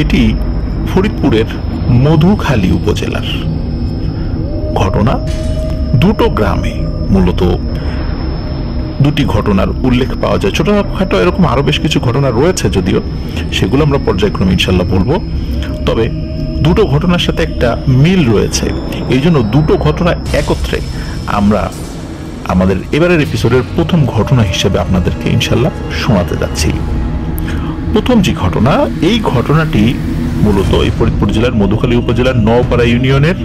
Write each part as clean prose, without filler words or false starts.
এটি ফরিদপুরের মধুখালী উপজেলার ঘটনা। দুটো গ্রামে মূলত দুটি ঘটনার উল্লেখ পাওয়া যায়। ছোটখাটো এরকম আরো বেশ কিছু ঘটনা রয়েছে, যদিও সেগুলো আমরা পর্যায়ক্রমে ইনশাল্লাহ বলবো। তবে দুটো ঘটনার সাথে একটা মিল রয়েছে, এই জন্য দুটো ঘটনা একত্রে আমরা আমাদের এবারের এপিসোডের প্রথম ঘটনা হিসেবে আপনাদেরকে ইনশাল্লাহ শোনাতে যাচ্ছি। প্রথম যে ঘটনা, এই ঘটনাটি মূলত এই ফরিদপুর জেলার মধুখালী উপজেলার নওপাড়া ইউনিয়নের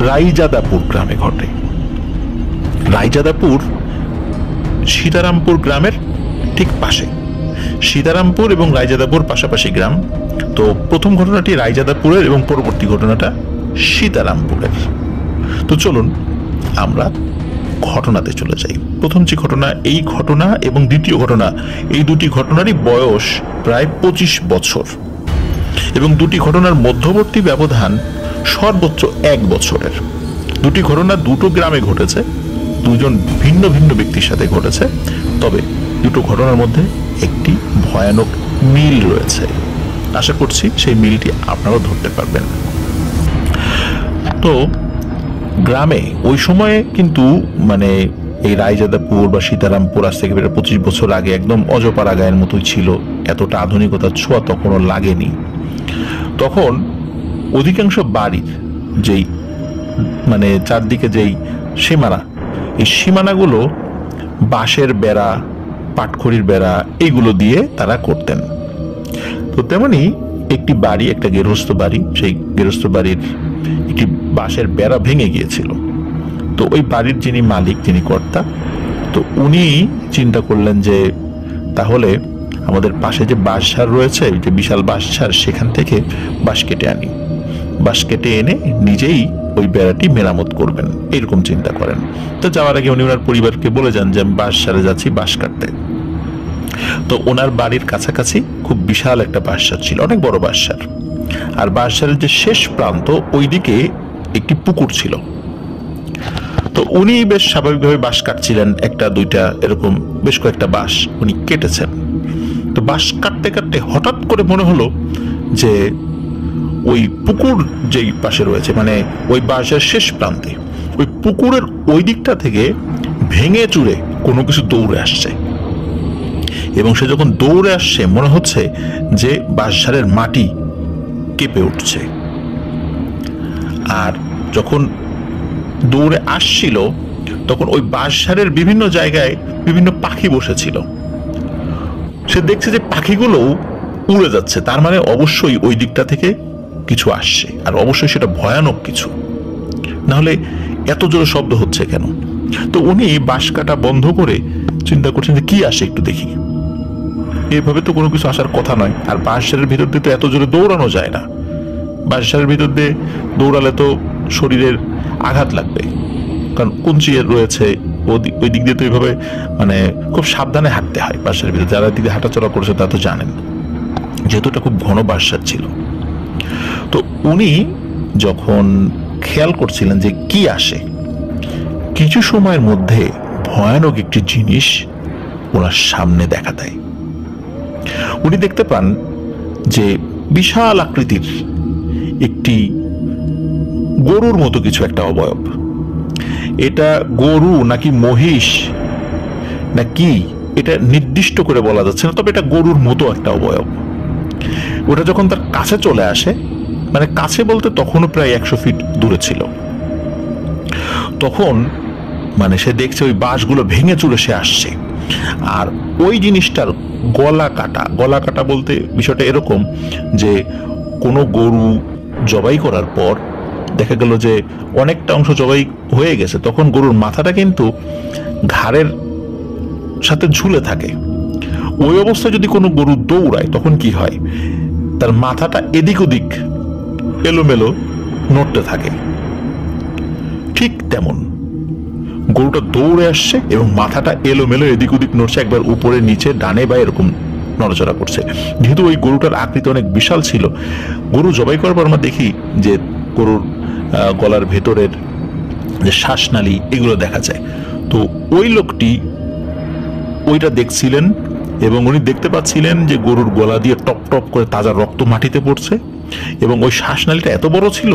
রাইজাদাপুর গ্রামে ঘটে। রাইজাদাপুর সীতারামপুর গ্রামের ঠিক পাশে। সীতারামপুর এবং রাইজাদাপুর পাশাপাশি গ্রাম। তো প্রথম ঘটনাটি রাইজাদাপুরের এবং পরবর্তী ঘটনাটা সীতারামপুরের। তো চলুন আমরা ঘটনাতে চলে যাই। প্রথম যে ঘটনা, এই ঘটনা এবং দ্বিতীয় ঘটনা, এই দুটি ঘটনারই বয়স প্রায় 25 বছর এবং দুটি ঘটনার মধ্যবর্তী ব্যবধান সর্বোচ্চ 1 বছরের। দুটি ঘটনা দুটো গ্রামে ঘটেছে, দুজন ভিন্ন ভিন্ন ব্যক্তির সাথে ঘটেছে, তবে দুটো ঘটনার মধ্যে একটি ভয়ানক মিল রয়েছে। আশা করছি সেই মিলটি আপনারাও ধরতে পারবেন। তো গ্রামে ওই সময়ে কিন্তু মানে এই রায়জাদাপুর বা সীতারামপুর আজ থেকে 25 বছর আগে একদম অজপাড়া গায়ের মতোই ছিল, এতটা আধুনিকতার ছোঁয়া তখনও লাগেনি। তখন অধিকাংশ বাড়ির যেই মানে চারদিকে যেই সীমানা, এই সীমানাগুলো বাঁশের বেড়া, পাটখড়ির বেড়া এইগুলো দিয়ে তারা করতেন। তো তেমনি একটি বাড়ি, একটা গৃহস্থ বাড়ি, সেই গৃহস্থ বাড়ির একটি বাঁশের বেড়া ভেঙে গিয়েছিল। তো ওই বাড়ির যিনি মালিক, যিনি কর্তা, তো উনি চিন্তা করলেন যে তাহলে আমাদের পাশে যে বাঁশঝাড় রয়েছে, যে বিশাল বাঁশঝাড়, সেখান থেকে বাঁশ কেটে আনি, বাঁশ কেটে এনে নিজেই ওই বেড়াটি মেরামত করবেন, এরকম চিন্তা করেন। তো যাওয়ার আগে উনি ওনার পরিবারকে বলে যান যে আমি বাঁশঝাড়ে যাচ্ছি বাঁশ কাটতে। তো ওনার বাড়ির কাছাকাছি খুব বিশাল একটা বাঁশঝাড় ছিল, অনেক বড় বাঁশঝাড়। আর বাঁশঝাড়ের যে শেষ প্রান্ত, ওইদিকে একটি পুকুর ছিল। তো উনি বেশ স্বাভাবিকভাবে বাঁশ কাটছিলেন, একটা দুইটা এরকম বেশ কয়েকটা বাঁশ উনি কেটেছেন। তো বাঁশ কাটতে কাটতে হঠাৎ করে মনে হলো যে ওই পুকুর যেই পাশে রয়েছে, মানে ওই বাঁশের শেষ প্রান্তে, ওই পুকুরের ওই দিকটা থেকে ভেঙে চুরে কোনো কিছু দৌড়ে আসছে। এবং সে যখন দৌড়ে আসছে, মনে হচ্ছে যে বাঁশঝাড়ের মাটি কেঁপে উঠছে। আর যখন দৌড়ে আসছিল, তখন ওই বাঁশঝাড়ের বিভিন্ন জায়গায় বিভিন্ন পাখি বসেছিল। সে দেখছে যে পাখিগুলোও উড়ে যাচ্ছে, তার মানে অবশ্যই ওই দিকটা থেকে কিছু আসছে, আর অবশ্যই সেটা ভয়ানক কিছু, নাহলে এত জোরে শব্দ হচ্ছে কেন। তো উনি বাঁশ কাটা বন্ধ করে চিন্তা করছেন যে কি আসে একটু দেখি। এভাবে তো কোনো কিছু আসার কথা নয়, আর বাঁশঝাড়ের ভিতর দিয়ে তো এত জোরে দৌড়ানো যায় না। বাঁশঝাড়ের ভিতর দিয়ে দৌড়ালে তো শরীরের আঘাত লাগবে, কারণ কুঞ্চি রয়েছে ওই দিক দিয়ে, তো এইভাবে মানে খুব সাবধানে হাঁটতে হয় বাঁশঝাড়ের ভিতরে। যারা দিকে হাঁটাচলা করেছে তারা তো জানেন, যেহেতু এটা খুব ঘন বাঁশঝাড় ছিল। তো উনি যখন খেয়াল করছিলেন যে কি আসে, কিছু সময়ের মধ্যে ভয়ানক একটি জিনিস ওনার সামনে দেখা দেয়। উনি দেখতে পান যে বিশাল আকৃতির একটি গরুর মতো কিছু একটা অবয়ব। এটা গরু নাকি মহিষ নাকি এটা নির্দিষ্ট করে বলা যাচ্ছে না, তবে এটা গরুর মতো একটা অবয়ব। ওটা যখন তার কাছে চলে আসে, মানে কাছে বলতে তখনও প্রায় 100 ফিট দূরে ছিল, তখন মানে সে দেখছে ওই বাঁশগুলো ভেঙে চুরে সে আসছে। আর ওই জিনিসটার গলা কাটা। গলা কাটা বলতে বিষয়টা এরকম যে কোনো গরু জবাই করার পর দেখা গেল যে অনেকটা অংশ জবাই হয়ে গেছে, তখন গরুর মাথাটা কিন্তু ঘাড়ের সাথে ঝুলে থাকে। ওই অবস্থায় যদি কোনো গরু দৌড়ায়, তখন কি হয়, তার মাথাটা এদিক ওদিক এলোমেলো নড়তে থাকে। ঠিক তেমন গরুটা দৌড়ে আসছে এবং মাথাটা এলোমেলো এদিক ওদিক নড়ছে, একবার উপরে নিচে ডানে বা এরকম নড়াচড়া করছে। যেহেতু ওই গরুটার আকৃতি অনেক বিশাল ছিল, গরু জবাই করার পর আমরা দেখি যে গরুর গলার ভেতরের যে শ্বাসনালী এগুলো দেখা যায়। তো ওই লোকটি ওইটা দেখছিলেন এবং উনি দেখতে পাচ্ছিলেন যে গরুর গলা দিয়ে টপ টপ করে তাজা রক্ত মাটিতে পড়ছে, এবং ওই শ্বাসনালীটা এত বড় ছিল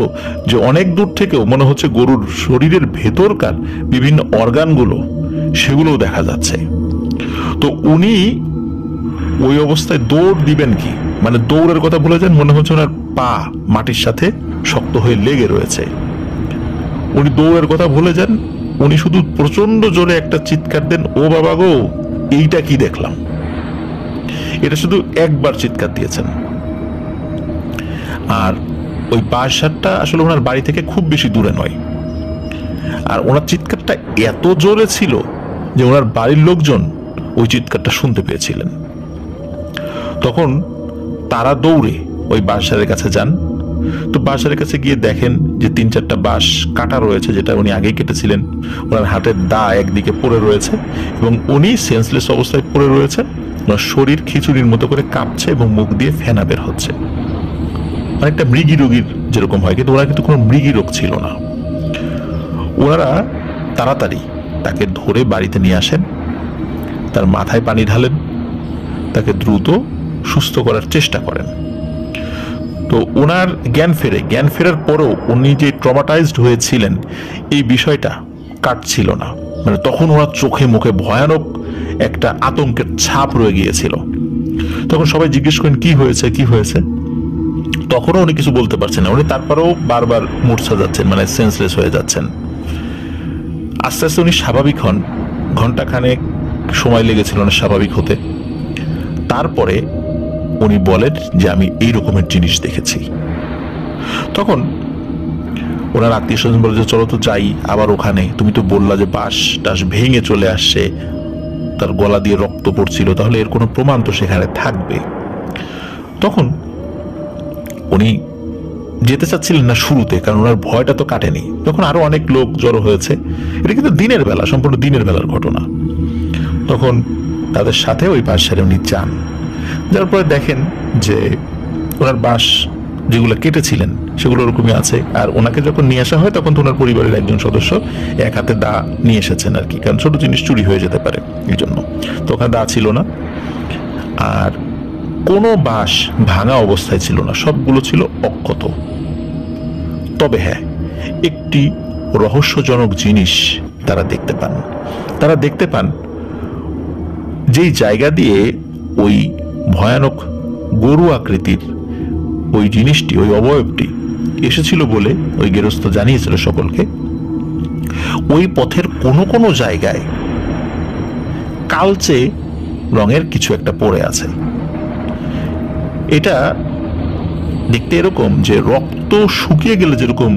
যে অনেক দূর থেকেও মনে হচ্ছে গরুর শরীরের ভেতরকার বিভিন্ন অর্গানগুলো সেগুলোও দেখা যাচ্ছে। তো উনি ওই অবস্থায় দৌড় দিবেন কি, মানে দৌড়ের কথা বলে যান, মনে হচ্ছে ওনার পা মাটির সাথে শক্ত হয়ে লেগে রয়েছে। উনি দৌড়ের কথা ভুলে যান, উনি শুধু প্রচন্ড জোরে একটা চিৎকার দেন, ও বাবা গো, এইটা কি দেখলাম। এটা শুধু একবার চিৎকার দিয়েছেন। আর ওই বাঁশঝাড়টা আসলে ওনার বাড়ি থেকে খুব বেশি দূরে নয়, আর ওনার চিৎকারটা এত জোরে ছিল যে ওনার বাড়ির লোকজন ওই চিৎকারটা শুনতে পেয়েছিলেন। তখন তারা দৌড়ে ওই বাঁশঝাড়ের কাছে যান। তো বাঁশঝাড়ের কাছে গিয়ে দেখেন যে 3-4টা বাঁশ কাটা রয়েছে, যেটা উনি আগেই কেটেছিলেন। ওনার হাতের দা একদিকে পড়ে রয়েছে এবং উনি সেন্সলেস অবস্থায় পড়ে রয়েছে। ওনার শরীর খিচুড়ির মতো করে কাঁপছে এবং মুখ দিয়ে ফেনা বের হচ্ছে, অনেকটা মৃগী রোগীর যেরকম হয়, কিন্তু ওনার কিন্তু কোনো মৃগী রোগ ছিল না। ওনারা তাড়াতাড়ি তাকে ধরে বাড়িতে নিয়ে আসেন, তার মাথায় পানি ঢালেন, তাকে দ্রুত সুস্থ করার চেষ্টা করেন। তো ওনার জ্ঞান ফেরার পরও উনি যে ট্রমাটাইজড হয়েছিলেন এই বিষয়টা কাটছিল না, মানে তখন ওনার চোখে মুখে ভয়ানক একটা আতঙ্কের ছাপ রয়ে গিয়েছিল। তখন সবাই জিজ্ঞেস করেন কি হয়েছে কি হয়েছে, তখনও উনি কিছু বলতে পারছেন না। উনি তারপরেও বারবার মূর্ছা যাচ্ছেন, মানে সেন্সলেস হয়ে যাচ্ছেন। আস্তে আস্তে উনি স্বাভাবিক হন, ঘন্টাখানেক সময় লেগেছিল না স্বাভাবিক হতে। তারপরে উনি বলেন যে আমি এই রকমের জিনিস দেখেছি। তখন ওনার আত্মীয় স্বজন বলে যে চলো তো যাই আবার ওখানে, তুমি তো বললা যে বাঁশ টাস ভেঙে চলে আসছে, তার গলা দিয়ে রক্ত পড়ছিল, তাহলে এর কোনো প্রমাণ তো সেখানে থাকবে। তখন উনি যেতে চাচ্ছিলেন না শুরুতে, কারণ ওনার ভয়টা তো কাটেনি। তখন আরো অনেক লোক জড়ো হয়েছে, এটা কিন্তু দিনের বেলা, সম্পূর্ণ দিনের বেলার ঘটনা। তখন তাদের সাথে ওই বাঁশঝাড়ে উনি যান, যার পরে দেখেন যে ওনার বাঁশ যেগুলো কেটেছিলেন সেগুলো ওরকমই আছে। আর ওনাকে যখন নিয়ে আসা হয় তখন তো ওনার পরিবারের একজন সদস্য এক হাতে দা নিয়ে এসেছেন আর কি, কারণ ছোট জিনিস চুরি হয়ে যেতে পারে এই জন্য। তো ওখানে দা ছিল না, আর কোনো বাঁশ ভাঙা অবস্থায় ছিল না, সবগুলো ছিল অক্ষত। তবে হ্যাঁ, একটি রহস্যজনক জিনিস তারা দেখতে পান যেই জায়গা দিয়ে ওই ভয়ানক গরু আকৃতির ওই জিনিসটি, ওই অবয়বটি এসেছিল বলে ওই গেরস্ত জানিয়েছিল সকলকে, ওই পথের কোনো কোনো জায়গায় কালচে রঙের কিছু একটা পড়ে আছে। এটা দেখতে এরকম যে রক্ত শুকিয়ে গেলে যেরকম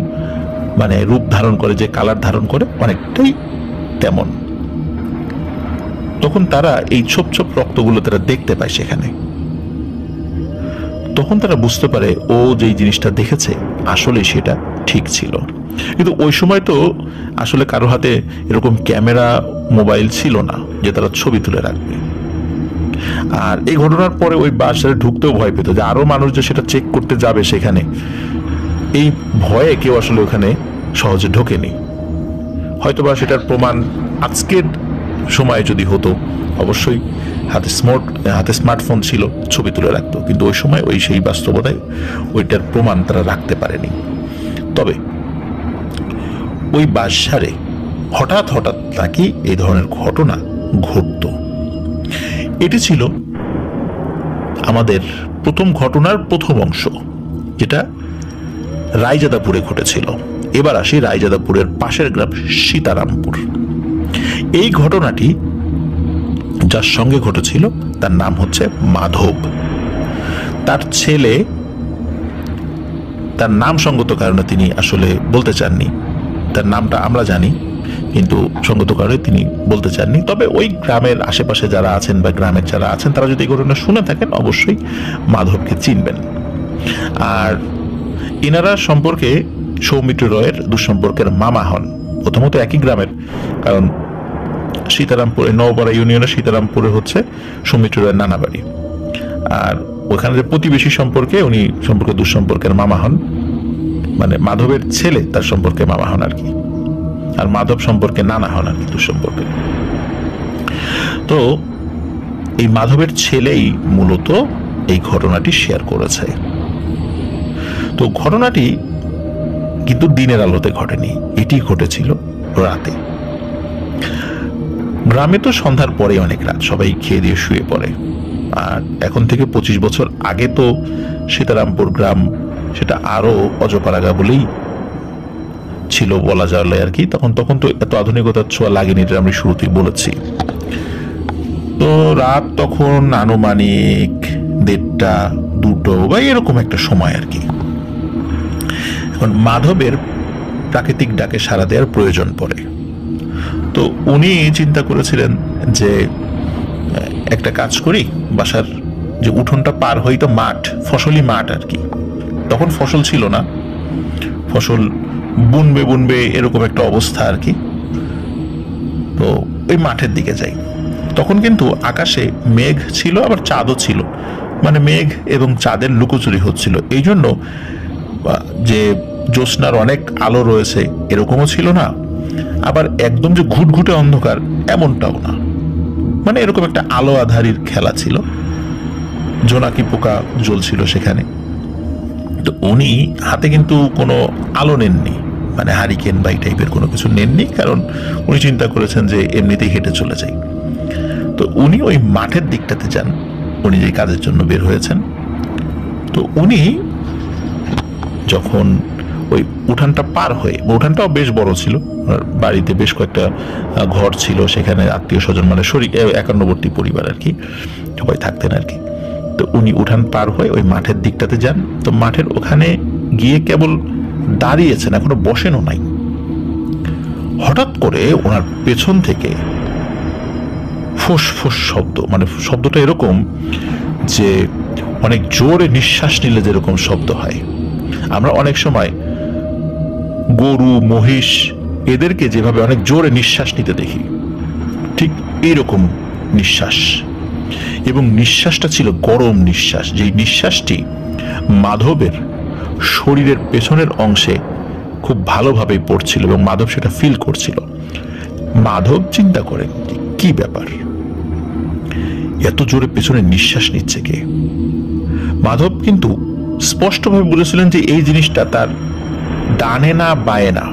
মানে রূপ ধারণ করে, যে কালার ধারণ করে, অনেকটাই তেমন। তখন তারা এই ছোপ ছোপ রক্তগুলো তারা দেখতে পায় সেখানে। তখন তারা বুঝতে পারে ও যেই জিনিসটা দেখেছে আসলে সেটা ঠিক ছিল। কিন্তু ওই সময় তো আসলে কারো হাতে এরকম ক্যামেরা মোবাইল ছিল না যে তারা ছবি তুলে রাখবে। আর এই ঘটনার পরে ওই বাসায় ঢুকতেও ভয় পেত, যে আরো মানুষ যে সেটা চেক করতে যাবে সেখানে, এই ভয়ে কেউ আসলে ওখানে সহজে ঢোকেনি। হয়তোবা সেটার প্রমাণ আজকের সময়ে যদি হতো, অবশ্যই হাতে স্মার্টফোন ছিল, ছবি তুলে রাখতো, কিন্তু ওই সময় ওই সেই বাস্তবতায় ওইটার প্রমাণ তারা রাখতে পারেনি। তবে ওই বাঁশঝাড়ে হঠাৎ হঠাৎ নাকি এই ধরনের ঘটনা ঘটতো। এটি ছিল আমাদের প্রথম ঘটনার প্রথম অংশ, যেটা রায়জাদাপুরে ঘটেছিল। এবার আসি রায়জাদাপুরের পাশের গ্রাম সীতারামপুর। এই ঘটনাটি যার সঙ্গে ঘটেছিল তার নাম হচ্ছে মাধব। তার ছেলে, তার নাম সঙ্গত কারণে তিনি আসলে বলতে চাননি, তার নামটা আমরা জানি কিন্তু সঙ্গত কারণে তিনি বলতে চাননি। তবে ওই গ্রামের আশেপাশে যারা আছেন বা গ্রামের যারা আছেন তারা যদি এই ঘটনা শুনে থাকেন অবশ্যই মাধবকে চিনবেন। আর ইনারা সম্পর্কে সৌমিত্র রয়ের দুঃসম্পর্কের মামা হন। প্রথমত একই গ্রামের, কারণ সীতারামপুরে, নওপাড়া ইউনিয়নের সীতারামপুরে হচ্ছে সৌমিত্র রয়ের নানা বাড়ি। আর ওখানে যে প্রতিবেশী সম্পর্কে উনি সম্পর্কে দুঃসম্পর্কের মামা হন, মানে মাধবের ছেলে তার সম্পর্কে মামা হন আর কি, আর মাধব সম্পর্কে নানা হন আর কি দুঃসম্পর্কে। তো এই মাধবের ছেলেই মূলত এই ঘটনাটি শেয়ার করেছে। তো ঘটনাটি কিন্তু দিনের আলোতে ঘটেনি, এটি ঘটেছিল রাতে। গ্রামে তো সন্ধ্যার পরে অনেক রাত, সবাই খেয়ে দিয়ে শুয়ে পড়ে। আর এখন থেকে 25 বছর আগে তো সীতারামপুর গ্রাম সেটা আরো অজপাড়াগা বলেই ছিল বলা যায় আর কি। তখন তো এত আধুনিকতার ছোঁয়া লাগেনি, এটা আমি শুরুতেই বলেছি। তো রাত তখন আনুমানিক 1:30 2টো বা এরকম একটা সময় আর কি। এখন মাধবের প্রাকৃতিক ডাকে সাড়া দেওয়ার প্রয়োজন পড়ে। তো উনি চিন্তা করেছিলেন যে একটা কাজ করি, বাসার যে উঠোনটা পার হই তো মাঠ, ফসলি মাঠ আর কি। তখন ফসল ছিল না, ফসল বুনবে এরকম একটা অবস্থা আর কি। তো ওই মাঠের দিকে যাই। তখন কিন্তু আকাশে মেঘ ছিল, আবার চাঁদও ছিল, মানে মেঘ এবং চাঁদের লুকোচুরি হচ্ছিল। এই জন্য যে জ্যোৎস্নার অনেক আলো রয়েছে এরকমও ছিল না, আবার একদম যে ঘুটঘুটে অন্ধকার এমনটাও না, মানে এরকম একটা আলো আধারির খেলা ছিল। জোনাকি পোকা জ্বলছিল সেখানে। তো উনি হাতে কিন্তু কোনো আলো নেননি, মানে হারিকেন বা এই টাইপের কোনো কিছু নেননি, কারণ উনি চিন্তা করেছেন যে এমনিতেই হেঁটে চলে যাই। তো উনি ওই মাঠের দিকটাতে যান, উনি যে কাজের জন্য বের হয়েছেন। তো উনি যখন ওই উঠানটা পার হয়ে, উঠানটাও বেশ বড় ছিল, বাড়িতে বেশ কয়েকটা ঘর ছিল, সেখানে আত্মীয় স্বজন মানে একান্নবর্তী পরিবার আর কি, সবাই থাকতেন আর কি। তো উনি উঠান পার হয়ে ওই মাঠের দিকটাতে যান। তো মাঠের ওখানে গিয়ে কেবল দাঁড়িয়েছেন, এখনো বসেনও নাই। হঠাৎ করে ওনার পেছন থেকে ফুস ফুস শব্দ, মানে শব্দটা এরকম যে অনেক জোরে নিঃশ্বাস নিলে যেরকম শব্দ হয়। আমরা অনেক সময় গরু মহিষ এদেরকে যেভাবে অনেক জোরে নিঃশ্বাস নিতে দেখি, ঠিক এইরকম নিঃশ্বাস। এবং নিঃশ্বাসটা ছিল গরম নিঃশ্বাস, যেই নিঃশ্বাসটি মাধবের শরীরের পেছনের অংশে খুব ভালোভাবে পড়ছিল এবং মাধব সেটা ফিল করছিল। মাধব চিন্তা করেন কি ব্যাপার, এত জোরে পেছনে নিঃশ্বাস নিচ্ছে কে। মাধব কিন্তু স্পষ্টভাবে বলেছিলেন যে এই জিনিসটা তার ডানে না বায়ে না,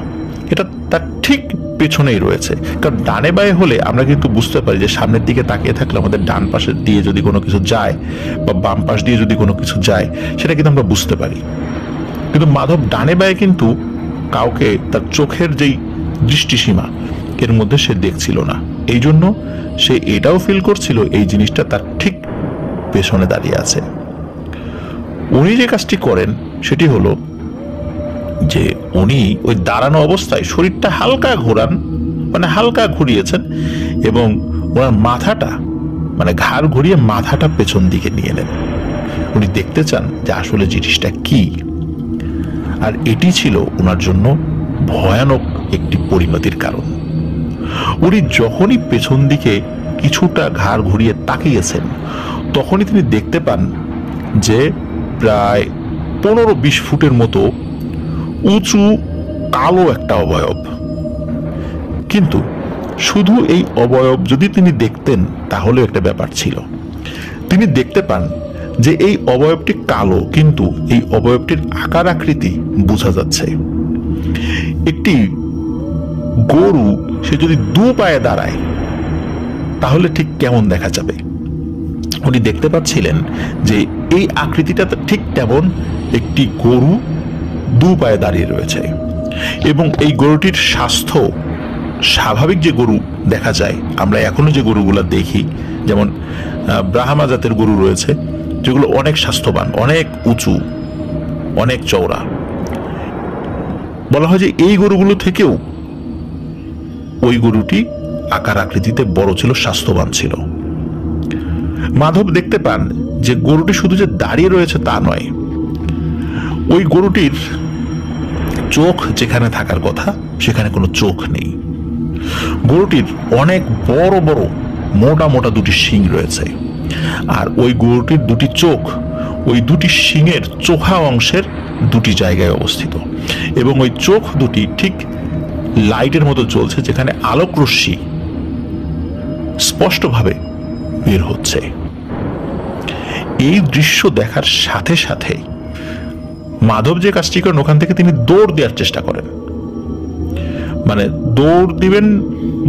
এটা তার ঠিক পেছনেই রয়েছে। কারণ ডানে বায়ে হলে আমরা কিন্তু বুঝতে পারি যে সামনের দিকে তাকিয়ে থাকলে আমাদের ডান পাশে দিয়ে যদি কোনো কিছু যায় বা বাম পাশ দিয়ে যদি কোনো কিছু যায় সেটা কিন্তু আমরা বুঝতে পারি। কিন্তু মাধব ডানে বায়ে কিন্তু কাউকে তার চোখের যেই দৃষ্টিসীমা এর মধ্যে সে দেখছিল না। এই জন্য সে এটাও ফিল করছিল এই জিনিসটা তার ঠিক পেছনে দাঁড়িয়ে আছে। উনি যে কাজটি করেন সেটি হলো যে উনি ওই দাঁড়ানো অবস্থায় শরীরটা হালকা ঘোরান, মানে হালকা ঘুরিয়েছেন, এবং ওনার মাথাটা মানে ঘাড় ঘুরিয়ে মাথাটা পেছন দিকে নিয়ে নেন। উনি দেখতে চান যে আসলে জিনিসটা কি। আর এটি ছিল ওনার জন্য ভয়ানক একটি পরিণতির কারণ। উনি যখনই পেছন দিকে কিছুটা ঘাড় ঘুরিয়ে তাকিয়েছেন তখনই তিনি দেখতে পান যে প্রায় 15-20 ফুটের মতো উঁচু কালো একটা অবয়ব। কিন্তু শুধু এই অবয়ব যদি তিনি দেখতেন তাহলে একটা ব্যাপার ছিল। তিনি দেখতে পান যে এই অবয়বটি কালো, কিন্তু এই অবয়বটির আকার আকৃতি বোঝা যাচ্ছে। একটি গরু সে যদি 2 পায়ে দাঁড়ায় তাহলে ঠিক কেমন দেখা যাবে। উনি দেখতে পাচ্ছিলেন যে এই আকৃতিটা ঠিক তেমন একটি গরু 2 পায়ে দাঁড়িয়ে রয়েছে, এবং এই গরুটির স্বাস্থ্য স্বাভাবিক যে গরু দেখা যায়, আমরা এখনো যে গরুগুলা দেখি, যেমন ব্রাহ্মা জাতের গরু রয়েছে যেগুলো অনেক স্বাস্থ্যবান, অনেক উঁচু, অনেক চওড়া, বলা হয় যে এই গরুগুলো থেকেও ওই গরুটি আকার আকৃতিতে বড় ছিল, স্বাস্থ্যবান ছিল। মাধব দেখতে পান যে গরুটি শুধু যে দাঁড়িয়ে রয়েছে তা নয়, ওই গরুটির চোখ যেখানে থাকার কথা সেখানে কোনো চোখ নেই। গরুটির অনেক বড় বড় মোটা মোটা 2টি শিং রয়েছে, আর ওই গরুটির 2টি চোখ ওই 2টি শিংয়ের চোখা অংশের 2টি জায়গায় অবস্থিত, এবং ওই চোখ 2টি ঠিক লাইটের মতো জ্বলছে, যেখানে আলোক রশ্মি স্পষ্টভাবে বের হচ্ছে। এই দৃশ্য দেখার সাথে সাথে মাধব যে কাজটি করেন, ওখান থেকে তিনি দৌড় দেওয়ার চেষ্টা করেন। মানে দৌড় দিবেন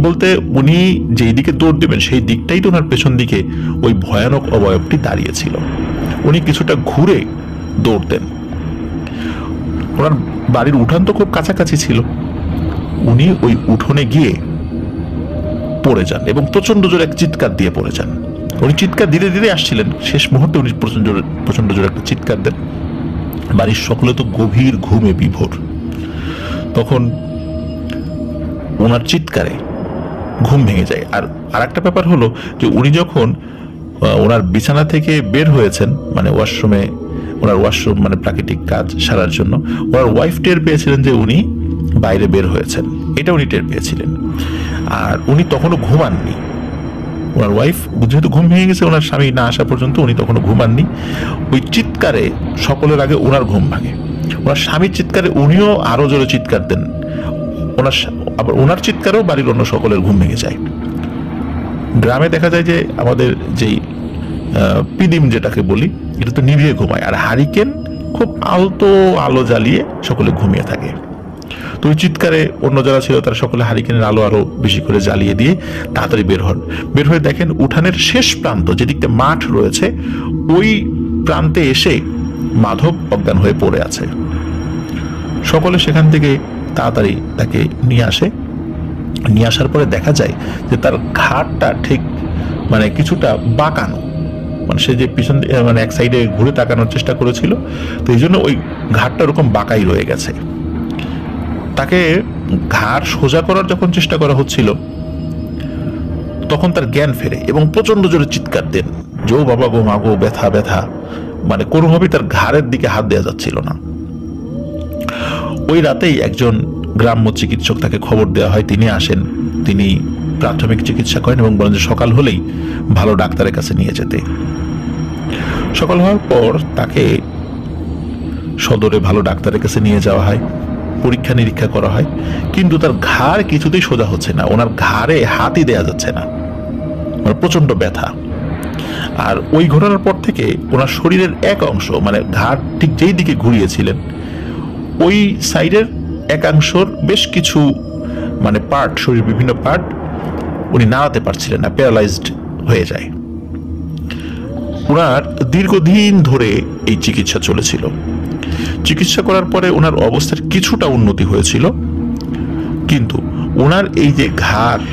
বলতে উনি যেই দিকে দৌড় দিবেন সেই দিকটাই তো ওনার পেছন দিকে ওই ভয়ানক অবয়বটি দাঁড়িয়েছিল। উনি কিছুটা ঘুরে দৌড় দেন। ওনার বাড়ির উঠান তো খুব কাছাকাছি ছিল। উনি ওই উঠোনে গিয়ে পড়ে যান এবং প্রচন্ড জোরে এক চিৎকার দিয়ে পড়ে যান। উনি চিৎকার ধীরে ধীরে আসছিলেন, শেষ মুহূর্তে উনি প্রচন্ড জোরে একটা চিৎকার দেন। বাড়ির সকলে তো গভীর ঘুমে বিভোর। তখন ওনার চিৎকারে ঘুম ভেঙে যায়। আর একটা ব্যাপার হলো যে উনি যখন ওনার বিছানা থেকে বের হয়েছেন, মানে ওয়াশরুমে, ওনার ওয়াশরুম মানে প্রাকৃতিক কাজ সারার জন্য, ওনার ওয়াইফ টের পেয়েছিলেন যে উনি বাইরে বের হয়েছেন, এটা উনি টের পেয়েছিলেন। আর উনি তখনও ঘুমাননি। ওনার ওয়াইফ যেহেতু ঘুম ভেঙে গেছে, ওনার স্বামী না আসা পর্যন্ত উনি তখনও ঘুমাননি। ওই চিৎকারে সকলের আগে ওনার ঘুম ভাঙে। ওনার স্বামীর চিৎকারে উনিও আরো জোরে চিৎকার দেন। আবার ওনার চিৎকারেও বাড়ির অন্য সকলের ঘুম ভেঙে যায়। গ্রামে দেখা যায় যে আমাদের যেই পিদিম যেটাকে বলি, এটা তো নিভিয়ে ঘুমায়, আর হারিকেন খুব আলতো আলো জ্বালিয়ে সকলে ঘুমিয়ে থাকে। তো ওই চিৎকারে অন্য যারা ছিল তারা সকলে হারিকেনের আলো আরো বেশি করে জ্বালিয়ে দিয়ে তাড়াতাড়ি বের হন। বের হয়ে দেখেন উঠানের শেষ প্রান্ত, যেদিকটা মাঠ রয়েছে, ওই প্রান্তে এসে মাধব অজ্ঞান হয়ে পড়ে আছে। সকলে সেখান থেকে তাড়াতাড়ি তাকে নিয়ে আসে। নিয়ে আসার পরে দেখা যায় যে তার ঘাড়টা ঠিক মানে কিছুটা বাঁকানো, মানে সে যে পিছন মানে এক সাইডে ঘুরে তাকানোর চেষ্টা করেছিল, তো এই জন্য ওই ঘাড়টা ওরকম বাঁকাই রয়ে গেছে। তাকে ঘাড় সোজা করার যখন চেষ্টা করা হচ্ছিল, তখন তার জ্ঞান ফেরে এবং প্রচন্ড জোরে চিৎকার দেন যে, ও বাবা গো, মা গো, ব্যথা ব্যথা। মানে কোনোভাবেই তার ঘাড়ের দিকে হাত দেওয়া যাচ্ছিল না। ওই রাতেই একজন গ্রাম্য চিকিৎসক তাকে খবর দেওয়া হয়, তিনি আসেন, তিনি প্রাথমিক চিকিৎসা করেন এবং বলেন যে সকাল হলেই ভালো ডাক্তারের কাছে নিয়ে যেতে। সকাল হওয়ার পর তাকে সদরে ভালো ডাক্তারের কাছে নিয়ে যাওয়া হয়, পরীক্ষা নিরীক্ষা করা হয়, কিন্তু তার ঘাড় কিছুতেই সোজা হচ্ছে না। ওনার ঘাড়ে হাতই দেয়া যাচ্ছে না, মানে প্রচন্ড ব্যথা। আর ওই ঘটনার পর থেকে ওনার শরীরের এক অংশ, মানে ঘাড় ঠিক যেই দিকে ঘুরিয়েছিলেন, ওই সাইডের একাংশর বেশ কিছু মানে পার্ট, শরীর বিভিন্ন পার্ট উনি নাড়াতে পারছিলেন না, প্যারালাইজড হয়ে যায়। ওনার দীর্ঘদিন ধরে এই চিকিৎসা চলেছিল। চিকিৎসা করার পরে ওনার অবস্থার কিছুটা উন্নতি হয়েছিল, কিন্তু ওনার এই যে ঘাড়,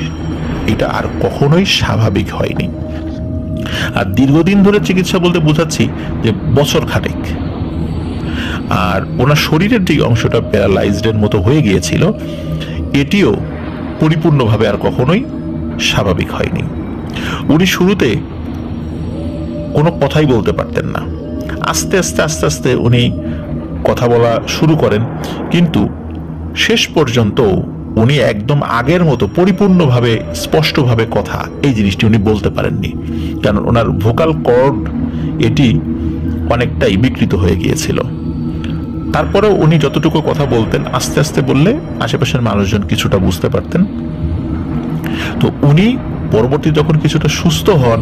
এটা আর কখনোই স্বাভাবিক হয়নি। আর দীর্ঘদিন ধরে চিকিৎসা বলতে বোঝাচ্ছি যে বছর খানেক। আর ওনার শরীরের যে অংশটা প্যারালাইজডের মতো হয়ে গিয়েছিল, এটিও পরিপূর্ণভাবে আর কখনোই স্বাভাবিক হয়নি। উনি শুরুতে কোনো কথাই বলতে পারতেন না। আস্তে আস্তে আস্তে আস্তে উনি কথা বলা শুরু করেন, কিন্তু শেষ পর্যন্ত উনি একদম আগের মতো পরিপূর্ণভাবে স্পষ্টভাবে কথা, এই জিনিসটি উনি বলতে পারেননি, কারণ ওনার ভোকাল কর্ড এটি অনেকটাই বিকৃত হয়ে গিয়েছিল। তারপরেও উনি যতটুকু কথা বলতেন, আস্তে আস্তে বললে আশেপাশের মানুষজন কিছুটা বুঝতে পারতেন। তো উনি পরবর্তী যখন কিছুটা সুস্থ হন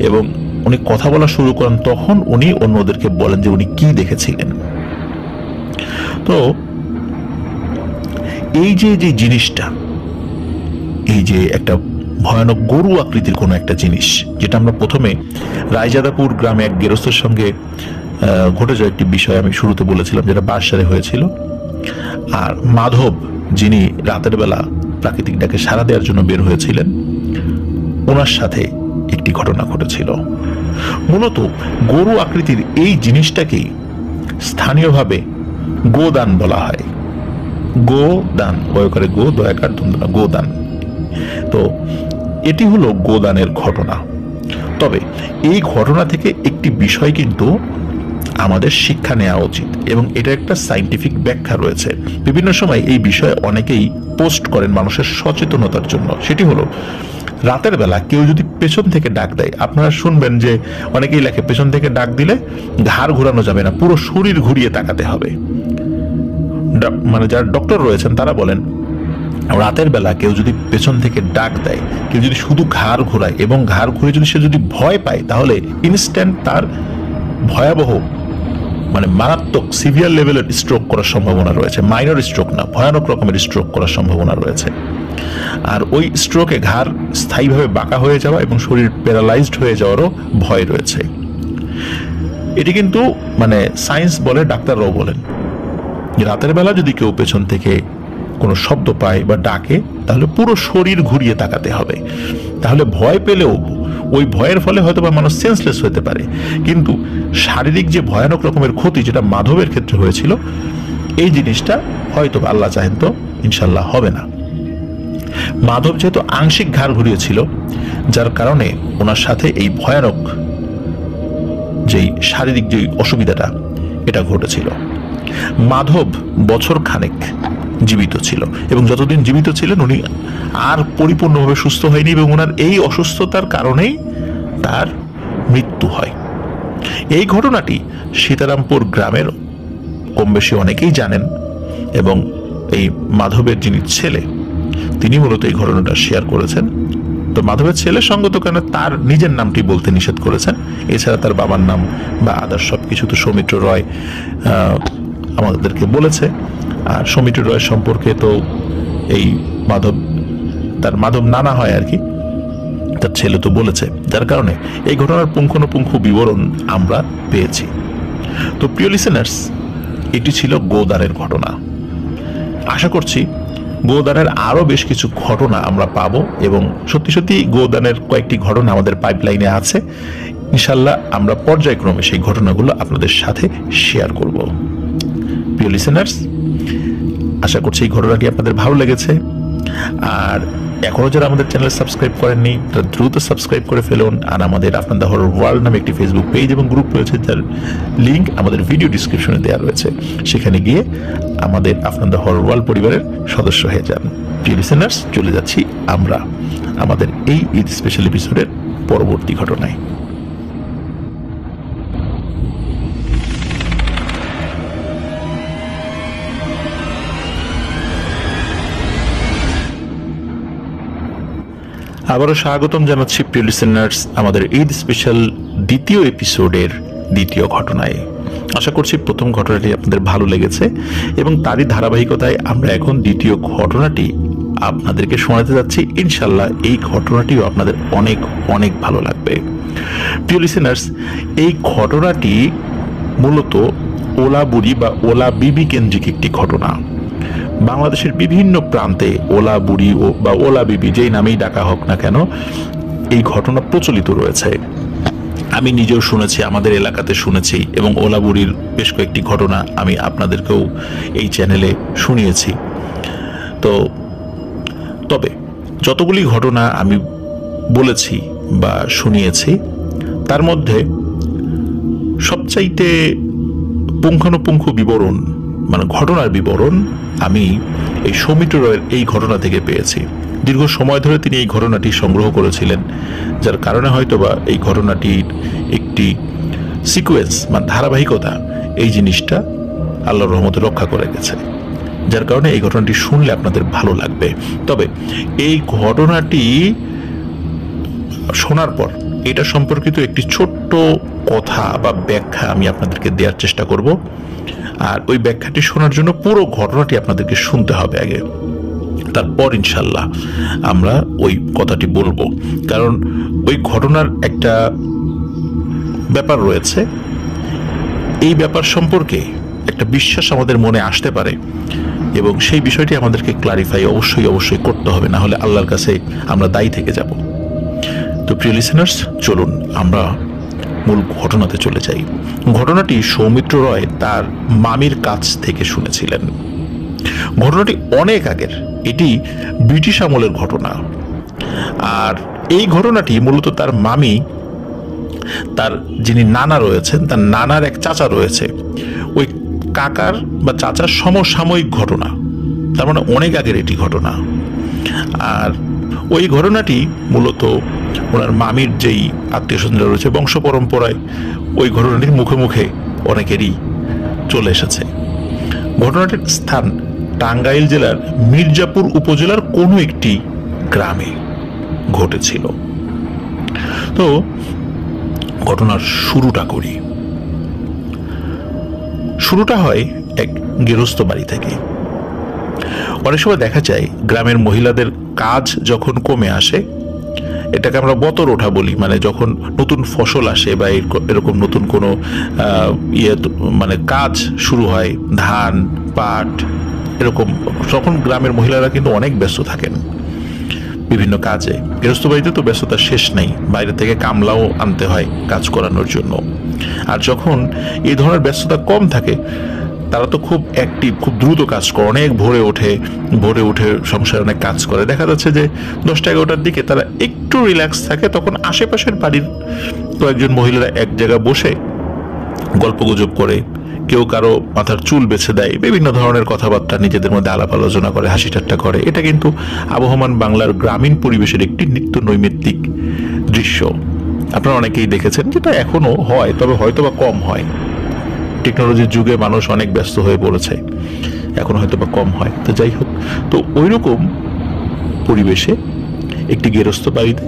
এবং উনি কথা বলা শুরু করেন, তখন উনি অন্যদেরকে বলেন যে উনি কি দেখেছিলেন। তো এই যে যে জিনিসটা, এই যে একটা ভয়ানক গরু আকৃতির কোনো একটা জিনিস, যেটা আমরা প্রথমে রায়জাদাপুর গ্রামে এক গেরস্থের সঙ্গে ঘটে যায় একটি বিষয় আমি শুরুতে বলেছিলাম, যেটা বাঁশঝাড়ে হয়েছিল। আর মাধব, যিনি রাতের বেলা প্রাকৃতিক ডাকে সাড়া দেওয়ার জন্য বের হয়েছিলেন, ওনার সাথে একটি ঘটনা ঘটেছিল। মূলত গরু আকৃতির এই জিনিসটাকেই স্থানীয়ভাবে গোদান বলা হয়। গোদান, বয়করে গো, দয়াকার দন্দনা, গোদান। তো এটি হলো গোদানের ঘটনা। তবে এই ঘটনা থেকে একটি বিষয় কিন্তু আমাদের শিক্ষা নেওয়া উচিত, এবং এটা একটা সায়েন্টিফিক ব্যাখ্যা রয়েছে। বিভিন্ন সময় এই বিষয়ে অনেকেই পোস্ট করেন মানুষের সচেতনতার জন্য। সেটি হলো, রাতের বেলা কেউ যদি পেছন থেকে ডাক দেয়, আপনারা শুনবেন যে অনেকেই লেখে পেছন থেকে ডাক দিলে ঘাড় ঘোরানো যাবে না, পুরো শরীর ঘুরিয়ে তাকাতে হবে। মানে যারা ডক্টর রয়েছেন তারা বলেন রাতের বেলা কেউ যদি পেছন থেকে ডাক দেয়, কেউ যদি শুধু ঘাড় ঘোরায় এবং ঘাড় ঘুরে যদি সে যদি ভয় পায়, তাহলে ইনস্ট্যান্ট তার ভয়াবহ মানে মারাত্মক সিভিয়ার লেভেলের স্ট্রোক করার সম্ভাবনা রয়েছে। মাইনর স্ট্রোক না, ভয়ানক রকমের স্ট্রোক করার সম্ভাবনা রয়েছে। আর ওই স্ট্রোকে ঘাড় স্থায়ীভাবে বাঁকা হয়ে যাওয়া এবং শরীর প্যারালাইজড হয়ে যাওয়ারও ভয় রয়েছে। এটি কিন্তু মানে সায়েন্স বলে, ডাক্তাররাও বলেন যে রাতের বেলা যদি কেউ পেছন থেকে কোনো শব্দ পায় বা ডাকে, তাহলে পুরো শরীর ঘুরিয়ে তাকাতে হবে। তাহলে ভয় পেলেও ওই ভয়ের ফলে হয়তো বা মানুষ সেন্সলেস হতে পারে, কিন্তু শারীরিক যে ভয়ানক রকমের ক্ষতি যেটা মাধবের ক্ষেত্রে হয়েছিল, এই জিনিসটা হয়তো আল্লাহ চাহেন তো ইনশাল্লাহ হবে না। মাধব যেহেতু আংশিক ঘাড় ঘুরিয়েছিল, যার কারণে ওনার সাথে এই ভয়ানক যেই শারীরিক যে অসুবিধাটা এটা ঘটেছিল। মাধব বছর খানেক জীবিত ছিল এবং যতদিন জীবিত ছিলেন উনি আর পরিপূর্ণভাবে সুস্থ হয়নি এবং ওনার এই অসুস্থতার কারণেই তার মৃত্যু হয়। এই ঘটনাটি সীতারামপুর গ্রামের কম বেশি অনেকেই জানেন এবং এই মাধবের যিনি ছেলে তিনি মূলত এই ঘটনাটা শেয়ার করেছেন। তো মাধবের ছেলে সঙ্গত কারণে তার নিজের নামটি বলতে নিষেধ করেছেন, এছাড়া তার বাবার নাম বা আদার সবকিছু তো সৌমিত্র রয় আমাদেরকে বলেছে। আর সৌমিত্র রয় সম্পর্কে তো এই মাধব তার মাধব নানা হয় আর কি, তার ছেলে তো বলেছে, যার কারণে এই ঘটনার পুঙ্খানুপুঙ্খ বিবরণ আমরা পেয়েছি। তো প্রিয় লিসেনার্স, এটি ছিল গোদানের ঘটনা। আশা করছি গোদানের আরো বেশ কিছু ঘটনা আমরা পাবো এবং সত্যি সত্যি গোদানের কয়েকটি ঘটনা আমাদের পাইপলাইনে আছে। ইনশাল্লাহ আমরা পর্যায়ক্রমে সেই ঘটনাগুলো আপনাদের সাথে শেয়ার করব। প্রিয় লিসেনার্স, আশা করছি এই ঘটনাটি আপনাদের ভালো লেগেছে। আর এখনো যারা আমাদের চ্যানেল সাবস্ক্রাইব করেননি তারা দ্রুত সাবস্ক্রাইব করে ফেলুন। আর আমাদের আপনার দ্য হরর ওয়ার্ল্ড নামে একটি ফেসবুক পেজ এবং গ্রুপ রয়েছে, যার লিঙ্ক আমাদের ভিডিও ডিসক্রিপশনে দেওয়া রয়েছে। সেখানে গিয়ে আমাদের আপনার দ্য হরর ওয়ার্ল্ড পরিবারের সদস্য হয়ে যান। প্রিয় লিসেনার্স, চলে যাচ্ছি আমরা আমাদের এই ঈদ স্পেশাল এপিসোডের পরবর্তী ঘটনায়। আবারও স্বাগতম জানাচ্ছি প্রিয় লিসেনার্স আমাদের ঈদ স্পেশাল দ্বিতীয় এপিসোডের দ্বিতীয় ঘটনায়। আশা করছি প্রথম ঘটনাটি আপনাদের ভালো লেগেছে এবং তারই ধারাবাহিকতায় আমরা এখন দ্বিতীয় ঘটনাটি আপনাদেরকে শোনাতে যাচ্ছি। ইনশাল্লাহ এই ঘটনাটিও আপনাদের অনেক অনেক ভালো লাগবে। প্রিয় লিসেনার্স, এই ঘটনাটি মূলত ওলা বুড়ি বা ওলা বিবি কেন্দ্রিক একটি ঘটনা। বাংলাদেশের বিভিন্ন প্রান্তে ওলা বুড়ি বা ওলা বিবি যেই নামেই ডাকা হোক না কেন, এই ঘটনা প্রচলিত রয়েছে। আমি নিজেও শুনেছি, আমাদের এলাকাতে শুনেছি এবং ওলা বুড়ির বেশ কয়েকটি ঘটনা আমি আপনাদেরকেও এই চ্যানেলে শুনিয়েছি। তবে যতগুলি ঘটনা আমি বলেছি বা শুনিয়েছি তার মধ্যে সবচাইতে পুঙ্খানুপুঙ্খ বিবরণ মানে ঘটনার বিবরণ আমি এই সৌমিত্র রয়ের এই ঘটনা থেকে পেয়েছি। দীর্ঘ সময় ধরে তিনি এই ঘটনাটি সংগ্রহ করেছিলেন, যার কারণে হয়তোবা এই ঘটনাটির একটি সিকোয়েন্স বা ধারাবাহিকতা এই জিনিসটা আল্লাহর রহমতে রক্ষা করে গেছে, যার কারণে এই ঘটনাটি শুনলে আপনাদের ভালো লাগবে। তবে এই ঘটনাটি শোনার পর এটা সম্পর্কিত একটি ছোট্ট কথা বা ব্যাখ্যা আমি আপনাদেরকে দেওয়ার চেষ্টা করব। আর ওই ব্যাখ্যাটি শোনার জন্য পুরো ঘটনাটি আপনাদেরকে শুনতে হবে আগে, তারপর ইনশাল্লাহ আমরা ওই কথাটি বলবো। কারণ ওই ঘটনার একটা ব্যাপার রয়েছে, এই ব্যাপার সম্পর্কে একটা বিশ্বাস আমাদের মনে আসতে পারে এবং সেই বিষয়টি আমাদেরকে ক্লারিফাই অবশ্যই করতে হবে, না হলে আল্লাহর কাছে আমরা দায়ী থেকে যাব। তো প্রিয় লিসেনার্স, চলুন আমরা মূল ঘটনাতে চলে যাই। ঘটনাটি সৌমিত্র রয় তার মামির কাছ থেকে শুনেছিলেন। ঘটনাটি অনেক আগের, এটি ব্রিটিশ আমলের ঘটনা। আর এই ঘটনাটি মূলত তার মামি, তার যিনি নানা রয়েছেন, তার নানার এক চাচা রয়েছে, ওই কাকার বা চাচার সমসাময়িক ঘটনা, তার মানে অনেক আগের এটি ঘটনা। আর ওই ঘটনাটি মূলত ওনার মামির যেই আত্মীয় স্বজনরা রয়েছে বংশ পরম্পরায় ওই ঘটনাটির মুখে মুখে অনেকেরই চলে এসেছে। ঘটনাটির স্থান টাঙ্গাইল জেলার মির্জাপুর উপজেলার কোনো একটি গ্রামে ঘটেছিল। তো ঘটনার শুরুটা করি। শুরুটা হয় এক গৃহস্থ বাড়ি থেকে। অনেক সময় দেখা যায় গ্রামের মহিলাদের কাজ যখন কমে আসে, এটাকে আমরা বতর ওঠা বলি, মানে যখন নতুন ফসল আসে বা এরকম নতুন কোনো মানে কাজ শুরু হয়, ধান পাট এরকম, তখন গ্রামের মহিলারা কিন্তু অনেক ব্যস্ত থাকেন বিভিন্ন কাজে। গৃহস্থ বাড়িতে তো ব্যস্ততার শেষ নেই, বাইরে থেকে কামলাও আনতে হয় কাজ করানোর জন্য। আর যখন এই ধরনের ব্যস্ততা কম থাকে, তারা তো খুব অ্যাক্টিভ, খুব দ্রুত কাজ করে, অনেক ভোরে উঠে সংসারে অনেক কাজ করে। দেখা যাচ্ছে যে 10টা-11টার দিকে তারা একটু রিল্যাক্স থাকে, তখন আশেপাশের বাড়ির কয়েকজন মহিলারা এক জায়গায় বসে গল্পগুজব করে, কেউ কারো মাথার চুল বেছে দেয়, বিভিন্ন ধরনের কথাবার্তা নিজেদের মধ্যে আলাপ আলোচনা করে, হাসি ঠাট্টা করে। এটা কিন্তু আবহমান বাংলার গ্রামীণ পরিবেশের একটি নিত্য নৈমিত্তিক দৃশ্য। আপনারা অনেকেই দেখেছেন, যেটা এখনো হয়, তবে হয়তোবা কম হয়। টেকনোলজির যুগে মানুষ অনেক ব্যস্ত হয়ে পড়েছে, এখন হয়তো বা কম হয়। তো যাই হোক, তো ওইরকম পরিবেশে একটি গৃহস্থ বাড়িতে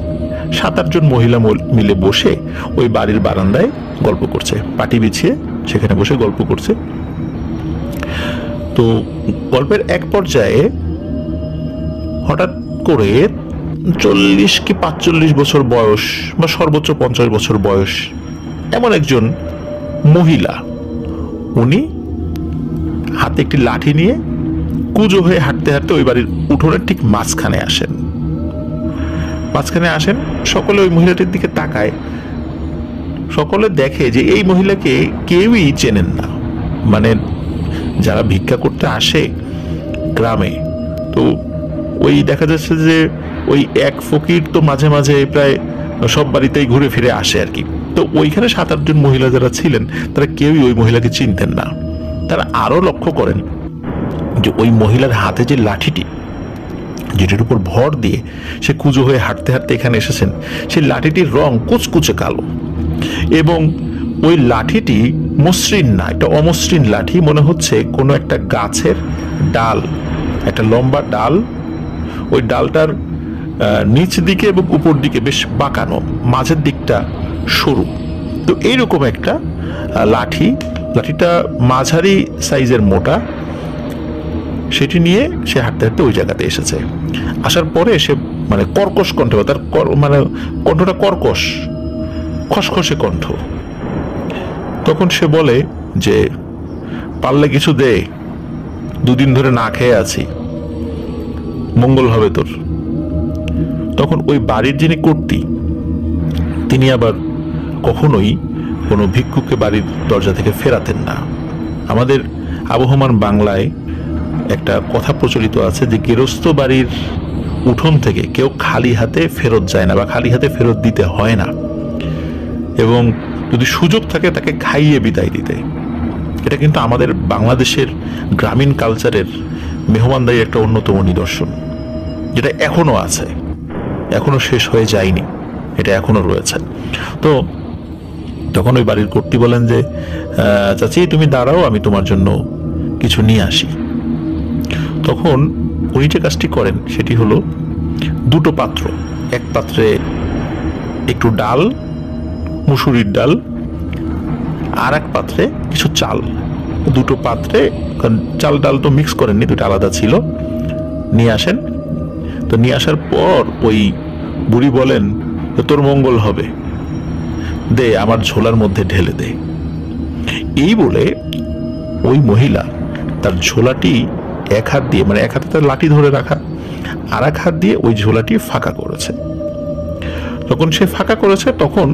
7-8 জন মহিলা মিলে বসে ওই বাড়ির বারান্দায় গল্প করছে, পাটি বিছিয়ে সেখানে বসে গল্প করছে। তো গল্পের এক পর্যায়ে হঠাৎ করে 40 কি 45 বছর বয়স বা সর্বোচ্চ 50 বছর বয়স এমন একজন মহিলা, উনি হাতে একটি লাঠি নিয়ে কুজো হয়ে হাঁটতে হাঁটতে ওই বাড়ির উঠোনের ঠিক মাঝখানে আসেন। সকলে ওই মহিলাটির দিকে তাকায়। সকলে দেখে যে এই মহিলাকে কেউই চেনেন না, মানে যারা ভিক্ষা করতে আসে গ্রামে, তো ওই দেখা যাচ্ছে যে ওই এক ফকির তো মাঝে মাঝে প্রায় সব বাড়িতেই ঘুরে ফিরে আসে আর কি। তো ওইখানে 7-8 জন মহিলা যারা ছিলেন, তারা কেউই ওই মহিলাকে চিনতেন না। তারা আরো লক্ষ্য করেন যে ওই মহিলার হাতে যে লাঠিটি, যেটির উপর ভর দিয়ে সে কুজো হয়ে হাঁটতে হাঁটতে এখানে এসেছেন, সেই লাঠিটির রং কুচকুচে কালো, এবং ওই লাঠিটি মসৃণ না, একটা অমসৃণ লাঠি। মনে হচ্ছে কোনো একটা গাছের ডাল, একটা লম্বা ডাল, ওই ডালটার নিচ দিকে এবং উপর দিকে বেশ বাঁকানো, মাঝের দিকটা সরু। তো এইরকম একটা লাঠিটা মাঝারি সাইজের মোটা, সেটি নিয়ে সে হাঁটতে হাঁটতে ওই জায়গাতে এসেছে। আসার পরে সে মানে কর্কশ কণ্ঠে, তার মানে কণ্ঠটা কর্কশ, খসখসে কণ্ঠ। তখন সে বলে যে পারলে কিছু দে, 2 দিন ধরে না খেয়ে আছি, মঙ্গল হবে তোর। তখন ওই বাড়ির যিনি কর্ত্রী, তিনি আবার কখনোই কোনো ভিক্ষুককে বাড়ির দরজা থেকে ফেরাতেন না। আমাদের আবহমান বাংলায় একটা কথা প্রচলিত আছে যে গৃহস্থ বাড়ির উঠোন থেকে কেউ খালি হাতে ফেরত যায় না, বা খালি হাতে ফেরত দিতে হয় না, এবং যদি সুযোগ থাকে তাকে খাইয়ে বিদায় দিতে। এটা কিন্তু আমাদের বাংলাদেশের গ্রামীণ কালচারের মেহমানদারি একটা অন্যতম নিদর্শন, যেটা এখনো আছে, এখনো শেষ হয়ে যায়নি, এটা এখনো রয়েছে। তো তখন ওই বাড়ির কর্ত্রী বলেন যে চাচি তুমি দাঁড়াও, আমি তোমার জন্য কিছু নিয়ে আসি। তখন উনি যে কাজটি করেন সেটি হলো 2টো পাত্র, এক পাত্রে একটু ডাল, মুসুরির ডাল, আর এক পাত্রে কিছু চাল। 2টো পাত্রে, চাল ডাল তো মিক্স করেননি, 2টা আলাদা ছিল, নিয়ে আসেন। তো নিয়ে আসার পর ওই বুড়ি বলেন তোর মঙ্গল হবে, দে আমার ঝোলার মধ্যে ঢেলে দে। এই বলে ওই মহিলা তার ঝোলাটি এক হাত দিয়ে, মানে এক হাতে তার লাঠি ধরে রাখা, আর এক হাত দিয়ে ওই ঝোলাটি ফাঁকা করেছে। যখন সে ফাঁকা করেছে, তখন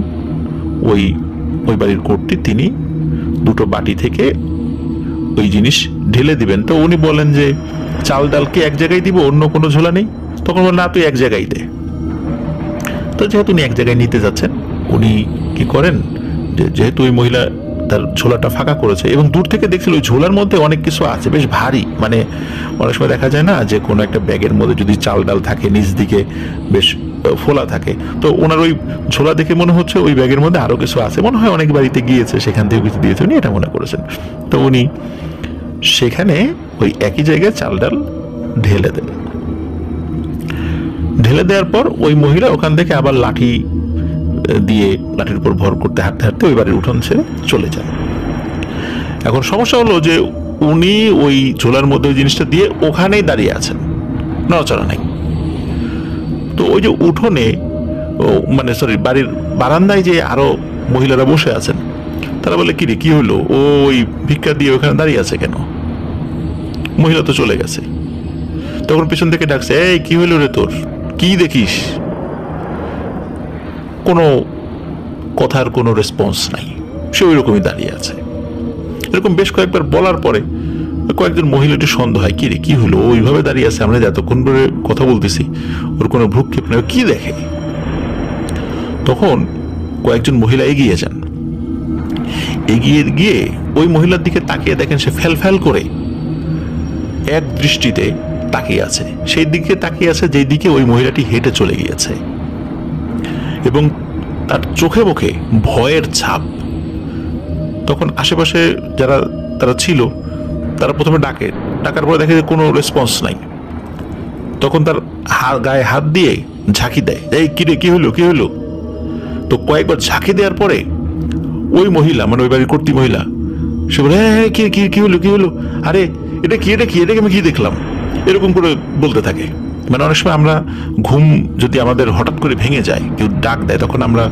ওই বাড়ির কর্ত্রী তিনি 2টো বাটি থেকে ওই জিনিস ঢেলে দিবেন। তো উনি বলেন যে চাল ডালকে এক জায়গায় দিব, অন্য কোনো ঝোলা নেই? তখন বলেন না, তুই এক জায়গায় দে। তো যেহেতু উনি এক জায়গায় নিতে যাচ্ছেন, উনি কি করেন, যেহেতু ওই মহিলা তার ঝোলাটা ফাঁকা করেছে এবং দূর থেকে দেখছিল ওই ঝোলার মধ্যে অনেক কিছু আছে, বেশ ভারী, মানে অনেক সময় দেখা যায় না যে কোনো একটা ব্যাগের মধ্যে যদি চাল ডাল থাকে নিচ দিকে বেশ ফোলা থাকে, তো ওনার ওই ঝোলা দেখে মনে হচ্ছে ওই ব্যাগের মধ্যে আরো কিছু আছে, মনে হয় অনেক বাড়িতে গিয়েছে, সেখান থেকে কিছু দিয়েছে, উনি এটা মনে করেছেন। তো উনি সেখানে ওই একই জায়গায় চাল ডাল ঢেলে দেন। ঢেলে দেওয়ার পর ওই মহিলা ওখান থেকে আবার লাঠি দিয়ে লাঠির উপর ভর করতে হাঁটতে হাঁটতে ওই বাড়ির উঠোন ছেড়ে চলে যান। এখন সমস্যা হলো যে উনি ওই ঝোলার মধ্যে ওই জিনিসটা দিয়ে ওখানেই দাঁড়িয়ে আছেন, নড়াচড়া নাই। তো ওই যে উঠোনে মানে সরি বাড়ির বারান্দায় যে আরো মহিলারা বসে আছেন, তারা বলে কি রে কি হলো, ওই ভিক্ষা দিয়ে ওখানে দাঁড়িয়ে আছে কেন, মহিলা তো চলে গেছে। তখন পিছন থেকে ডাকছে, এই কি হইল রে তোর, কি দেখিস? কোনো কথার কোনো রেসপন্স নাই, সে ওই রকমই দাঁড়িয়ে আছে। এরকম বেশ কয়েকবার বলার পরে কয়েকজন মহিলাটি সন্দেহ হয়, কি রে কি হলো, ওইভাবে দাঁড়িয়ে আছে, আমরা এতক্ষণ ধরে কথা বলতেছি, ওর কোনো ভ্রুক্ষেপ নেই, কি দেখে? তখন কয়েকজন মহিলা এগিয়ে যান, এগিয়ে গিয়ে ওই মহিলার দিকে তাকিয়ে দেখেন সে ফ্যাল ফ্যাল করে এক দৃষ্টিতে তাকিয়ে আছে, সেই দিকে তাকিয়ে আছে যেই দিকে ওই মহিলাটি হেঁটে চলে গিয়েছে, এবং তার চোখে মুখে ভয়ের ছাপ। তখন আশেপাশে যারা তারা ছিল তারা প্রথমে ডাকার পরে দেখে যে কোনো রেসপন্স নাই। তখন তার গায়ে হাত দিয়ে ঝাঁকি দেয়, এই কি রে কি হলো কি হলো? তো কয়েকবার ঝাঁকি দেওয়ার পরে ওই মহিলা মানে ওই বাড়ির কর্ত্রী মহিলা সে বলে, হ্যাঁ কি কি কি হলো কি হলো, আরে এটা কি এটা কি এটাকে আমি কি দেখলাম, এরকম করে বলতে থাকে। মানে অনেক সময় আমরা ঘুম যদি আমাদের হঠাৎ করে ভেঙে যায়, কেউ ডাক দেয়, তখন আমরা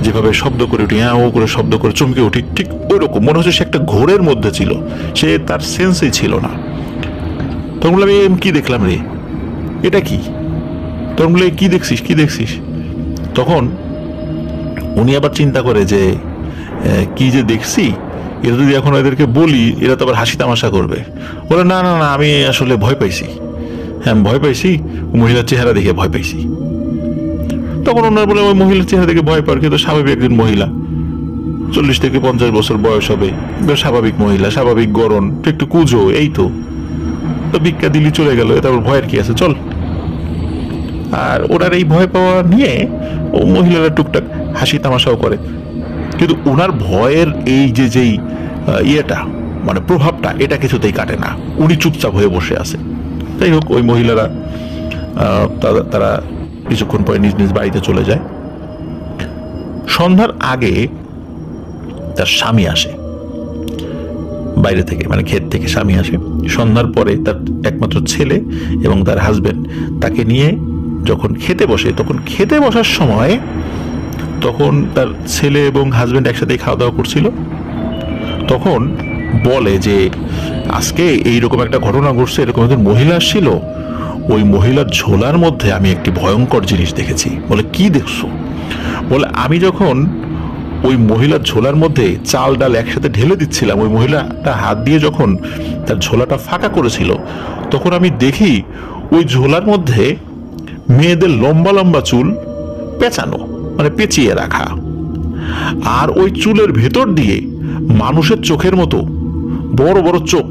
যেভাবে শব্দ করে উঠি, হ্যাঁ ও করে শব্দ করে চমকে উঠি, ঠিক ওই রকম মনে হচ্ছে সে একটা ঘোরের মধ্যে ছিল, সে তার সেন্সই ছিল না। তখন বললাম, এম কি দেখলাম রে, এটা কি? তখন বলে, কি দেখছিস কি দেখছিস? তখন উনি আবার চিন্তা করে যে কি যে দেখছি, এটা যদি এখন এদেরকে বলি এরা তো আবার হাসি তামাশা করবে। বলে, না না না আমি আসলে ভয় পাইছি, হ্যাঁ ভয় পাইছি, মহিলার চেহারা দেখে ভয় পাইছি। তখন ওনার বলে, ওই মহিলার চেহারা দেখে ভয় পাওয়ার কিন্তু স্বাভাবিক, একজন মহিলা 40 থেকে 50 বছর বয়স হবে, স্বাভাবিক মহিলা, স্বাভাবিক গড়ন, একটু কুজো, এই তো ভিক্ষা দিলি চলে গেল, তারপর ভয়ের কি আছে, চল। আর ওনার এই ভয় পাওয়া নিয়ে ও মহিলারা টুকটাক হাসি তামাশাও করে, কিন্তু ওনার ভয়ের এই যে যেই ইয়েটা মানে প্রভাবটা, এটা কিছুতেই কাটে না, উনি চুপচাপ হয়ে বসে আছে। যাই হোক, ওই মহিলারা তারা কিছুক্ষণ পরে নিজ নিজ বাড়িতে চলে যায়। সন্ধ্যার আগে তার স্বামী আসে বাইরে থেকে, মানে ক্ষেত থেকে স্বামী আসে। সন্ধ্যার পরে তার একমাত্র ছেলে এবং তার হাজবেন্ড তাকে নিয়ে যখন খেতে বসে, তখন খেতে বসার সময় তখন তার ছেলে এবং হাজবেন্ড একসাথে খাওয়া দাওয়া করছিল। তখন বলে যে আজকে এইরকম একটা ঘটনা ঘটছে, এরকম একজন মহিলা আসছিল, ওই মহিলার ঝোলার মধ্যে আমি একটি ভয়ঙ্কর জিনিস দেখেছি। বলে, কি দেখছো? বলে, আমি যখন ওই মহিলার ঝোলার মধ্যে চাল ডাল একসাথে ঢেলে দিচ্ছিলাম, ওই মহিলাটা হাত দিয়ে যখন তার ঝোলাটা ফাঁকা করেছিল, তখন আমি দেখি ওই ঝোলার মধ্যে মেয়েদের লম্বা লম্বা চুল পেঁচানো, মানে পেঁচিয়ে রাখা, আর ওই চুলের ভেতর দিয়ে মানুষের চোখের মতো বড় বড় চোখ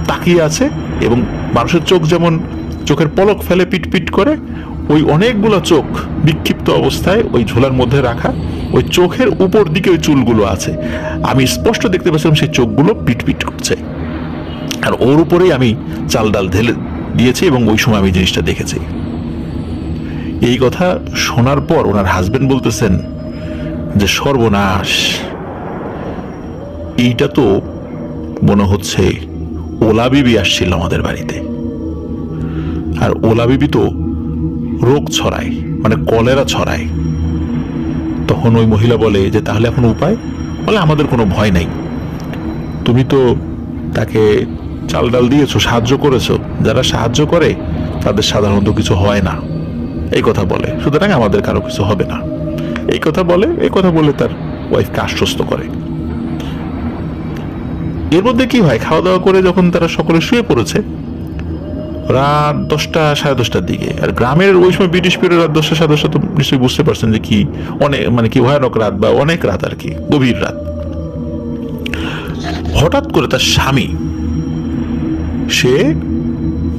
তাকিয়ে আছে, এবং মানুষের চোখ যেমন চোখের পলক ফেলে পিট পিট করে, ওই অনেকগুলো চোখ বিক্ষিপ্ত অবস্থায় ওই ঝোলার মধ্যে রাখা, ওই চোখের উপর দিকে ওই চুলগুলো আছে, আমি স্পষ্ট দেখতে পাচ্ছিলাম সেই চোখগুলো পিট পিট করছে, আর ওর উপরেই আমি চাল ডাল ঢেলে দিয়েছি, এবং ওই সময় আমি জিনিসটা দেখেছি। এই কথা শোনার পর ওনার হাজবেন্ড বলতেছেন যে সর্বনাশ, এইটা তো মনে হচ্ছে ওলা বিবি আসছিল আমাদের বাড়িতে, আর ওলা বিবি তো রোগ ছড়ায়, মানে কলেরা ছড়ায়। তখন ওই মহিলা বলে যে তাহলে এখন উপায়? বলে, আমাদের কোনো ভয় নাই, তুমি তো তাকে চাল ডাল দিয়েছো, সাহায্য করেছো, যারা সাহায্য করে তাদের সাধারণত কিছু হয় না, এই কথা বলে, সুতরাং আমাদের কারো কিছু হবে না, এই কথা বলে তার ওয়াইফকে আশ্বস্ত করে। এর মধ্যে কি হয়, খাওয়া দাওয়া করে যখন তারা সকলে শুয়ে পড়েছে, রাত 10টা সাড়ে 10টার দিকে, আর গ্রামের ওই সময় ব্রিটিশ পিরিয়ড রাত 10টা সাড়ে 10টা, তো নিশ্চয়ই বুঝতে পারছেন যে কি অনেক মানে কি ভয়ানক রাত, বা অনেক রাত আর কি, গভীর রাত। হঠাৎ করে তার স্বামী সে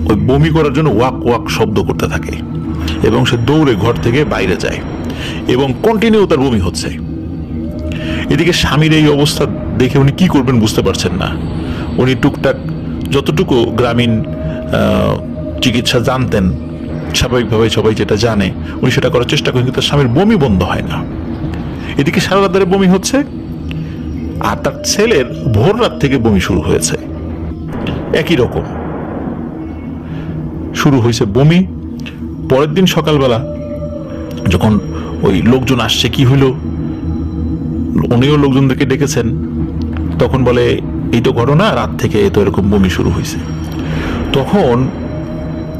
ওই বমি করার জন্য ওয়াক ওয়াক শব্দ করতে থাকে, এবং সে দৌড়ে ঘর থেকে বাইরে যায়, এবং কন্টিনিউ তার বমি হচ্ছে। এদিকে স্বামীর এই অবস্থা দেখে উনি কি করবেন বুঝতে পারছেন না। উনি টুকটাক যতটুকু গ্রামীণ চিকিৎসা জানতেন, স্বাভাবিকভাবে সবাই যেটা জানে উনি সেটা করার চেষ্টা করেন, কিন্তু তার স্বামীর বমি বন্ধ হয় না। এদিকে সারা রাত ধরে বমি হচ্ছে, আর তার ছেলের ভোর রাত থেকে বমি শুরু হয়েছে। একই রকম শুরু হয়েছে বমি। পরের দিন সকালবেলা যখন ওই লোকজন আসছে, কি হইল, উনিও লোকজনদেরকে ডেকেছেন, তখন বলে এই তো ঘটনা, রাত থেকে তো এরকম বমি শুরু হয়েছে। তখন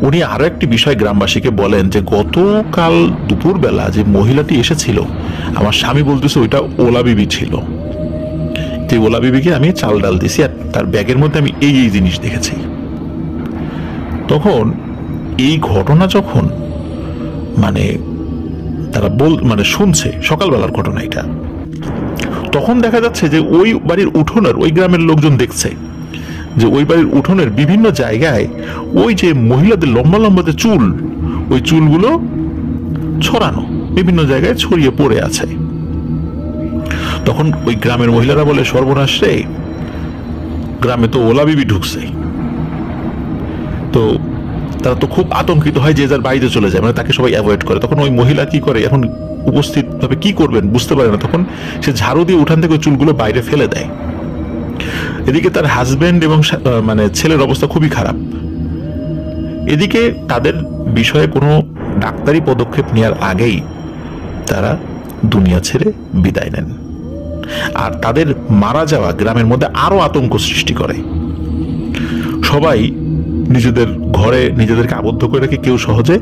উনি আরো একটি বিষয় গ্রামবাসীকে বলেন যে গতকাল দুপুরবেলা যে মহিলাটি এসেছিল, আমার স্বামী বলতেছে ওইটা ওলা বিবি ছিল, যে ওলা বিবিকে আমি চাল ডাল দিছি আর তার ব্যাগের মধ্যে আমি এই এই জিনিস দেখেছি। তখন এই ঘটনা যখন তারা শুনছে, সকালবেলার ঘটনা এটা, তখন দেখা যাচ্ছে যে ওই বাড়ির উঠোনের, ওই গ্রামের লোকজন দেখছে যে ওই বাড়ির উঠোনের বিভিন্ন জায়গায় ওই যে মহিলাদের লম্বা লম্বা যে চুল, ওই চুলগুলো ছড়ানো বিভিন্ন জায়গায় ছড়িয়ে পড়ে আছে। তখন ওই গ্রামের মহিলারা বলে, সর্বনাশ রে, গ্রামে তো ওলা বিবি ঢুকছে। তো তারা তো খুব আতঙ্কিত হয়, যে যার বাড়িতে চলে যায়, তাকে সবাই অ্যাভয়েড করে। তখন ওই মহিলা কি করে, এখন উপস্থিত ভাবে কি করবেন বুঝতে পারে না, তখন সে ঝাড়ু দিয়ে উঠান থেকে চুলগুলো বাইরে ফেলে দেয়। এদিকে তার হাজবেন্ড এবং ছেলের অবস্থা খুবই খারাপ। এদিকে তাদের বিষয়ে কোনো ডাক্তারি পদক্ষেপ নেওয়ার আগেই তারা দুনিয়া ছেড়ে বিদায় নেন। আর তাদের মারা যাওয়া গ্রামের মধ্যে আরো আতঙ্ক সৃষ্টি করে। সবাই নিজেদের ঘরে নিজেদেরকে আবদ্ধ করে রেখে কেউ সহজে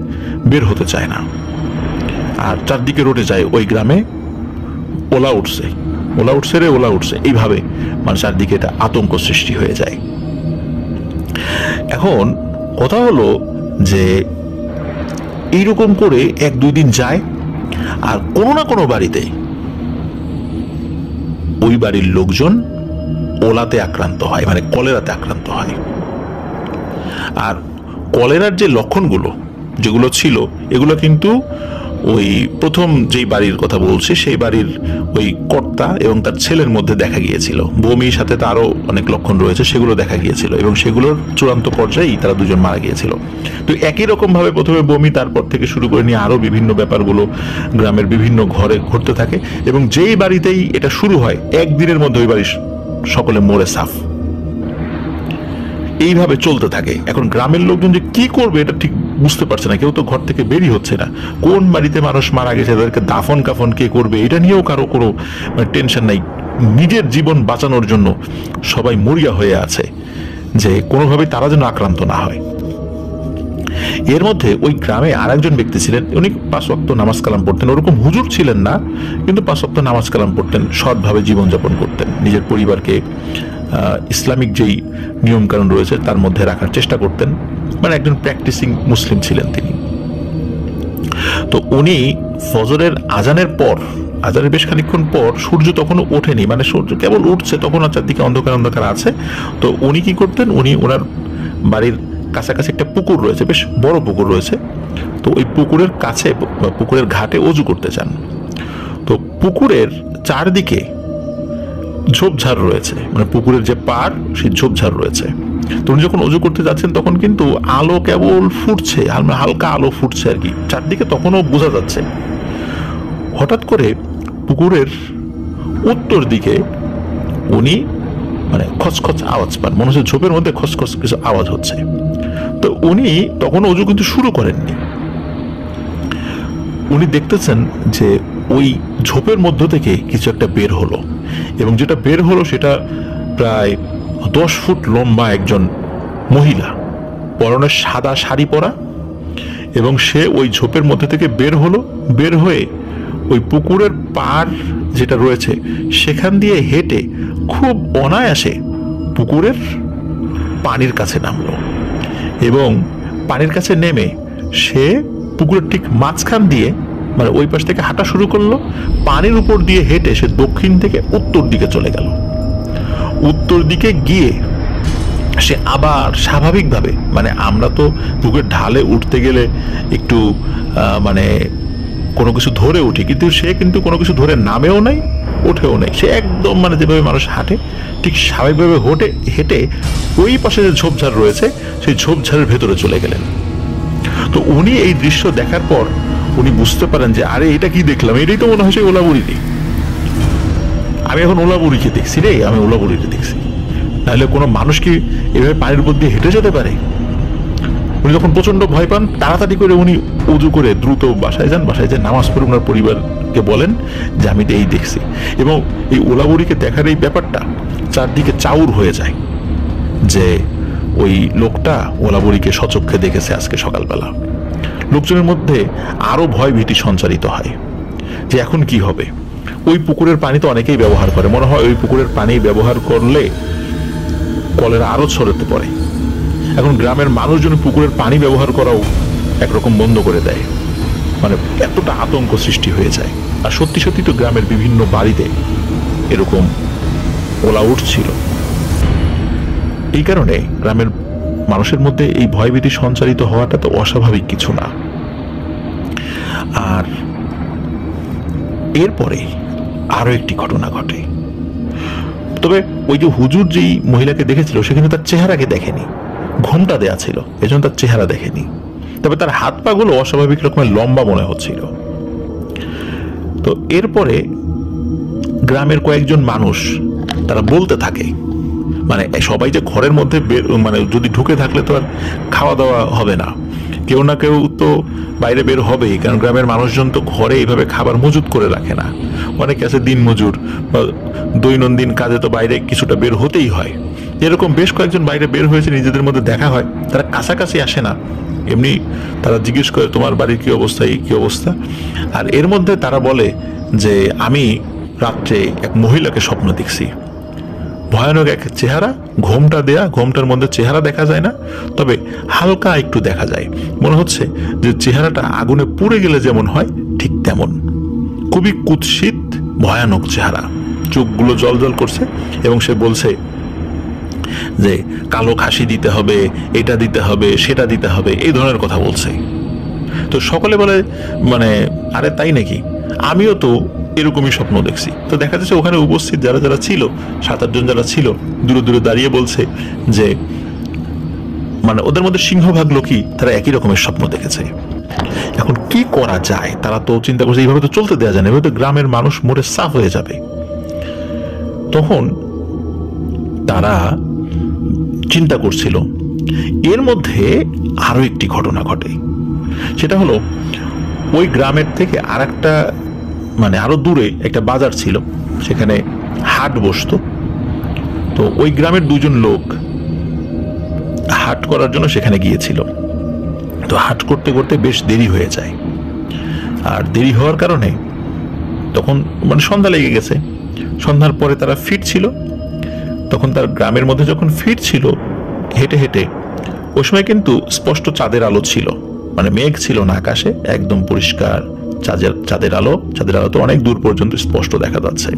বের হতে চায় না। আর চারদিকে রটে যায় ওই গ্রামে ওলা উঠছে, ওলা উঠছে রে, ওলা উঠছে, এইভাবে চারদিকে এটা আতঙ্ক সৃষ্টি হয়ে যায়। এখন কথা হলো যে এইরকম করে 1-2 দিন যায়, আর কোনো না কোনো বাড়িতে ওই বাড়ির লোকজন ওলাতে আক্রান্ত হয়, কলেরাতে আক্রান্ত হয়। আর কলেরার যে লক্ষণগুলো যেগুলো ছিল, এগুলো কিন্তু ওই প্রথম যেই বাড়ির কথা বলছি সেই বাড়ির ওই কর্তা এবং তার ছেলের মধ্যে দেখা গিয়েছিল। বমির সাথে তো আরো অনেক লক্ষণ রয়েছে, সেগুলো দেখা গিয়েছিল, এবং সেগুলোর চূড়ান্ত পর্যায়েই তারা দুজন মারা গিয়েছিল। তো একই রকম ভাবে প্রথমে বমি, তারপর থেকে শুরু করে নিয়ে আরো বিভিন্ন ব্যাপারগুলো গ্রামের বিভিন্ন ঘরে ঘটতে থাকে, এবং যেই বাড়িতেই এটা শুরু হয় একদিনের মধ্যে ওই বাড়ির সকলে মরে সাফ। এইভাবে চলতে থাকে। এখন গ্রামের লোকজন যে কি করবে এটা ঠিক বুঝতে পারছে না, কেউ তো ঘর থেকে বেরই হচ্ছে না। কোন বাড়িতে মানুষ মারা গেছে, তাদেরকে দাফন কাফন কে করবে, এটা নিয়েও কারো কোনো টেনশন নাই। নিজের জীবন বাঁচানোর জন্য সবাই মরিয়া হয়ে আছে যে কোনোভাবেই তারা যেন আক্রান্ত না হয়। এর মধ্যে ওই গ্রামে আর একজন ব্যক্তি ছিলেন, উনি 5 ওয়াক্ত নামাজ কালাম পড়তেন। ওরকম হুজুর ছিলেন না, কিন্তু 5 ওয়াক্ত নামাজ কালাম পড়তেন, সৎভাবে জীবনযাপন করতেন, নিজের পরিবারকে ইসলামিক যেই নিয়ম কানুন রয়েছে তার মধ্যে রাখার চেষ্টা করতেন। একজন প্র্যাকটিসিং মুসলিম ছিলেন তিনি। তো উনি ফজরের আজানের পর, আজানের বেশ খানিকক্ষণ পর, সূর্য তখনও ওঠেনি, সূর্য কেবল উঠছে, তখন চারদিকে অন্ধকার অন্ধকার আছে। তো উনি কি করতেন, উনি ওনার বাড়ির কাছাকাছি একটা পুকুর রয়েছে, বেশ বড় পুকুর রয়েছে। তো ওই পুকুরের কাছে, পুকুরের ঘাটে অজু করতে চান। তো পুকুরের চারদিকে ঝোপঝাড় রয়েছে, পুকুরের যে পাড় সেই ঝোপঝাড় রয়েছে। তো উনি যখন অজু করতে যাচ্ছেন তখন কিন্তু আলো কেবল ফুটছে, হালকা আলো ফুটছে আর কি, চারদিকে তখনও বোঝা যাচ্ছে। হঠাৎ করে পুকুরের উত্তর দিকে উনি খচখচ আওয়াজ পান, মনে হচ্ছে ঝোপের মধ্যে খচখচ কিছু আওয়াজ হচ্ছে। তো উনি তখন অজু কিন্তু শুরু করেননি। উনি দেখতেছেন যে ওই ঝোপের মধ্য থেকে কিছু একটা বের হলো, এবং যেটা বের হলো সেটা প্রায় 10 ফুট লম্বা একজন মহিলা, পরনে সাদা শাড়ি পরা, এবং সে ওই ঝোপের মধ্যে থেকে বের হলো। বের হয়ে ওই পুকুরের পাড় যেটা রয়েছে সেখান দিয়ে হেঁটে খুব অনায়াসে পুকুরের পানির কাছে নামলো, এবং পানির কাছে নেমে সে পুকুরের ঠিক মাঝখান দিয়ে ওই পাশ থেকে হাঁটা শুরু করলো। পানির উপর দিয়ে হেঁটে সে দক্ষিণ থেকে উত্তর দিকে চলে গেল। উত্তর দিকে গিয়ে সে আবার স্বাভাবিকভাবে, আমরা তো পুকুরের ঢালে উঠতে গেলে একটু কোনো কিছু ধরে উঠি, কিন্তু সে কিন্তু কোনো কিছু ধরে নামেও নাই, ওঠেও নেই, সে একদম মানে যেভাবে মানুষ হাঁটে ঠিক স্বাভাবিকভাবে হেঁটে ওই পাশে যে ঝোপঝাড় রয়েছে সেই ঝোপঝাড়ের ভেতরে চলে গেলেন। তো উনি এই দৃশ্য দেখার পর উনি বুঝতে পারেন যে আরে এটা কি দেখলাম, এটাই তো মনে হয় সেই ওলাবুড়ি, আমি এখন ওলাবুড়িকে দেখছি রে, আমি ওলাবুড়িকে দেখছি, নাহলে কোনো মানুষ কি এভাবে পানির উপর দিয়ে হেঁটে যেতে পারে? উনি যখন প্রচন্ড ভয় পান তাড়াতাড়ি করে উনি উজু করে দ্রুত বাসায় যান, বাসায় যায় নামাজ পড়ে ওনার পরিবারকে বলেন যে আমি তো এই দেখছি। এবং এই ওলাবুড়িকে দেখার এই ব্যাপারটা চারদিকে চাউর হয়ে যায় যে ওই লোকটা ওলাবুড়িকে সচক্ষে দেখেছে আজকে সকালবেলা। লোকজনের মধ্যে আরো ভয় ভীতি সঞ্চারিত হয় যে এখন কি হবে। ওই পুকুরের পানি তো অনেকেই ব্যবহার করে, মনে হয় ওই পুকুরের পানি ব্যবহার করলে কলেরা আরো ছড়াতে পারে। এখন গ্রামের মানুষজন পুকুরের পানি ব্যবহার করাও একরকম বন্ধ করে দেয়, মানে এতটা আতঙ্ক সৃষ্টি হয়ে যায়। আর সত্যি সত্যি তো গ্রামের বিভিন্ন বাড়িতে এরকম ওলা উঠছিল। এই কারণে গ্রামের মানুষের মধ্যে এই ভয়ভীতি সঞ্চারিত হওয়াটা তো অস্বাভাবিক কিছু না। আর এরপরে আরো একটি ঘটনা ঘটে। তবে ওই যে হুজুর যেই মহিলাকে দেখেছিল সেখানে তার চেহারাকে দেখেনি, ঘোমটা দেয়া ছিল, এজন্য তার চেহারা দেখেনি। তবে তার হাত পা গুলো অস্বাভাবিক রকমের লম্বা মনে হচ্ছিল। তো এরপরে গ্রামের কয়েকজন মানুষ তারা বলতে থাকে, মানে সবাই যে ঘরের মধ্যে মানে যদি ঢুকে থাকলে তো আর খাওয়া দাওয়া হবে না, কেউ না কেউ তো বাইরে বের হবেই, কারণ গ্রামের মানুষজন তো ঘরে এইভাবে খাবার মজুত করে রাখে না। অনেকে আছে দিন মজুর, দৈনন্দিন কাজে তো বাইরে কিছুটা বের হতেই হয়। এরকম বেশ কয়েকজন বাইরে বের হয়েছে, নিজেদের মধ্যে দেখা হয়, তারা কাছাকাছি আসে না, এমনি তারা জিজ্ঞেস করে তোমার বাড়ির কি অবস্থা, এই কি অবস্থা। আর এর মধ্যে তারা বলে যে আমি রাত্রে এক মহিলাকে স্বপ্ন দেখছি, ভয়ানক এক চেহারা, ঘোমটা দেয়া, ঘোমটার মধ্যে চেহারা দেখা যায় না, তবে হালকা একটু দেখা যায়, মনে হচ্ছে যে চেহারাটা আগুনে পুড়ে গেলে যেমন হয় ঠিক তেমন, খুবই কুৎসিত ভয়ানক চেহারা, চোখগুলো জল জল করছে। এবং সে বলছে যে কালো খাসি দিতে হবে, এটা দিতে হবে, সেটা দিতে হবে, এই ধরনের কথা বলছে। তো সকলে বলে মানে আরে তাই নাকি, আমিও তো এরকমই স্বপ্ন দেখছি। তো দেখা যাচ্ছে ওখানে উপস্থিত যারা যারা ছিল, 7-8 জন যারা ছিল, দূরে দূরে দাঁড়িয়ে বলছে যে মানে ওদের মধ্যে সিংহভাগ লোকই তারা একই রকমের স্বপ্ন দেখেছে। এখন কি করা যায়, তারা তো চিন্তা করছে এইভাবে তো চলতে দেওয়া যায় না, এভাবে তো গ্রামের মানুষ মরে সাফ হয়ে যাবে। তখন তারা চিন্তা করছিল, এর মধ্যে আরো একটি ঘটনা ঘটে। সেটা হলো ওই গ্রামের থেকে আর একটা মানে আরো দূরে একটা বাজার ছিল, সেখানে হাট বসতো। তো ওই গ্রামের 2 জন লোক হাট করার জন্য সেখানে গিয়েছিল। তো হাট করতে করতে বেশ দেরি হয়ে যায়, আর দেরি হওয়ার কারণে তখন মানে সন্ধ্যা লেগে গেছে। সন্ধ্যার পরে তারা ফিরছিল, তখন তার গ্রামের মধ্যে যখন ফিরছিল হেঁটে হেঁটে, ওই সময় কিন্তু স্পষ্ট চাঁদের আলো ছিল, মানে মেঘ ছিল না আকাশে, একদম পরিষ্কার চাঁদের আলো তো অনেক দূর পর্যন্ত স্পষ্ট দেখা যাচ্ছে।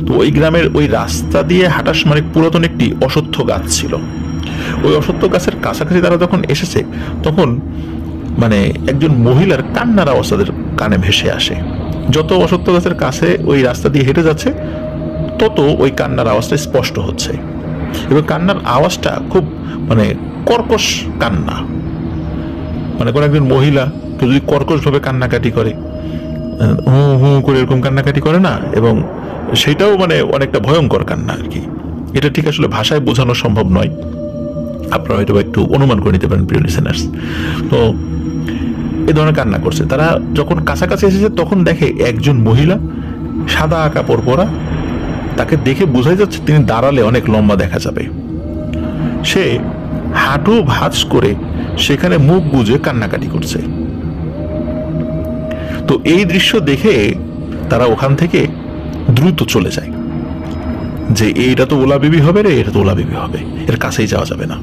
তো ওই গ্রামের ওই রাস্তা দিয়ে হাঁটার সময় পুরাতন একটি অশ্বত্থ গাছ ছিল। ওই অশ্বত্থ গাছের কাছাকাছি তারা যখন এসেছে তখন মানে একজন মহিলার কান্নার আওয়াজ তাদের কানে ভেসে আসে। যত অশ্বত্থ গাছের কাছে ওই রাস্তা দিয়ে হেঁটে যাচ্ছে তত ওই কান্নার আওয়াজটা স্পষ্ট হচ্ছে, এবং কান্নার আওয়াজটা খুব মানে কর্কশ কান্না, মানে কোন একজন মহিলা যদি কর্কশ ভাবে কান্নাকাটি করে, হু হু করে এরকম কান্নাকাটি করে না, এবং সেটাও মানে অনেকটা ভয়ঙ্কর কান্না আর কি। এটা ঠিক আসলে ভাষায় বোঝানো সম্ভব নয়, আপনারা হয়তো একটু অনুমান করে নিতে পারেন প্রিয় লিসেনার্স। তো এই ধরনের কান্না করছে। তারা যখন কাছাকাছি এসেছে তখন দেখে একজন মহিলা সাদা কাপড় পরা, তাকে দেখে বোঝাই যাচ্ছে তিনি দাঁড়ালে অনেক লম্বা দেখা যাবে। সে হাঁটু ভাঁজ করে সেখানে মুখ গুজে কান্নাকাটি করছে। তো এই দৃশ্য দেখে তারা ওখান থেকে দ্রুত চলে যায় যে এইটা তো ওলা বিবি হবে রে, এটা তো ওলা বিবি হবে, এর কাছেই যাওয়া যাবে না।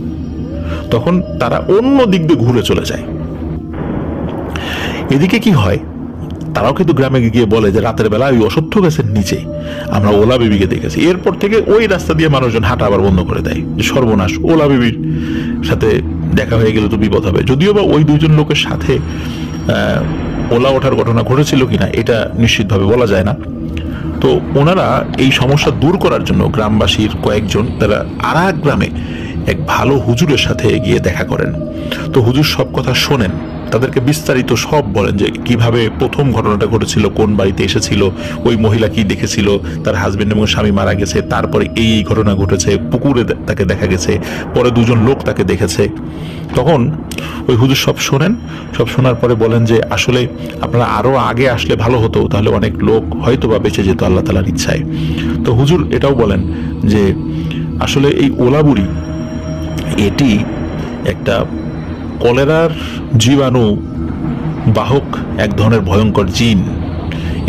তখন তারা অন্য দিক দিয়ে ঘুরে চলে যায়। এদিকে কি হয়, তারাও কিন্তু গ্রামে গিয়ে বলে যে রাতের বেলা ওই অশ্বত্থ গাছের নিচে আমরা ওলা বিবিকে দেখেছি। এরপর থেকে ওই রাস্তা দিয়ে মানুষজন হাঁটা আবার বন্ধ করে দেয়, যে সর্বনাশ, ওলা বিবির সাথে দেখা হয়ে গেলে তো বিপদ হবে। যদিও বা ওই 2 জন লোকের সাথে ওলা ওঠার ঘটনা ঘটেছিল কিনা এটা নিশ্চিতভাবে বলা যায় না। তো ওনারা এই সমস্যা দূর করার জন্য গ্রামবাসীর কয়েকজন তারা আর এক গ্রামে এক ভালো হুজুরের সাথে গিয়ে দেখা করেন। তো হুজুর সব কথা শোনেন, তাদেরকে বিস্তারিত সব বলেন যে কিভাবে প্রথম ঘটনাটা ঘটেছিল, কোন বাড়িতে এসেছিল, ওই মহিলা কি দেখেছিল, তার হাজবেন্ড এবং স্বামী মারা গেছে, তারপরে এই ঘটনা ঘটেছে, পুকুরে তাকে দেখা গেছে, পরে দুজন লোক তাকে দেখেছে। তখন ওই হুজুর সব শোনেন, সব শোনার পরে বলেন যে আসলে আপনারা আরো আগে আসলে ভালো হতো, তাহলে অনেক লোক হয়তো বা বেঁচে যেত আল্লাহ তাআলার ইচ্ছায়। তো হুজুর এটাও বলেন যে আসলে এই ওলাবুড়ি এটি একটা কলেরার জীবাণু বাহক এক ধরনের ভয়ঙ্কর জিন।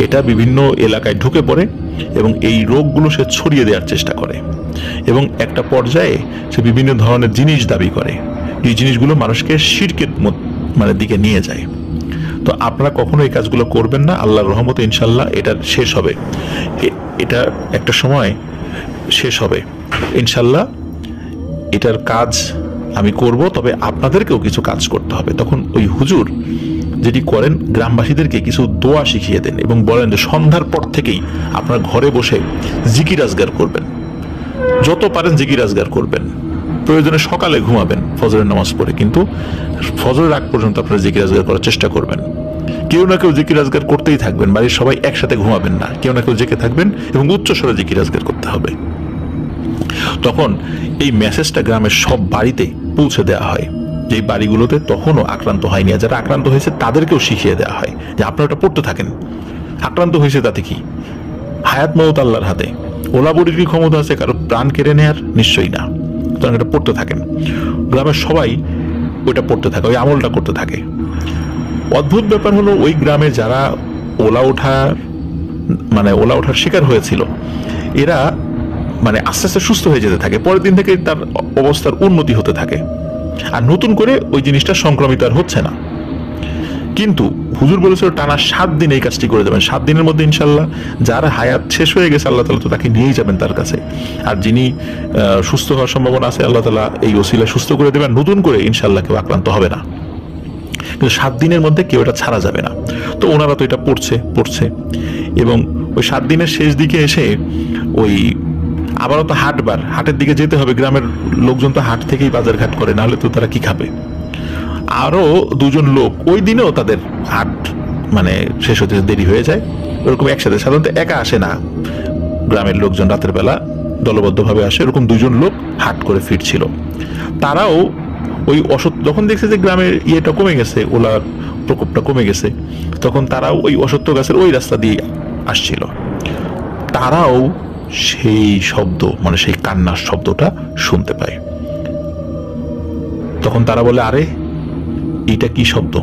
এটা বিভিন্ন এলাকায় ঢুকে পড়ে এবং এই রোগগুলো সে ছড়িয়ে দেওয়ার চেষ্টা করে এবং একটা পর্যায়ে সে বিভিন্ন ধরনের জিনিস দাবি করে, এই জিনিসগুলো মানুষকে শিরকের দিকে নিয়ে যায়। তো আপনারা কখনো এই কাজগুলো করবেন না, আল্লাহর রহমতে ইনশাল্লাহ এটা শেষ হবে, এটা একটা সময় শেষ হবে ইনশাল্লাহ। এটার কাজ আমি করব, তবে আপনাদেরকেও কিছু কাজ করতে হবে। তখন ওই হুজুর যেটি করেন, গ্রামবাসীদেরকে কিছু দোয়া শিখিয়ে দেন এবং বলেন যে সন্ধ্যার পর থেকেই আপনার ঘরে বসে জিকির আজগার করবেন, যত পারেন জিকির আজগার করবেন, প্রয়োজনে সকালে ঘুমাবেন ফজরের নামাজ পড়ে, কিন্তু ফজরের আগ পর্যন্ত আপনারা জিকির আজগার করার চেষ্টা করবেন। কেউ না কেউ জিকির আজগার করতেই থাকবেন, বাড়ির সবাই একসাথে ঘুমাবেন না, কেউ না কেউ জেগে থাকবেন এবং উচ্চস্বরে জিকির আজগার করতে হবে। তখন এই মেসেজটা গ্রামের সব বাড়িতে পৌঁছে দেওয়া হয়, যে বাড়িগুলোতে তখনও আক্রান্ত হয়নি, যারা আক্রান্ত হয়েছে তাদেরকেও শিখিয়ে দেওয়া হয় যে আপনারা ওটা পড়তে থাকেন। আক্রান্ত হয়েছে তাতে কি, হায়াত মওত আল্লাহর হাতে, ওলাবুড়ির কি ক্ষমতা আছে কারো প্রাণ কেড়ে নেয়ার? নিশ্চয়ই না। তখন এটা পড়তে থাকেন, গ্রামের সবাই ওইটা পড়তে থাকে, ওই আমলটা করতে থাকে। অদ্ভুত ব্যাপার হলো ওই গ্রামে যারা ওলা ওঠার শিকার হয়েছিল, এরা আস্তে আস্তে সুস্থ হয়ে যেতে থাকে, পরের দিন থেকে তার অবস্থার উন্নতি হতে থাকে, আর নতুন করে ওই জিনিসটা সংক্রমিত আর হচ্ছে না। কিন্তু হুজুর বলেছিল টানা 7 দিন এই কাজটি করে যাবেন, 7 দিনের মধ্যে ইনশাল্লাহ যার হায়াত শেষ হয়ে গেছে আল্লাহ তাআলা তো তাকে নিয়েই যাবেন তার কাছে, আর যিনি সুস্থ হওয়ার সম্ভাবনা আছে আল্লাহ তাআলা এই ওসিলা সুস্থ করে দেবেন, নতুন করে ইনশাল্লাহ কেউ আক্রান্ত হবে না। কিন্তু 7 দিনের মধ্যে কেউ এটা ছাড়া যাবে না। তো ওনারা তো এটা পড়ছে এবং ওই 7 দিনের শেষ দিকে এসে ওই আবারও তো হাটের দিকে যেতে হবে, গ্রামের লোকজন তো হাট থেকেই বাজার ঘাট করে, নাহলে তো তারা কি খাবে। আরো দুজন লোক ওই দিনেও তাদের হাট শেষ হতে দেরি হয়ে যায়, ওরকম একসাথে, সাধারণত একা আসে না গ্রামের লোকজন, রাতের বেলা দলবদ্ধভাবে আসে, এরকম দুজন লোক হাট করে ফিরছিল। তারাও ওই যখন দেখছে যে গ্রামের ইয়েটা কমে গেছে, ওলার প্রকোপটা কমে গেছে, তখন তারাও ওই অসত্য গাছের ওই রাস্তা দিয়ে আসছিল। তারাও সেই শব্দ সেই কান্নার শব্দটা শুনতে পায়। তখন তারা বলে, আরে এটা কি শব্দ?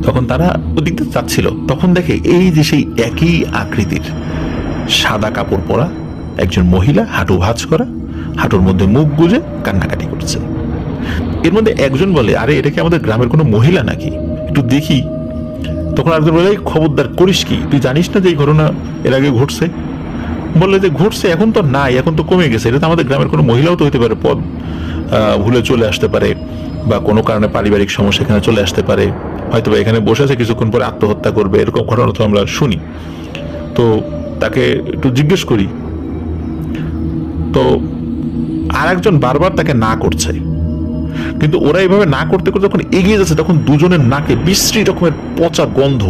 তখন তারা ওদিক দিয়ে যাচ্ছিল, তখন দেখে এই যে সেই একই আকৃতির সাদা কাপড় পরা একজন মহিলা, হাঁটু ভাঁজ করা, হাঁটুর মধ্যে মুখ গুজে কান্নাকাটি করছে। এর মধ্যে একজন বলে, আরে এটা কি আমাদের গ্রামের কোনো মহিলা নাকি, একটু দেখি। তখন একজন বলে, খবরদার করিস কি, তুই জানিস না যে এই ঘটনা এর আগে ঘটছে? বললে যে ঘটছে, এখন তো নাই, এখন তো কমে গেছে, এটা তো আমাদের গ্রামের কোনো মহিলাও তো হতে পারে, পদ ভুলে চলে আসতে পারে, বা কোনো কারণে পারিবারিক সমস্যা এখানে চলে আসতে পারে, হয়তো বা এখানে বসে আছে, কিছুক্ষণ পরে আত্মহত্যা করবে, এরকম ঘটনা তো আমরা শুনি। তো তাকে একটু জিজ্ঞেস করি। তো আর একজন বারবার তাকে না করছে, কিন্তু ওরা এইভাবে না করতে করতে যখন এগিয়ে যাচ্ছে, তখন দুজনের নাকে বিশ্রী রকমের পচা গন্ধ,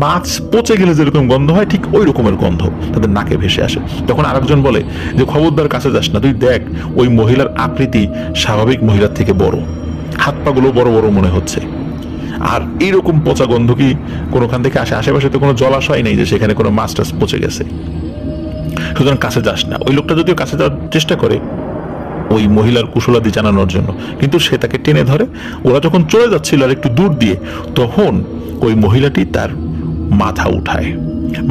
মাছ পচে গেলে যেরকম গন্ধ হয় ঠিক ওই রকমের গন্ধ তাদের নাকে ভেসে আসে। তখন আরেকজন বলে যে খবরদার কাছে যাস না, তুই দেখ ওই মহিলার আকৃতি স্বাভাবিক মহিলার থেকে বড়, হাত পা গুলো বড় বড় মনে হচ্ছে, আর এইরকম পচা গন্ধ কি কোনোখান থেকে আসে? আশেপাশে তো কোনো জলাশয় নেই যে সেখানে কোনো মাছ টাছ পচে গেছে, সুতরাং কাছে যাস না। ওই লোকটা যদিও কাছে যাওয়ার চেষ্টা করে ওই মহিলার কুশলাদি জানানোর জন্য, কিন্তু সে তাকে টেনে ধরে। ওরা যখন চলে যাচ্ছিল আর একটু দূর দিয়ে, তখন ওই মহিলাটি তার মাথা উঠায়,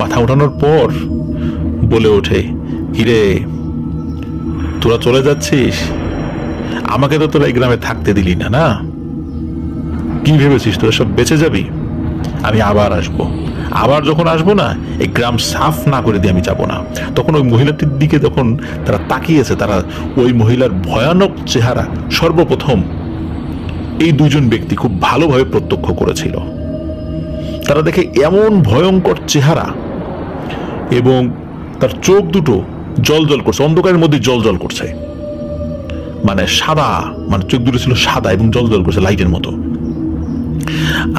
মাথা উঠানোর পর বলে ওঠে, কিরে তোরা চলে যাচ্ছিস, আমাকে তো তোরা এই গ্রামে থাকতে দিলি না, না কি ভেবেছিস তোরা সব বেঁচে যাবি? আমি আবার আসবো, আবার যখন আসবো না, এই গ্রাম সাফ না করে দিয়ে আমি যাবো না। তখন ওই মহিলাটির দিকে যখন তারা তাকিয়েছে, তারা ওই মহিলার ভয়ানক চেহারা সর্বপ্রথম এই দুজন ব্যক্তি খুব ভালোভাবে প্রত্যক্ষ করেছিল। তারা দেখে এমন ভয়ঙ্কর চেহারা এবং তার চোখ দুটো জল জল করছে, অন্ধকারের মধ্যে জল জল করছে, মানে সাদা, মানে চোখ দুটো ছিল সাদা এবং জল জল করছে লাইটের মতো।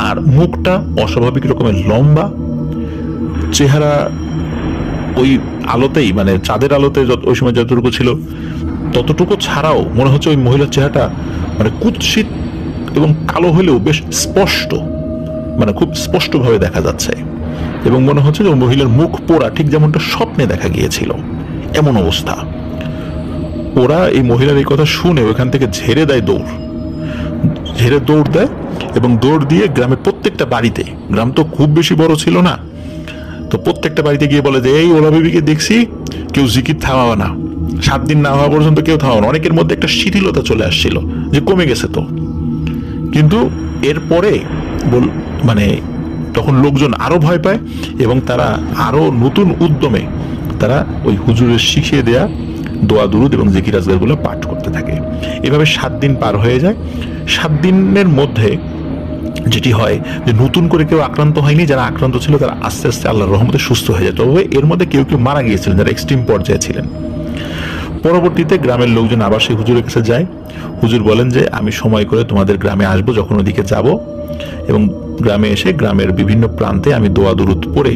আর মুখটা অস্বাভাবিক রকমের লম্বা, চেহারা ওই আলোতেই, মানে চাঁদের আলোতে ওই সময় যতটুকু ছিল ততটুকু ছাড়াও মনে হচ্ছে ওই মহিলার চেহারাটা মানে কুৎসিত এবং কালো হলেও বেশ স্পষ্ট, মানে খুব স্পষ্টভাবে দেখা যাচ্ছে। এবং মনে হচ্ছে যে ওই মহিলার মুখ পোড়া, ঠিক যেমনটা স্বপ্নে দেখা গিয়েছিল, এমন অবস্থা। ওরা এই মহিলার এই কথা শুনে ওইখান থেকে ঝেড়ে দৌড় দেয় এবং দৌড় দিয়ে গ্রামের প্রত্যেকটা বাড়িতে, গ্রাম তো খুব বেশি বড় ছিল না, তো প্রত্যেকটা বাড়িতে গিয়ে বলে যে এই ওলা বিবিকে দেখছি, কেউ জিকির থামাবে না, 7 দিন না হওয়া পর্যন্ত কেউ থামাবে না। অনেকের মধ্যে একটা শিথিলতা চলে আসছিল যে কমে গেছে তো, কিন্তু এরপরে মানে তখন লোকজন আরো ভয় পায় এবং তারা আরো নতুন উদ্যমে তারা ওই হুজুরের শিখিয়ে দেয়া দোয়া দুরুদ এবং জিকির আজগার গুলো পাঠ করতে থাকে। এভাবে 7 দিন পার হয়ে যায়। 7 দিনের মধ্যে যেটি হয় যে নতুন করে কেউ আক্রান্ত হয়নি, যারা আক্রান্ত ছিল তারা আস্তে আস্তে আল্লাহর রহমতে সুস্থ হয়ে যায়। তবে এর মধ্যে কেউ কেউ মারা গিয়েছিলেন যারা এক্সট্রিম পর্যায়ে ছিলেন। পরবর্তীতে গ্রামের লোকজন আবার সেই হুজুরের কাছে যায়। হুজুর বলেন যে আমি সময় করে তোমাদের গ্রামে আসবো, যখন ওদিকে যাব এবং গ্রামে এসে গ্রামের বিভিন্ন প্রান্তে আমি দোয়া দুরুদ পড়ে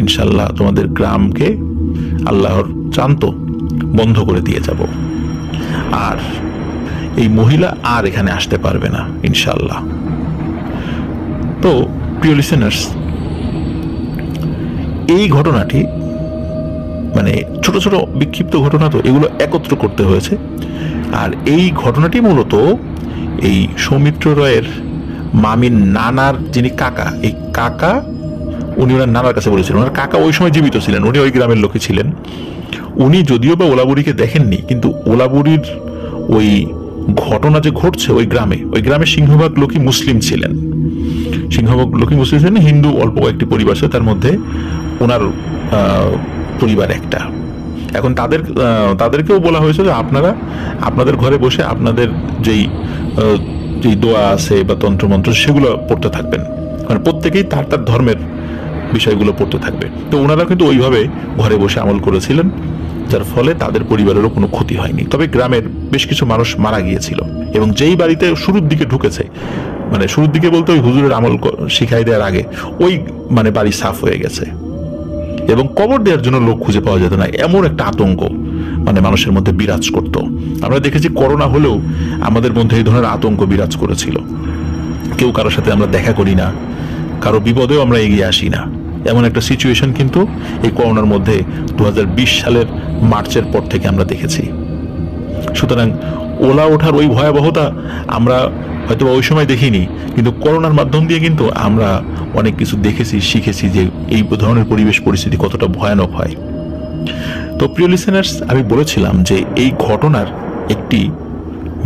ইনশাল্লাহ তোমাদের গ্রামকে আল্লাহর চান্ত বন্ধ করে দিয়ে যাব, আর এই মহিলা আর এখানে আসতে পারবে না ইনশাল্লাহ। তো প্রিয় লিসেনার্স, এই ঘটনাটি মানে ছোট ছোট বিক্ষিপ্ত ঘটনা, তো এগুলো একত্র করতে হয়েছে। আর এই ঘটনাটি মূলত এই সৌমিত্র রায়ের মামির নানার যিনি কাকা, এই কাকা উনি ওনার নানার কাছে বলেছিলেন। ওনার কাকা ওই সময় জীবিত ছিলেন, উনি ওই গ্রামের লোকই ছিলেন। উনি যদিও বা ওলাবুড়িকে দেখেননি, কিন্তু ওলাবুড়ির ওই ঘটনা যে ঘটছে ওই গ্রামে সিংহভাগ লোকই মুসলিম ছিলেন, হিন্দু অল্প কয়েকটি পরিবার ছিল, তার মধ্যে ওনার পরিবার একটা। এখন তাদেরকেও বলা হয়েছে যে আপনারা আপনাদের ঘরে বসে আপনাদের যেই দোয়া আছে বা তন্ত্রমন্ত্র সেগুলো পড়তে থাকবেন, মানে প্রত্যেকেই তার তার ধর্মের বিষয়গুলো পড়তে থাকবে। তো ওনারা কিন্তু ওইভাবে ঘরে বসে আমল করেছিলেন, যার ফলে তাদের পরিবারেরও কোনো ক্ষতি হয়নি। তবে গ্রামের বেশ কিছু মানুষ মারা গিয়েছিল এবং যেই বাড়িতে শুরুর দিকে ঢুকেছে, মানে শুরুর দিকে বলতে ওই হুজুরের আমল শিখাই দেওয়ার আগে ওই মানে বাড়ি সাফ হয়ে গেছে এবং কবর দেওয়ার জন্য লোক খুঁজে পাওয়া যেত না, এমন একটা আতঙ্ক মানে মানুষের মধ্যে বিরাজ করত। আমরা দেখেছি করোনা হলেও আমাদের মধ্যে এই ধরনের আতঙ্ক বিরাজ করেছিল। কেউ কারোর সাথে আমরা দেখা করি না, কারো বিপদেও আমরা এগিয়ে আসি না, এমন একটা সিচুয়েশন কিন্তু এই করোনার মধ্যে 2020 সালের মার্চের পর থেকে আমরা দেখেছি। সুতরাং ওলা ওঠার ওই ভয়াবহতা আমরা হয়তো ওই সময় দেখিনি, কিন্তু করোনার মাধ্যম দিয়ে কিন্তু আমরা অনেক কিছু দেখেছি, শিখেছি যে এই ধরনের পরিবেশ পরিস্থিতি কতটা ভয়ানক হয়। তো প্রিয় লিসেনার্স, আমি বলেছিলাম যে এই ঘটনার একটি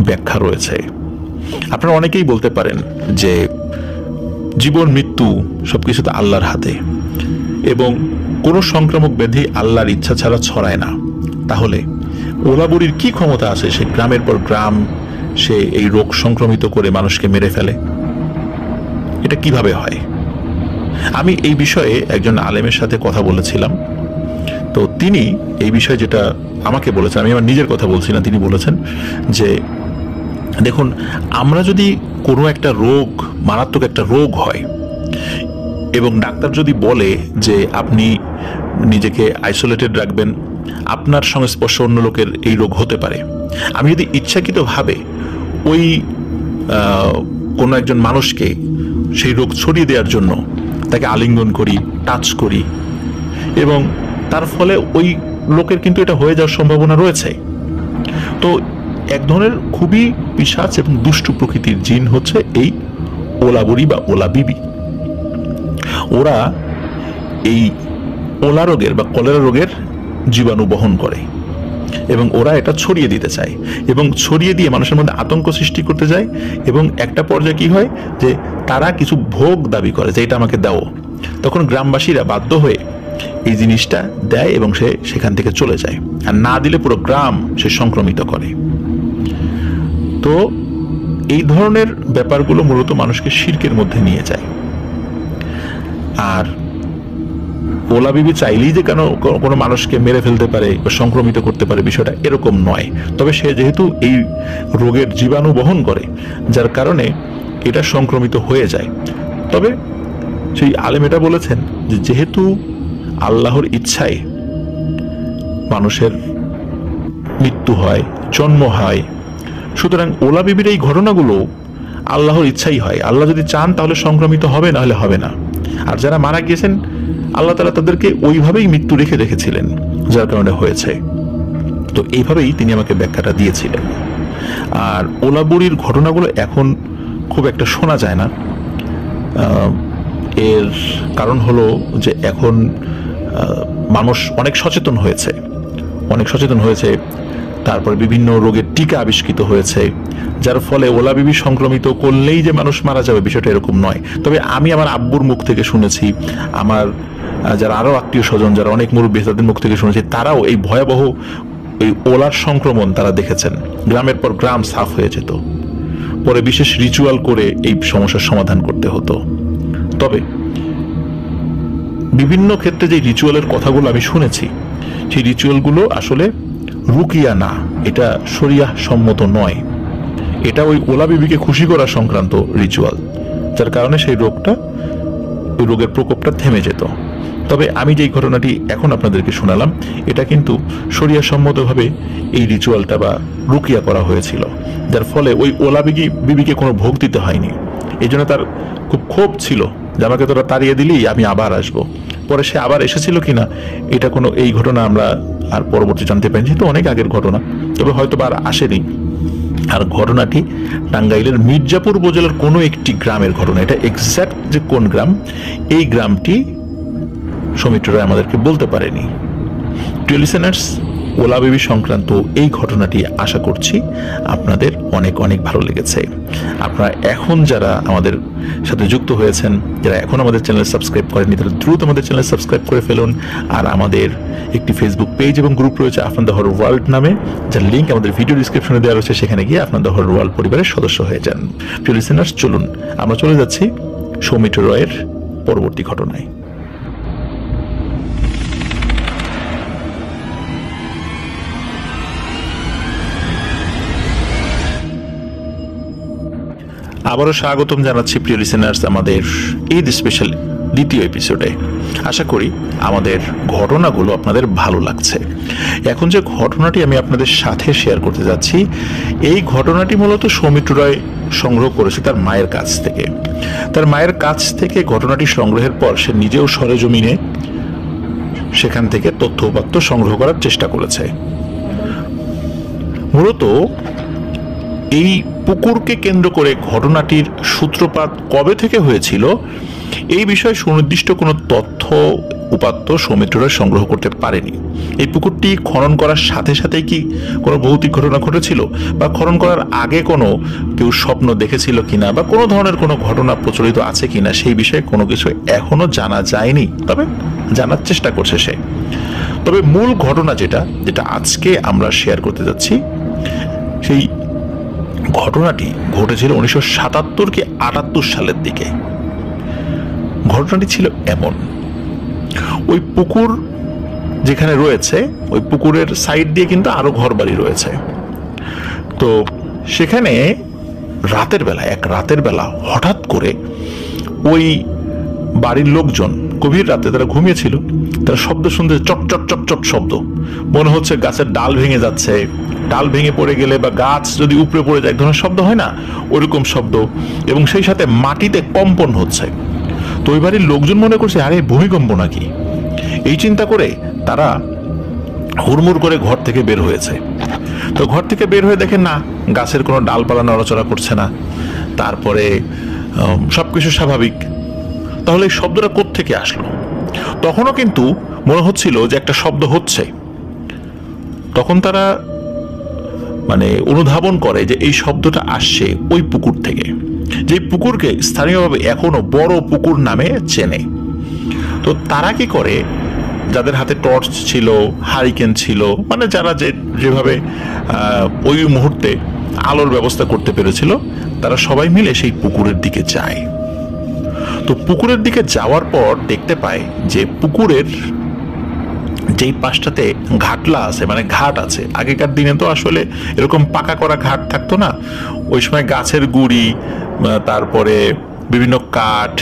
ব্যাখ্যা রয়েছে। আপনারা অনেকেই বলতে পারেন যে জীবন মৃত্যু সবকিছু তো আল্লাহর হাতে এবং কোনো সংক্রামক ব্যাধি আল্লাহর ইচ্ছা ছাড়া ছড়ায় না। তাহলে ওলাবুড়ির কি ক্ষমতা আছে সে গ্রামের পর গ্রাম সে এই রোগ সংক্রমিত করে মানুষকে মেরে ফেলে? এটা কিভাবে হয়? আমি এই বিষয়ে একজন আলেমের সাথে কথা বলেছিলাম। তো তিনি এই বিষয়ে যেটা আমাকে বলেছেন, আমি আমার নিজের কথা বলছি না, তিনি বলেছেন যে দেখুন, আমরা যদি কোনো একটা রোগ, মারাত্মক একটা রোগ হয় এবং ডাক্তার যদি বলে যে আপনি নিজেকে আইসোলেটেড রাখবেন, আপনার সংস্পর্শে অন্য লোকের এই রোগ হতে পারে, আমি যদি ইচ্ছাকৃতভাবে ওই কোনো একজন মানুষকে সেই রোগ ছড়িয়ে দেওয়ার জন্য তাকে আলিঙ্গন করি, টাচ করি এবং তার ফলে ওই লোকের কিন্তু এটা হয়ে যাওয়ার সম্ভাবনা রয়েছে। তো এক ধরনের খুবই পিশাচ এবং দুষ্টু প্রকৃতির জিন হচ্ছে এই ওলাবুড়ি বা ওলা বিবি। ওরা এই ওলা রোগের বা কলেরা রোগের জীবাণু বহন করে এবং ওরা এটা ছড়িয়ে দিতে চায় এবং ছড়িয়ে দিয়ে মানুষের মধ্যে আতঙ্ক সৃষ্টি করতে যায় এবং একটা পর্যায়ে কি হয় যে তারা কিছু ভোগ দাবি করে যে এটা আমাকে দাও। তখন গ্রামবাসীরা বাধ্য হয়ে এই জিনিসটা দেয় এবং সে সেখান থেকে চলে যায়, আর না দিলে পুরো গ্রাম সে সংক্রমিত করে। তো এই ধরনের ব্যাপারগুলো মূলত মানুষকে শিরকের মধ্যে নিয়ে যায়। আর ওলা বিবি চাইলেই যে কেন কোনো মানুষকে মেরে ফেলতে পারে বা সংক্রমিত করতে পারে বিষয়টা এরকম নয়। তবে সে যেহেতু এই রোগের জীবাণু বহন করে, যার কারণে এটা সংক্রমিত হয়ে যায়। তবে সেই আলেম এটা বলেছেন যে যেহেতু আল্লাহর ইচ্ছায় মানুষের মৃত্যু হয়, জন্ম হয়, সুতরাং ওলা বিবির এই ঘটনাগুলো আল্লাহর ইচ্ছাই হয়। আল্লাহ যদি চান তাহলে সংক্রমিত হবে, না হলে হবে না। আর যারা মারা গিয়েছেন আল্লাহ তাআলা তাদেরকে ওইভাবেই মৃত্যু রেখেছিলেন, যার কারণে হয়েছে। তো এইভাবেই তিনি আমাকে ব্যাখ্যাটা দিয়েছিলেন। আর ওলা বুড়ির ঘটনাগুলো এখন খুব একটা শোনা যায় না। এর কারণ হলো যে এখন মানুষ অনেক সচেতন হয়েছে, তারপরে বিভিন্ন রোগের টিকা আবিষ্কৃত হয়েছে, যার ফলে ওলা বিবি সংক্রমিত করলেই যে মানুষ মারা যাবে বিষয়টা এরকম নয়। তবে আমি আমার আব্বুর মুখ থেকে শুনেছি, আমার যারা আরো আত্মীয় স্বজন যারা অনেক মুরব্বী তাদের মুখ থেকে শুনেছি, তারাও এই ভয়াবহ এই ওলার সংক্রমণ তারা দেখেছেন। গ্রামের পর গ্রাম সাফ হয়ে যেত, পরে বিশেষ রিচুয়াল করে এই সমস্যার সমাধান করতে হতো। তবে বিভিন্ন ক্ষেত্রে যে রিচুয়ালের কথাগুলো আমি শুনেছি, সেই রিচুয়ালগুলো আসলে রুকিয়া না, এটা শরিয়াহ সম্মত নয়। এটা ওই ওলা বিবিকে খুশি করা সংক্রান্ত রিচুয়াল, যার কারণে সেই ওই রোগের প্রকোপটা থেমে যেত। তবে আমি যেই ঘটনাটি এখন আপনাদেরকে শোনালাম, এটা কিন্তু শরিয়াহ সম্মতভাবে এই রিচুয়ালটা বা রুকিয়া করা হয়েছিল, যার ফলে ওই ওলা বিবিকে কোনো ভোগ দিতে হয়নি। এই জন্য তার খুব ক্ষোভ ছিল যে আমাকে তোরা তাড়িয়ে দিলেই আমি আবার আসবো। পরে সে আবার এসেছিল কিনা এটা কোনো এই ঘটনা আমরা আর পরবর্তী জানতে পারিনি, যেহেতু অনেক আগের ঘটনা, তবে হয়তো আর আসেনি। আর ঘটনাটি টাঙ্গাইলের মির্জাপুর উপজেলার কোনো একটি গ্রামের ঘটনা। এটা এক্সাক্ট যে কোন গ্রাম, এই গ্রামটি সৌমিত্র রায় আমাদেরকে বলতে পারেনি। প্রিয় লিসেনার্স, ওলা বিবি সংক্রান্ত এই ঘটনাটি আশা করছি আপনাদের অনেক অনেক ভালো লেগেছে। আপনারা এখন যারা আমাদের সাথে যুক্ত হয়েছেন, যারা এখন আমাদের চ্যানেল সাবস্ক্রাইব করেননি, তারা দ্রুত আমাদের চ্যানেল সাবস্ক্রাইব করে ফেলুন। আর আমাদের একটি ফেসবুক পেজ এবং গ্রুপ রয়েছে আফনান দ্য হরর ওয়ার্ল্ড নামে, যার লিঙ্ক আমাদের ভিডিও ডিসক্রিপশনে দেওয়া রয়েছে, সেখানে গিয়ে আফনান দ্য হরর ওয়ার্ল্ড পরিবারের সদস্য হয়ে যান। প্রিয় লিসেনার্স, চলুন আমরা চলে যাচ্ছি সৌমিত্র রয়ের পরবর্তী ঘটনায়। আবারও স্বাগতম জানাচ্ছি প্রিয় লিসেনার্স আমাদের ঈদ স্পেশাল দ্বিতীয় এপিসোডে। আশা করি আমাদের ঘটনাগুলো আপনাদের ভালো লাগছে। এখন যে ঘটনাটি আমি আপনাদের সাথে শেয়ার করতে যাচ্ছি, এই ঘটনাটি মূলত সৌমিত্র রায় সংগ্রহ করেছে তার মায়ের কাছ থেকে। তার মায়ের কাছ থেকে ঘটনাটি সংগ্রহের পর সে নিজেও সরেজমিনে সেখান থেকে তথ্য উপাত্ত সংগ্রহ করার চেষ্টা করেছে। মূলত এই পুকুরকে কেন্দ্র করে ঘটনাটির সূত্রপাত কবে থেকে হয়েছিল এই বিষয়ে সুনির্দিষ্ট কোনো তথ্য উপাত্ত সৌমিত্র রায় সংগ্রহ করতে পারেনি। এই পুকুরটি খনন করার সাথে সাথে কি কোনো ভৌতিক ঘটনা ঘটেছিল, বা খনন করার আগে কোনো কেউ স্বপ্ন দেখেছিল কিনা, বা কোনো ধরনের কোনো ঘটনা প্রচলিত আছে কিনা, সেই বিষয়ে কোনো কিছু এখনো জানা যায়নি। তবে জানার চেষ্টা করছে সে। তবে মূল ঘটনা যেটা আজকে আমরা শেয়ার করতে যাচ্ছি, সেই ঘটনাটি ঘটেছিল 1977 কি 78 সালের দিকে। ঘটনাটি ছিল এমন, ওই পুকুর যেখানে রয়েছে, ওই পুকুরের সাইড দিয়ে কিন্তু আরো ঘর বাড়ি রয়েছে। তো সেখানে এক রাতের বেলা হঠাৎ করে ওই বাড়ির লোকজন গভীর রাতে তারা ঘুমিয়েছিল, তারা শব্দ শুনতে চট চট চট চট শব্দ, মনে হচ্ছে গাছের ডাল ভেঙে যাচ্ছে, ডাল ভেঙে পড়ে গেলে বা গাছ যদি উপরে পড়ে যায় এক ধরনের শব্দ হয় না, ওইরকম শব্দ, এবং সেই সাথে মাটিতে কম্পন হচ্ছে। তো ওই বাড়ির লোকজন মনে করছে আরে ভূমিকম্প নাকি। এই চিন্তা করে তারা হুড়মুড় করে ঘর থেকে বের হয়েছে। তো ঘর থেকে বের হয়ে দেখেন না, গাছের কোনো ডালপালা নড়াচড়া করছে না, তারপরে সবকিছু স্বাভাবিক। তাহলে এই শব্দটা কোত্থেকে আসলো? তখনও কিন্তু মনে হচ্ছিল যে একটা শব্দ হচ্ছে। তখন তারা অনুধাবন করে যে এই শব্দটা আসছে ওই পুকুর থেকে, যে পুকুরকে স্থানীয়ভাবে এখনো বড় পুকুর নামে চেনে। তো তারা কি করে, যাদের হাতে টর্চ ছিল, হারিকেন ছিল, যারা যেভাবে ওই মুহূর্তে আলোর ব্যবস্থা করতে পেরেছিল, তারা সবাই মিলে সেই পুকুরের দিকে যায়। তো পুকুরের দিকে যাওয়ার পর দেখতে পায় যে পুকুরের যেই পাশটাতে ঘাটলা আছে, মানে ঘাট আছে, আগেকার দিনে তো আসলে এরকম পাকা করা ঘাট থাকতো না, ওই সময় গাছের গুড়ি, তারপরে বিভিন্ন কাঠ,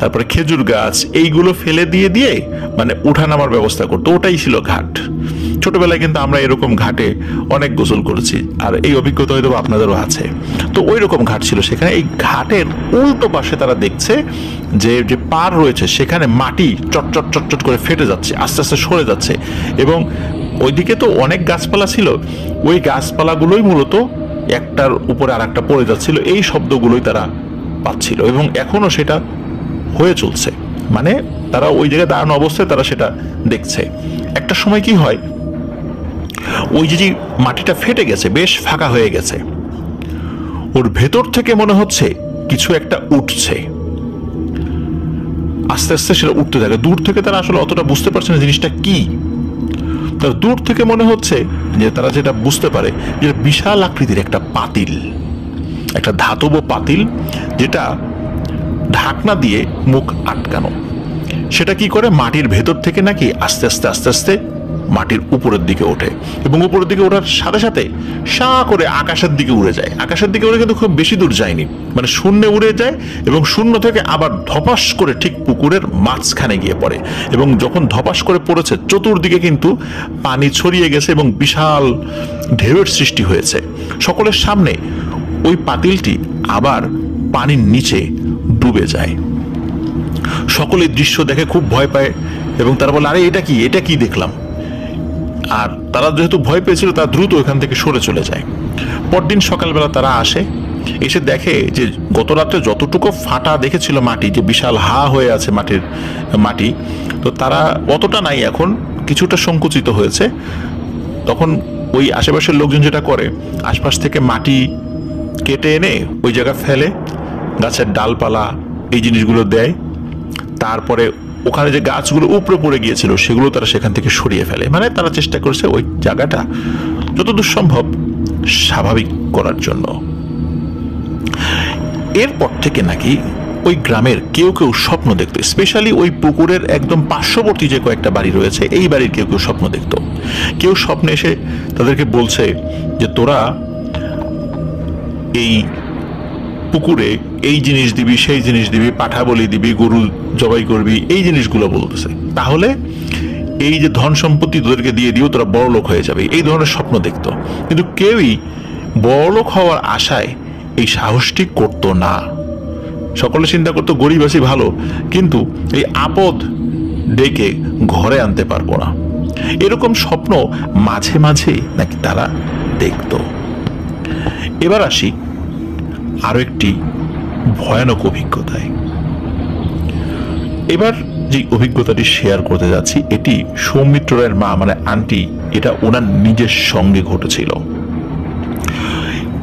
তারপরে খেজুর গাছ, এইগুলো ফেলে দিয়ে দিয়ে মানে উঠানামার ব্যবস্থা করতো, ওটাই ছিল ঘাট। ছোটবেলায় কিন্তু আমরা এরকম ঘাটে অনেক গোসল করেছি, আর এই অভিজ্ঞতা হয়তো আপনাদেরও আছে। তো ওই রকম ঘাট ছিল সেখানে। এই ঘাটের উল্টো পাশে তারা দেখছে যে যে পার রয়েছে সেখানে মাটি চটচট চটচট করে ফেটে যাচ্ছে, আস্তে আস্তে সরে যাচ্ছে, এবং ওইদিকে তো অনেক গাছপালা ছিল, ওই গাছপালাগুলোই মূলত একটার উপরে আর একটা পড়ে যাচ্ছিল, এই শব্দগুলোই তারা পাচ্ছিল, এবং এখনো সেটা হয়ে চলছে। মানে তারা ওই জায়গায় দাঁড়ানো অবস্থায় তারা সেটা দেখছে। একটা সময় কি হয়, ওই যে মাটিটা ফেটে গেছে, বেশ ফাঁকা হয়ে গেছে, ওর ভেতর থেকে মনে হচ্ছে কিছু একটা উঠছে, আস্তে আস্তে সেটা উঠতে থাকে। দূর থেকে তারা আসলে অতটা বুঝতে পারছে না জিনিসটা কি, তার দূর থেকে মনে হচ্ছে যে তারা যেটা বুঝতে পারে যে বিশাল আকৃতির একটা পাতিল, একটা ধাতব পাতিল, যেটা ঢাকনা দিয়ে মুখ আটকানো। সেটা কি করে, মাটির ভেতর থেকে নাকি আস্তে আস্তে আস্তে আস্তে মাটির উপরের দিকে ওঠে, এবং উপরের দিকে ওঠার সাথে সাথে সা করে আকাশের দিকে উড়ে যায়। আকাশের দিকে উড়ে কিন্তু খুব বেশি দূর যায়নি, মানে শূন্যে উড়ে যায়, এবং শূন্য থেকে আবার ধপাস করে ঠিক পুকুরের মাঝখানে গিয়ে পড়ে, এবং যখন ধপাস করে পড়েছে চতুর্দিকে কিন্তু পানি ছড়িয়ে গেছে এবং বিশাল ঢেউয়ের সৃষ্টি হয়েছে। সকলের সামনে ওই পাতিলটি আবার পানির নিচে ডুবে যায়। সকলে দৃশ্য দেখে খুব ভয় পায়, এবং তারা বলে, আরে এটা কি, এটা কি দেখলাম। আর তারা যেহেতু ভয় পেয়েছিল, তারা দ্রুত ওখান থেকে সরে চলে যায়। পরদিন সকালবেলা তারা আসে, এসে দেখে যে গত রাত্রে যতটুকু ফাটা দেখেছিল মাটি, যে বিশাল হা হয়ে আছে মাটি, তো তারা অতটা নাই, এখন কিছুটা সংকুচিত হয়েছে। তখন ওই আশেপাশের লোকজন যেটা করে, আশপাশ থেকে মাটি কেটে এনে ওই জায়গা ফেলে, গাছের ডালপালা এই জিনিসগুলো দেয়, তারপরে ওখানে যে গাছগুলো উপরে পড়ে গিয়েছিল সেগুলো তারা সেখান থেকে সরিয়ে ফেলে। মানে তারা চেষ্টা করছে ওই জায়গাটা যতদূর সম্ভব স্বাভাবিক করার জন্য। এরপর থেকে নাকি ওই গ্রামের কেউ কেউ স্বপ্ন দেখতো, স্পেশালি ওই পুকুরের একদম পার্শ্ববর্তী যে কয়েকটা বাড়ি রয়েছে, এই বাড়ির কেউ কেউ স্বপ্ন দেখতো। কেউ স্বপ্নে এসে তাদেরকে বলছে যে তোরা এই পুকুরে এই জিনিস দিবি, সেই জিনিস দিবি, পাঠা বলি দিবি, গরু জবাই করবি, এই জিনিসগুলো বলতেছে, তাহলে এই যে ধন সম্পত্তি তোদেরকে দিয়ে দিও, তোরা বড় লোক হয়ে যাবে, এই ধরনের স্বপ্ন দেখতো। কিন্তু কেউই বড় লোক হওয়ার আশায় এই সাহসটি করতো না। সকলে চিন্তা করতো গরিব আছি ভালো, কিন্তু এই আপদ ডেকে ঘরে আনতে পারবো না, এরকম স্বপ্ন মাঝে মাঝে নাকি তারা দেখতো। এবার আসি আরো একটি ভয়ানক অভিজ্ঞতায়। এবার যে অভিজ্ঞতাটি শেয়ার করতে যাচ্ছি, এটি সৌমিত্র রায়ের মা মানে আন্টি, এটা ওনার নিজের সঙ্গে ঘটেছিল।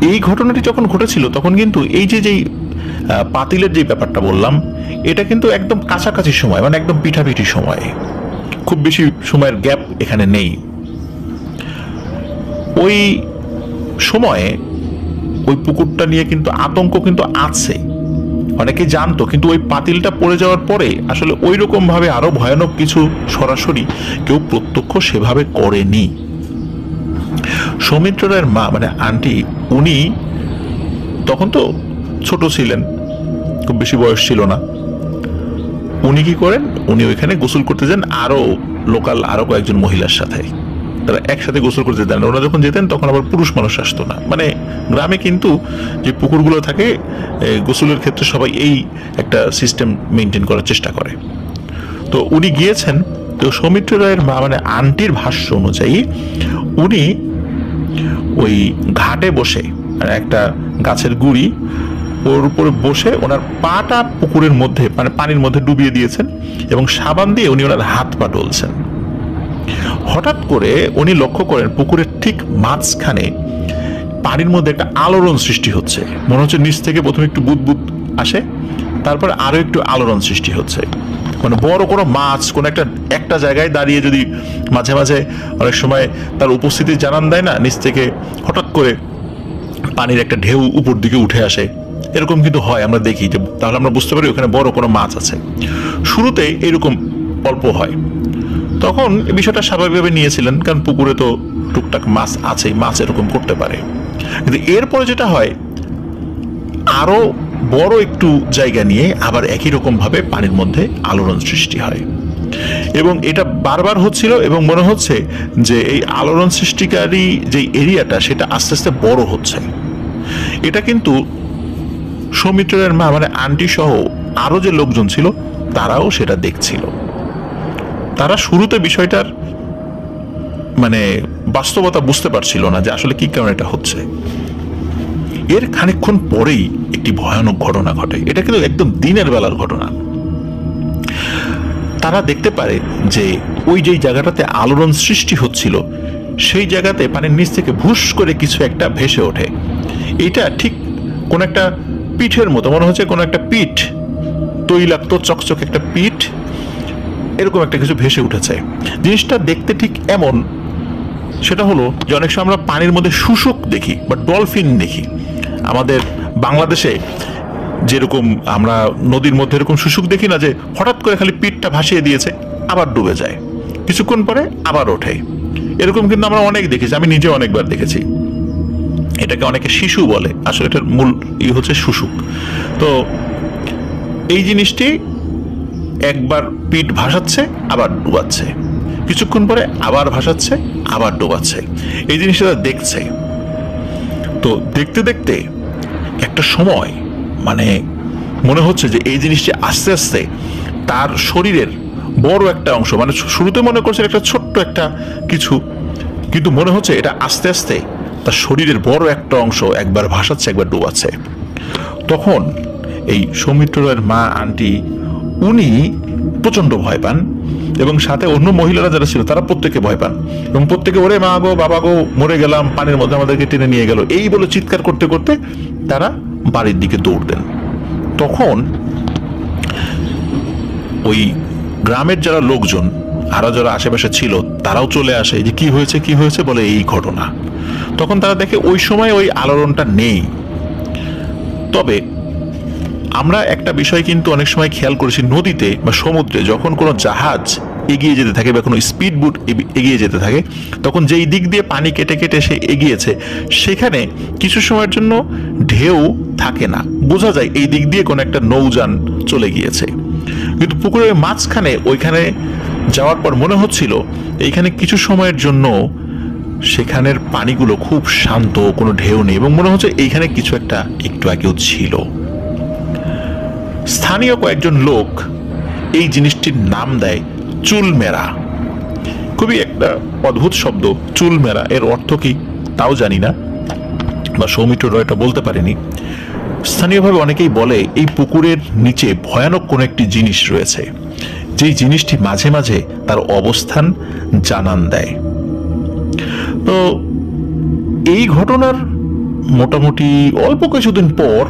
এই ঘটনাটি যখন ঘটেছিল তখন কিন্তু এই যে যেই পাতিলের যে ব্যাপারটা বললাম, এটা কিন্তু একদম কাছাকাছি সময়, মানে একদম পিঠাপিঠি সময়, খুব বেশি সময়ের গ্যাপ এখানে নেই। ওই সময়ে ওই পুকুরটা নিয়ে কিন্তু আতঙ্ক কিন্তু আছে, অনেকে জানতো, কিন্তু ওই পাতিলটা পড়ে যাওয়ার পরে আসলে ওই রকম ভাবে আরো ভয়ানক কিছু সরাসরি কেউ প্রত্যক্ষ সেভাবে করেনি। সৌমিত্র রায়ের মা মানে আন্টি, উনি তখন তো ছোট ছিলেন, খুব বেশি বয়স ছিল না। উনি কি করেন, উনি ওইখানে গোসল করতে যান আরো লোকাল আরো কয়েকজন মহিলার সাথে, তারা একসাথে গোসল করতে দেন। ওরা যখন যেতেন তখন আবার পুরুষ মানুষ আসতো না, মানে গ্রামে কিন্তু যে পুকুরগুলো থাকে গোসলের ক্ষেত্রে সবাই এই একটা সিস্টেম মেনটেন করার চেষ্টা করে। তো উনি গিয়েছেন। তো সৌমিত্র রায়ের মা মানে আন্টির ভাষ্য অনুযায়ী উনি ওই ঘাটে বসে, মানে একটা গাছের গুড়ি, ওর উপরে বসে ওনার পাটা পুকুরের মধ্যে মানে পানির মধ্যে ডুবিয়ে দিয়েছেন, এবং সাবান দিয়ে উনি ওনার হাত পা ডলছেন। হঠাৎ করে উনি লক্ষ্য করেন পুকুরের ঠিক মাঝখানে পানির মধ্যে একটা আলোড়ন সৃষ্টি হচ্ছে। মনে হচ্ছে নিচ থেকে প্রথমে একটু বুদবুদ আসে, তারপরে আরো একটু আলোড়ন সৃষ্টি হচ্ছে, মানে বড় কোনো মাছ কোনো একটা জায়গায় দাঁড়িয়ে যদি মাঝে মাঝে অনেক সময় তার উপস্থিতি জানান দেয় না, নিচ থেকে হঠাৎ করে পানির একটা ঢেউ উপর দিকে উঠে আসে, এরকম কিন্তু হয়, আমরা দেখি যে তাহলে আমরা বুঝতে পারি ওখানে বড় কোনো মাছ আছে। শুরুতে এরকম অল্প হয়, তখন এই বিষয়টা স্বাভাবিকভাবে নিয়েছিলেন, কারণ পুকুরে তো টুকটাক মাছ আছে, মাছ এরকম করতে পারে। কিন্তু এরপরে যেটা হয়, আরো বড় একটু জায়গা নিয়ে আবার একই রকম ভাবে পানির মধ্যে আলোড়ন সৃষ্টি হয়, এবং এটা বারবার হচ্ছিল, এবং মনে হচ্ছে যে এই আলোড়ন সৃষ্টিকারী যে এরিয়াটা সেটা আস্তে আস্তে বড় হচ্ছে। এটা কিন্তু সৌমিত্রের মা মানে আন্টি সহ আরো যে লোকজন ছিল তারাও সেটা দেখছিল। তারা শুরুতে বিষয়টার মানে বাস্তবতা বুঝতে পারছিল না যে আসলে কি কারণে এটা হচ্ছে। এর খানিকক্ষণ পরেই একটি ভয়ানক ঘটনা ঘটে। এটা কিন্তু একদম দিনের বেলার ঘটনা। তারা দেখতে পারে যে ওই যে জায়গাটাতে আলোড়ন সৃষ্টি হচ্ছিল সেই জায়গাতে পানির নিচ থেকে ভুস করে কিছু একটা ভেসে ওঠে। এটা ঠিক কোন একটা পিঠের মতো মনে হচ্ছে, কোন একটা পিঠ, তৈলাক্ত চকচক একটা পিঠ, এরকম একটা কিছু ভেসে উঠেছে। জিনিসটা দেখতে ঠিক এমন, সেটা হলো যে অনেক সময় আমরা পানির মধ্যে শুশুক দেখি বা ডলফিন দেখি। আমাদের বাংলাদেশে যেরকম আমরা নদীর মধ্যে এরকম শুশুক দেখি না, যে হঠাৎ করে খালি পিঠটা ভাসিয়ে দিয়েছে আবার ডুবে যায়, কিছুক্ষণ পরে আবার ওঠে, এরকম কিন্তু আমরা অনেক দেখেছি, আমি নিজে অনেকবার দেখেছি। এটাকে অনেকে শিশু বলে, আসলে এটার মূল হচ্ছে শুশুক। তো এই জিনিসটি একবার পিঠ ভাসাচ্ছে আবার ডুবাচ্ছে, কিছুক্ষণ পরে আবার ভাসাচ্ছে আবার ডোবাচ্ছে, এই জিনিসটা দেখছে। তো দেখতে দেখতে একটা সময় মানে মনে হচ্ছে যে এই জিনিসটি আস্তে আস্তে তার শরীরের বড় একটা অংশ, মানে শুরুতে মনে করছে একটা ছোট্ট একটা কিছু, কিন্তু মনে হচ্ছে এটা আস্তে আস্তে তার শরীরের বড় একটা অংশ একবার ভাসাচ্ছে একবার ডুবাচ্ছে। তখন এই সৌমিত্রের মা আন্টি উনি প্রচন্ড ভয় পান, এবং সাথে অন্য মহিলারা যারা ছিল তারা প্রত্যেকে ভয় পান, এবং প্রত্যেকে ওরে মা গো বাবা গো মরে গেলাম, পানির মধ্যে আমাদেরকে টেনে নিয়ে গেল, এই বলে চিৎকার করতে করতে তারা বাড়ির দিকে দৌড় দেন। তখন ওই গ্রামের যারা লোকজন আরো যারা আশেপাশে ছিল তারাও চলে আসে, যে কি হয়েছে কি হয়েছে, বলে এই ঘটনা। তখন তারা দেখে ওই সময় ওই আলোড়নটা নেই। তবে আমরা একটা বিষয় কিন্তু অনেক সময় খেয়াল করেছি, নদীতে বা সমুদ্রে যখন কোনো জাহাজ এগিয়ে যেতে থাকে বা কোনো স্পিড বোট এগিয়ে যেতে থাকে, তখন যেই দিক দিয়ে পানি কেটে কেটে সে এগিয়েছে সেখানে কিছু সময়ের জন্য ঢেউ থাকে না, বোঝা যায় এই দিক দিয়ে কোনো একটা নৌযান চলে গিয়েছে। কিন্তু পুকুরের মাঝখানে ওইখানে যাওয়ার পর মনে হচ্ছিল এইখানে কিছু সময়ের জন্য সেখানের পানিগুলো খুব শান্ত, কোনো ঢেউ নেই, এবং মনে হচ্ছে এইখানে কিছু একটা একটু আগেও ছিল। স্থানীয় কয়েকজন লোক এই জিনিসটির নাম দেয় চুলমেরা। খুবই একটা অদ্ভুত শব্দ, চুলমেরা, এর অর্থ কি তাও জানি না, বা সৌমিত্র রয়টা বলতে পারেনি। স্থানীয়ভাবে অনেকেই বলে এই পুকুরের নিচে ভয়ানক কোন একটি জিনিস রয়েছে, যেই জিনিসটি মাঝে মাঝে তার অবস্থান জানান দেয়। তো এই ঘটনার মোটামুটি অল্প কিছুদিন পর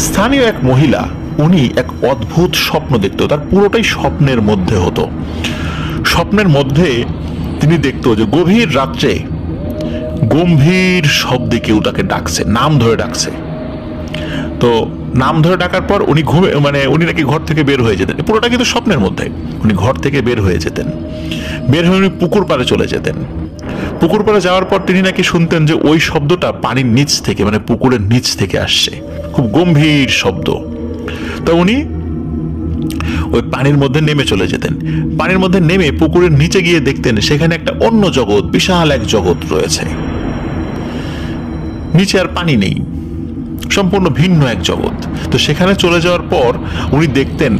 স্থানীয় এক মহিলা, উনি এক অদ্ভুত স্বপ্ন দেখতো, তার পুরোটাই স্বপ্নের মধ্যে হতো। স্বপ্নের মধ্যে তিনি দেখতো যে গভীর রাত্রে গম্ভীর শব্দে কেউ তাকে ডাকছে, নাম ধরে ডাকছে। তো নাম ধরে ডাকার পর উনি ঘুমে মানে উনি নাকি ঘর থেকে বের হয়ে যেতেন, পুরোটা কিন্তু স্বপ্নের মধ্যে। উনি ঘর থেকে বের হয়ে যেতেন, বের হয়ে উনি পুকুর পাড়ে চলে যেতেন। পুকুর পাড়ে যাওয়ার পর তিনি নাকি শুনতেন যে ওই শব্দটা পানির নিচ থেকে, মানে পুকুরের নিচ থেকে আসছে, খুব গম্ভীর শব্দ। তো উনি ওই পানির মধ্যে নেমে চলে যেতেন। পানির মধ্যে নেমে পুকুরের নিচে গিয়ে দেখতেন সেখানে একটা অন্য জগৎ, বিশাল এক জগৎ রয়েছে। নিচে আর পানি নেই, সম্পূর্ণ ভিন্ন এক জগৎ। তো সেখানে চলে যাওয়ার পর উনি দেখতেন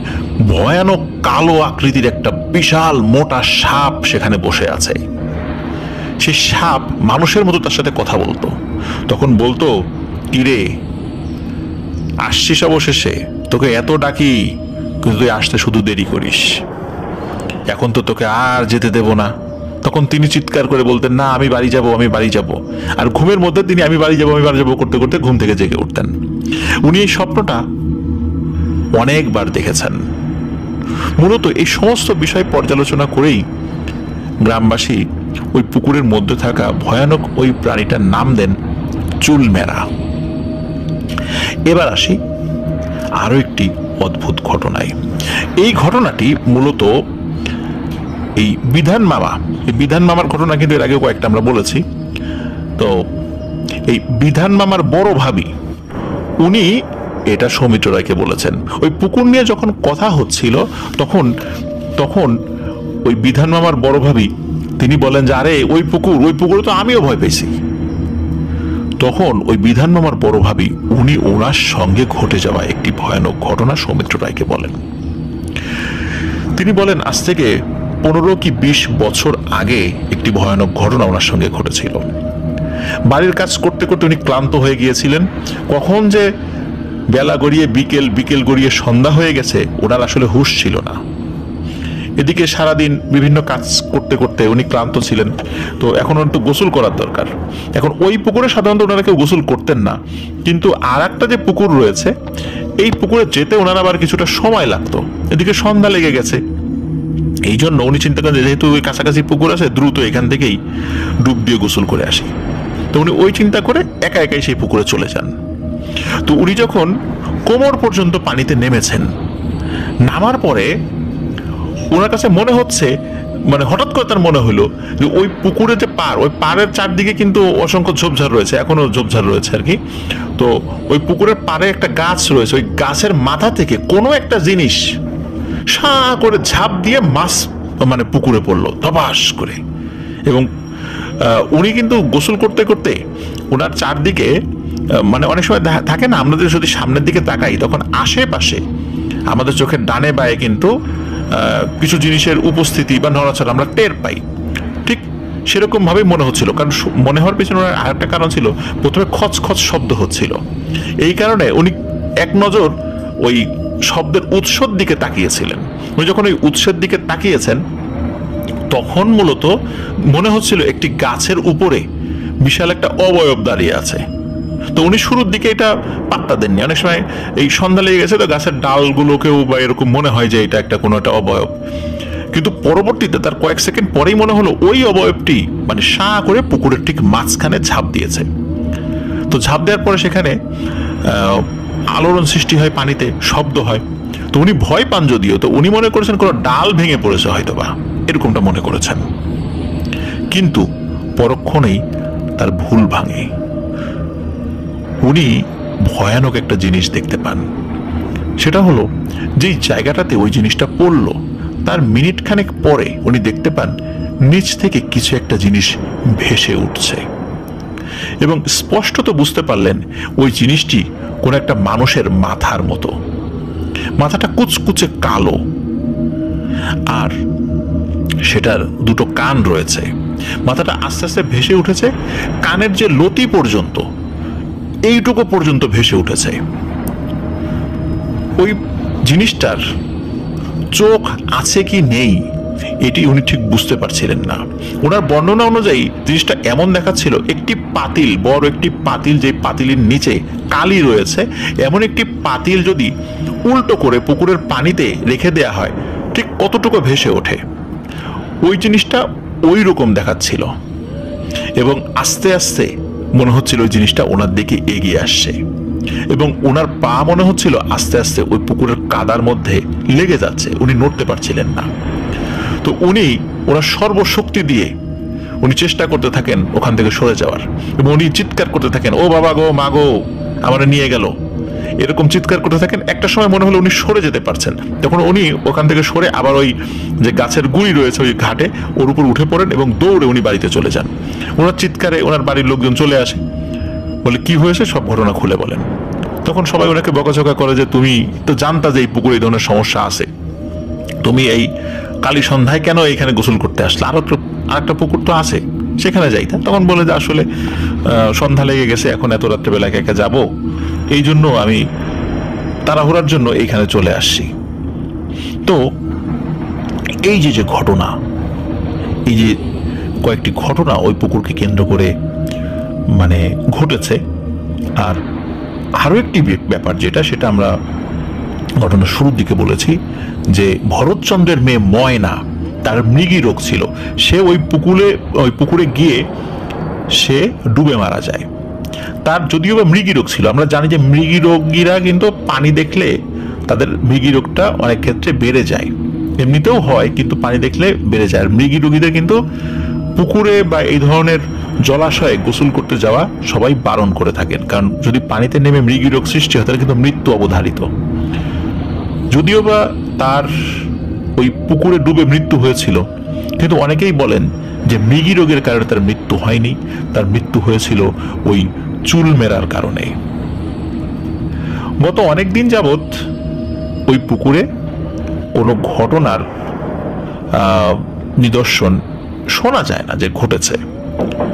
ভয়ানক কালো আকৃতির একটা বিশাল মোটা সাপ সেখানে বসে আছে। সেই সাপ মানুষের মতো তার সাথে কথা বলতো। তখন বলতো, কিরে আসছিস অবশেষে, তোকে এত ডাকি কিন্তু তুই আসতে শুধু দেরি করিস, এখন তো তোকে আর যেতে দেব না। তখন তিনি চিৎকার করে বলতেন, না আমি বাড়ি যাব, আমি বাড়ি যাব। আর ঘুমের মধ্যে তিনি আমি বাড়ি যাব আমি বাড়ি যাব করতে করতে ঘুম থেকে জেগে উঠতেন। উনি এই স্বপ্নটা অনেকবার দেখেছেন। মূলত এই সমস্ত বিষয় পর্যালোচনা করেই গ্রামবাসী ওই পুকুরের মধ্যে থাকা ভয়ানক ওই প্রাণীটার নাম দেন চুলমেরা। এবার আসি আরো একটি অদ্ভুত ঘটনায়। এই ঘটনাটি মূলত এই বিধান মামা, এই বিধান মামার ঘটনা কিন্তু এর আগে কয়েকটা আমরা বলেছি। তো এই বিধান মামার বড় ভাবি উনি এটা সৌমিত্র রায়কে বলেছেন। ওই পুকুর নিয়ে যখন কথা হচ্ছিল তখন তখন ওই বিধান মামার বড় ভাবি তিনি বলেন যে আরে ওই পুকুরে তো আমিও ভয় পেয়েছি। তখন ওই বিধান মামার বড় ভাবি উনি ওনার সঙ্গে ঘটে যাওয়া একটি ভয়ানক ঘটনা সৌমিত্র রায়কে বলেন। তিনি বলেন আজ থেকে 15 কি 20 বছর আগে একটি ভয়ানক ঘটনা ওনার সঙ্গে ঘটেছিল। বাড়ির কাজ করতে করতে উনি ক্লান্ত হয়ে গিয়েছিলেন। কখন যে বেলা গড়িয়ে বিকেল গড়িয়ে সন্ধ্যা হয়ে গেছে ওনার আসলে হুঁশ ছিল না। এদিকে সারাদিন বিভিন্ন কাজ করতে করতে উনি ক্লান্ত ছিলেন। তো এখন একটু গোসল করার দরকার। এখন ওই পুকুরে সাধারণত ওনারা কেউ গোসল করতেন না, কিন্তু আর একটা যে পুকুর রয়েছে এই পুকুরে যেতে ওনার আবার কিছুটা সময় লাগতো। এদিকে সন্ধ্যা লেগে গেছে, এই জন্য উনি চিন্তা করেন যেহেতু ওই কাছাকাছি পুকুর আছে দ্রুত এখান থেকেই ডুব দিয়ে গোসল করে আসি। তো উনি ওই চিন্তা করে একা একাই সেই পুকুরে চলে যান। তো উনি যখন কোমর পর্যন্ত পানিতে নেমেছেন, নামার পরে ওনার কাছে মনে হচ্ছে, মানে হঠাৎ করে তার মনে হলো যে ওই পুকুরে যে ওই পাড়ের চারদিকে কিন্তু অসংখ্য ঝোপঝাড় রয়েছে, এখনো ঝোপঝাড় রয়েছে আর কি। তো ওই পুকুরের পাড়ে একটা গাছ রয়েছে, ওই গাছের মাথা থেকে কোনো একটা জিনিস সা করে ঝাঁপ দিয়ে মাছ মানে পুকুরে পড়লো ধপাস করে। এবং উনি কিন্তু গোসল করতে করতে ওনার চারদিকে মানে অনেক সময় থাকে না, আমরা যদি সামনের দিকে তাকাই তখন আশেপাশে আমাদের চোখের ডানে বায়ে কিন্তু কিছু জিনিসের উপস্থিতি বা নড়াচড়া আমরা টের পাই। ঠিক সেরকম ভাবেই মনে হচ্ছিল, কারণ মনে হওয়ার পিছনে আরেকটা কারণ ছিল, প্রথমে খচ খচ শব্দ হচ্ছিল। এই কারণে উনি এক নজর ওই শব্দের উৎসের দিকে তাকিয়েছিলেন। উনি যখন ওই উৎসের দিকে তাকিয়েছেন তখন মূলত মনে হচ্ছিল একটি গাছের উপরে বিশাল একটা অবয়ব দাঁড়িয়ে আছে। তো উনি শুরুর দিকে এটা পাত্তা দেননি। অনেক সময় এই সন্ধ্যা লেগে গেছে তো গাছের ডালগুলোকেও বা এরকম মনে হয় যে এটা একটা কোনো একটা অবয়ব, কিন্তু পরবর্তীতে তার কয়েক সেকেন্ড পরেই মনে হলো ওই অবয়বটি মানে সা করে পুকুরের ঠিক মাঝখানে ঝাঁপ দিয়েছে। তো ঝাঁপ দেওয়ার পরে সেখানে আলোড়ন সৃষ্টি হয়, পানিতে শব্দ হয়। তো উনি ভয় পান যদিও, তো উনি মনে করেছেন কোনো ডাল ভেঙে পড়েছে হয়তো বা, এরকমটা মনে করেছেন। কিন্তু পরক্ষণেই তার ভুল ভাঙে। উনি ভয়ানক একটা জিনিস দেখতে পান। সেটা হলো যেই জায়গাটাতে ওই জিনিসটা পড়ল তার মিনিট খানেক পরে উনি দেখতে পান নিচ থেকে কিছু একটা জিনিস ভেসে উঠছে, এবং স্পষ্টত বুঝতে পারলেন ওই জিনিসটি কোন একটা মানুষের মাথার মতো। মাথাটা কুচকুচে কালো, আর সেটার দুটো কান রয়েছে। মাথাটা আস্তে আস্তে ভেসে উঠেছে, কানের যে লতি পর্যন্ত এইটুকু পর্যন্ত ভেসে উঠেছে। ওই জিনিসটার চোখ আছে কি নেই এটি উনি ঠিক বুঝতে পারছিলেন না। ওনার বর্ণনা অনুযায়ী জিনিসটা এমন দেখাচ্ছিল একটি পাতিল, বড় একটি পাতিল, যে পাতিলের নিচে কালি রয়েছে, এমন একটি পাতিল যদি উল্টো করে পুকুরের পানিতে রেখে দেয়া হয় ঠিক কতটুকু ভেসে ওঠে, ওই জিনিসটা ওই রকম দেখাচ্ছিল। এবং আস্তে আস্তে মনে হচ্ছিল ওই জিনিসটা ওনার দিকে এগিয়ে আসছে, এবং ওনার পা মনে হচ্ছিল আস্তে আস্তে ওই পুকুরের কাদার মধ্যে লেগে যাচ্ছে, উনি নড়তে পারছিলেন না। তো উনি ওনার সর্বশক্তি দিয়ে উনি চেষ্টা করতে থাকেন ওখান থেকে সরে যাওয়ার, এবং উনি চিৎকার করতে থাকেন, ও বাবা গো, মা গো, আমার নিয়ে গেল, এরকম চিৎকার করতে থাকেন। একটা সময় মনে হলো উনি সরে যেতে পারছেন, তখন উনি ওখান থেকে সরে আবার ওই যে গাছের গুঁড়ি রয়েছে ওই ঘাটে ওর উপর উঠে পড়েন এবং দৌড়ে উনি বাড়িতে চলে যান। ওনার চিৎকারে ওনার বাড়ির লোকজন চলে আসে, বলে কি হয়েছে সব ঘটনা খুলে বলেন। তখন সবাই ওনাকে বকাঝকা করে যে তুমি তো জানতা যে এই পুকুরে এই ধরনের সমস্যা আছে, তুমি এই কালী সন্ধ্যায় কেন এইখানে গোসল করতে আসলে, আরেকটা পুকুর তো আছে সেখানে যাইতা। তখন বলে যে আসলে সন্ধ্যা লেগে গেছে, এখন এত রাত্রেবেলা একা একা যাবো, এই জন্য আমি তাড়াহুড়ার জন্য এইখানে চলে আসছি। তো এই যে ঘটনা, এই যে কয়েকটি ঘটনা ওই পুকুরকে কেন্দ্র করে মানে ঘটেছে। আর আরো একটি ব্যাপার যেটা, সেটা আমরা ঘটনার শুরুর দিকে বলেছি যে ভরতচন্দ্রের মেয়ে ময়না, তার মৃগী রোগ ছিল, সে ওই পুকুরে গিয়ে সে ডুবে মারা যায়। তার যদিও বা মৃগী রোগ ছিল, আমরা জানি যে মৃগী রোগীরা কিন্তু পানি দেখলে তাদের মৃগী রোগটা অনেক ক্ষেত্রে বেড়ে যায়, এমনিতেও হয় কিন্তু পানি দেখলে বেড়ে যায়। আর মৃগী রোগীদের কিন্তু পুকুরে বা এই ধরনের জলাশয়ে গোসল করতে যাওয়া সবাই বারণ করে থাকেন, কারণ যদি পানিতে নেমে মৃগী রোগ সৃষ্টি হয় তাহলে কিন্তু মৃত্যু অবধারিত। যদিও বা তার ওই পুকুরে ডুবে মৃত্যু হয়েছিল, কিন্তু অনেকেই বলেন যে মৃগী রোগের কারণে তার মৃত্যু হয়নি, তার মৃত্যু হয়েছিল ওই চুল মেরার কারণে। গত অনেক দিন যাবৎ ওই পুকুরে কোনো ঘটনার নিদর্শন শোনা যায় না যে ঘটেছে,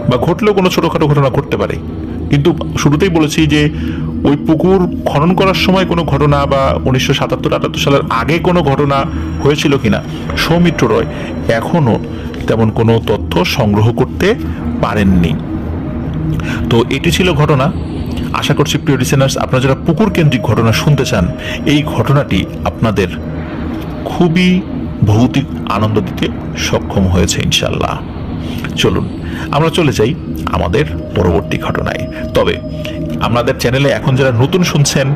বা ঘটলেও কোনো ছোটখাটো ঘটনা ঘটতে পারে। কিন্তু শুরুতেই বলেছি যে ওই পুকুর খনন করার সময় কোনো ঘটনা বা 1977-78 সালের আগে কোনো ঘটনা হয়েছিল কিনা সৌমিত্র রয় এখনো তেমন কোনো তথ্য সংগ্রহ করতে পারেননি। তো এটি ছিল ঘটনা। আশা করছি প্রিয় লিসেনার্স, আপনারা যারা পুকুর কেন্দ্রিক ঘটনা শুনতে চান, এই ঘটনাটি আপনাদের খুবই ভৌতিক আনন্দ দিতে সক্ষম হয়েছে ইনশাল্লাহ। চলুন আমরা চলে যাই আমাদের পরবর্তী ঘটনায়। তবে আমাদের চ্যানেলে এখন যারা নতুন শুনছেন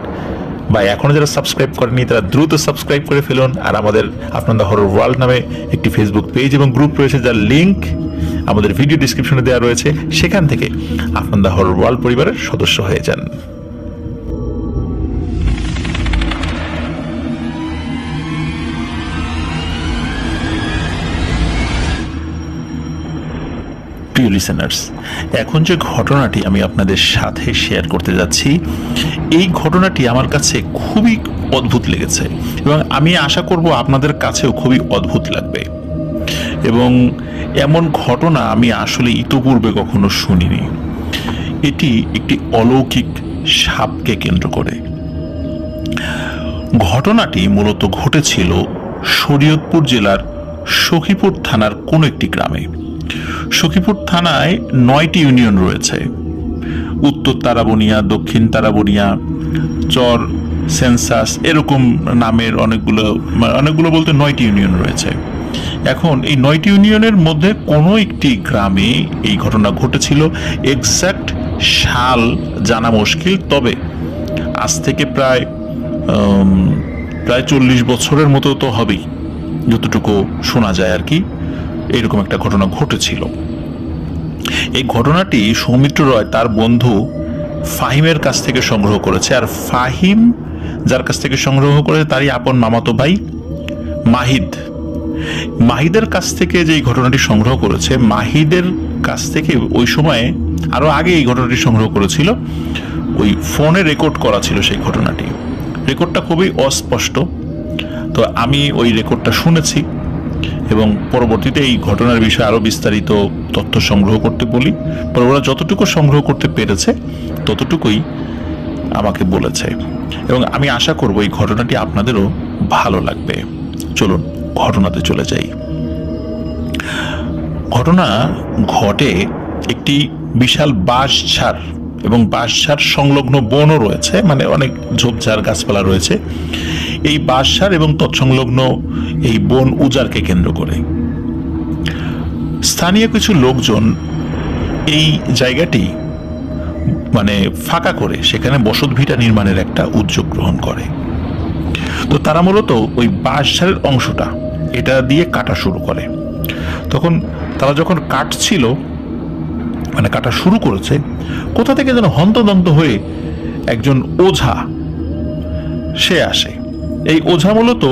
বা এখনো যারা সাবস্ক্রাইব করেনি তারা দ্রুত সাবস্ক্রাইব করে ফেলুন। আর আমাদের আপনার দ্য হরর ওয়ার্ল্ড নামে একটি ফেসবুক পেজ এবং গ্রুপ রয়েছে, যার লিঙ্ক আমাদের ভিডিও ডিসক্রিপশনে দেওয়া রয়েছে, সেখান থেকে আপনার দ্য হরর ওয়ার্ল্ড পরিবারের সদস্য হয়ে যান। প্রিয় লিসেনার্স, এখন যে ঘটনাটি আমি আপনাদের সাথে শেয়ার করতে যাচ্ছি, এই ঘটনাটি আমার কাছে খুবই অদ্ভুত লেগেছে এবং আমি আশা করব আপনাদের কাছেও খুবই অদ্ভুত লাগবে। এবং এমন ঘটনা আমি আসলে ইতোপূর্বে কখনো শুনিনি। এটি একটি অলৌকিক সাপকে কেন্দ্র করে। ঘটনাটি মূলত ঘটেছিল শরীয়তপুর জেলার সখীপুর থানার কোন একটি গ্রামে। সখীপুর থানায় 9টি ইউনিয়ন রয়েছে। উত্তর তারাবনিয়া, দক্ষিণ তারাবনিয়া, চর, সেন্সাস, এরকম নামের অনেকগুলো বলতে 9টি ইউনিয়ন রয়েছে। এখন এই 9টি ইউনিয়নের মধ্যে কোনো একটি গ্রামে এই ঘটনা ঘটেছিল। এক্সাক্ট সাল জানা মুশকিল, তবে আজ থেকে প্রায় 40 বছরের মতো তো হবেই, যতটুকু শোনা যায় আর কি। এরকম একটা ঘটনা ঘটেছিল। এই ঘটনাটি সৌমিত্র রয় তার বন্ধু ফাহিমের কাছ থেকে সংগ্রহ করেছে। আর ফাহিম যার কাছ থেকে সংগ্রহ করেছে তারই আপন মামাতো ভাই মাহিদের কাছ থেকে যে ঘটনাটি সংগ্রহ করেছে, মাহিদের কাছ থেকে ওই সময়ে আরো আগে এই ঘটনাটি সংগ্রহ করেছিল। ওই ফোনে রেকর্ড করা ছিল সেই ঘটনাটি। রেকর্ডটা খুবই অস্পষ্ট, তো আমি ওই রেকর্ডটা শুনেছি এবং পরবর্তীতে এই ঘটনার বিষয়ে আরো বিস্তারিত তথ্য সংগ্রহ করতে বলি। পরে ওরা যতটুকু সংগ্রহ করতে পেরেছে ততটুকুই আমাকে বলেছে এবং আমি আশা করব এই ঘটনাটি আপনাদেরও ভালো লাগবে। চলুন ঘটনাতে চলে যাই। ঘটনা ঘটে একটি বিশাল বাঁশঝাড় এবং বাঁশঝাড় সংলগ্ন বনও রয়েছে, মানে অনেক ঝোপঝাড় গাছপালা রয়েছে। এই বাঁশঝাড় এবং তৎসংলগ্ন এই বন উজাড়কে কেন্দ্র করে স্থানীয় কিছু লোকজন এই জায়গাটি মানে ফাঁকা করে সেখানে বসতভিটা নির্মাণের একটা উদ্যোগ গ্রহণ করে। তো তারা মূলত ওই বাঁশঝাড়ের অংশটা এটা দিয়ে কাটা শুরু করে। তখন তারা যখন কাটছিল, মানে কাটা শুরু করেছে, কোথা থেকে যেন হন্তদন্ত হয়ে একজন ওঝা সে আসে। এই ওঝা মূলত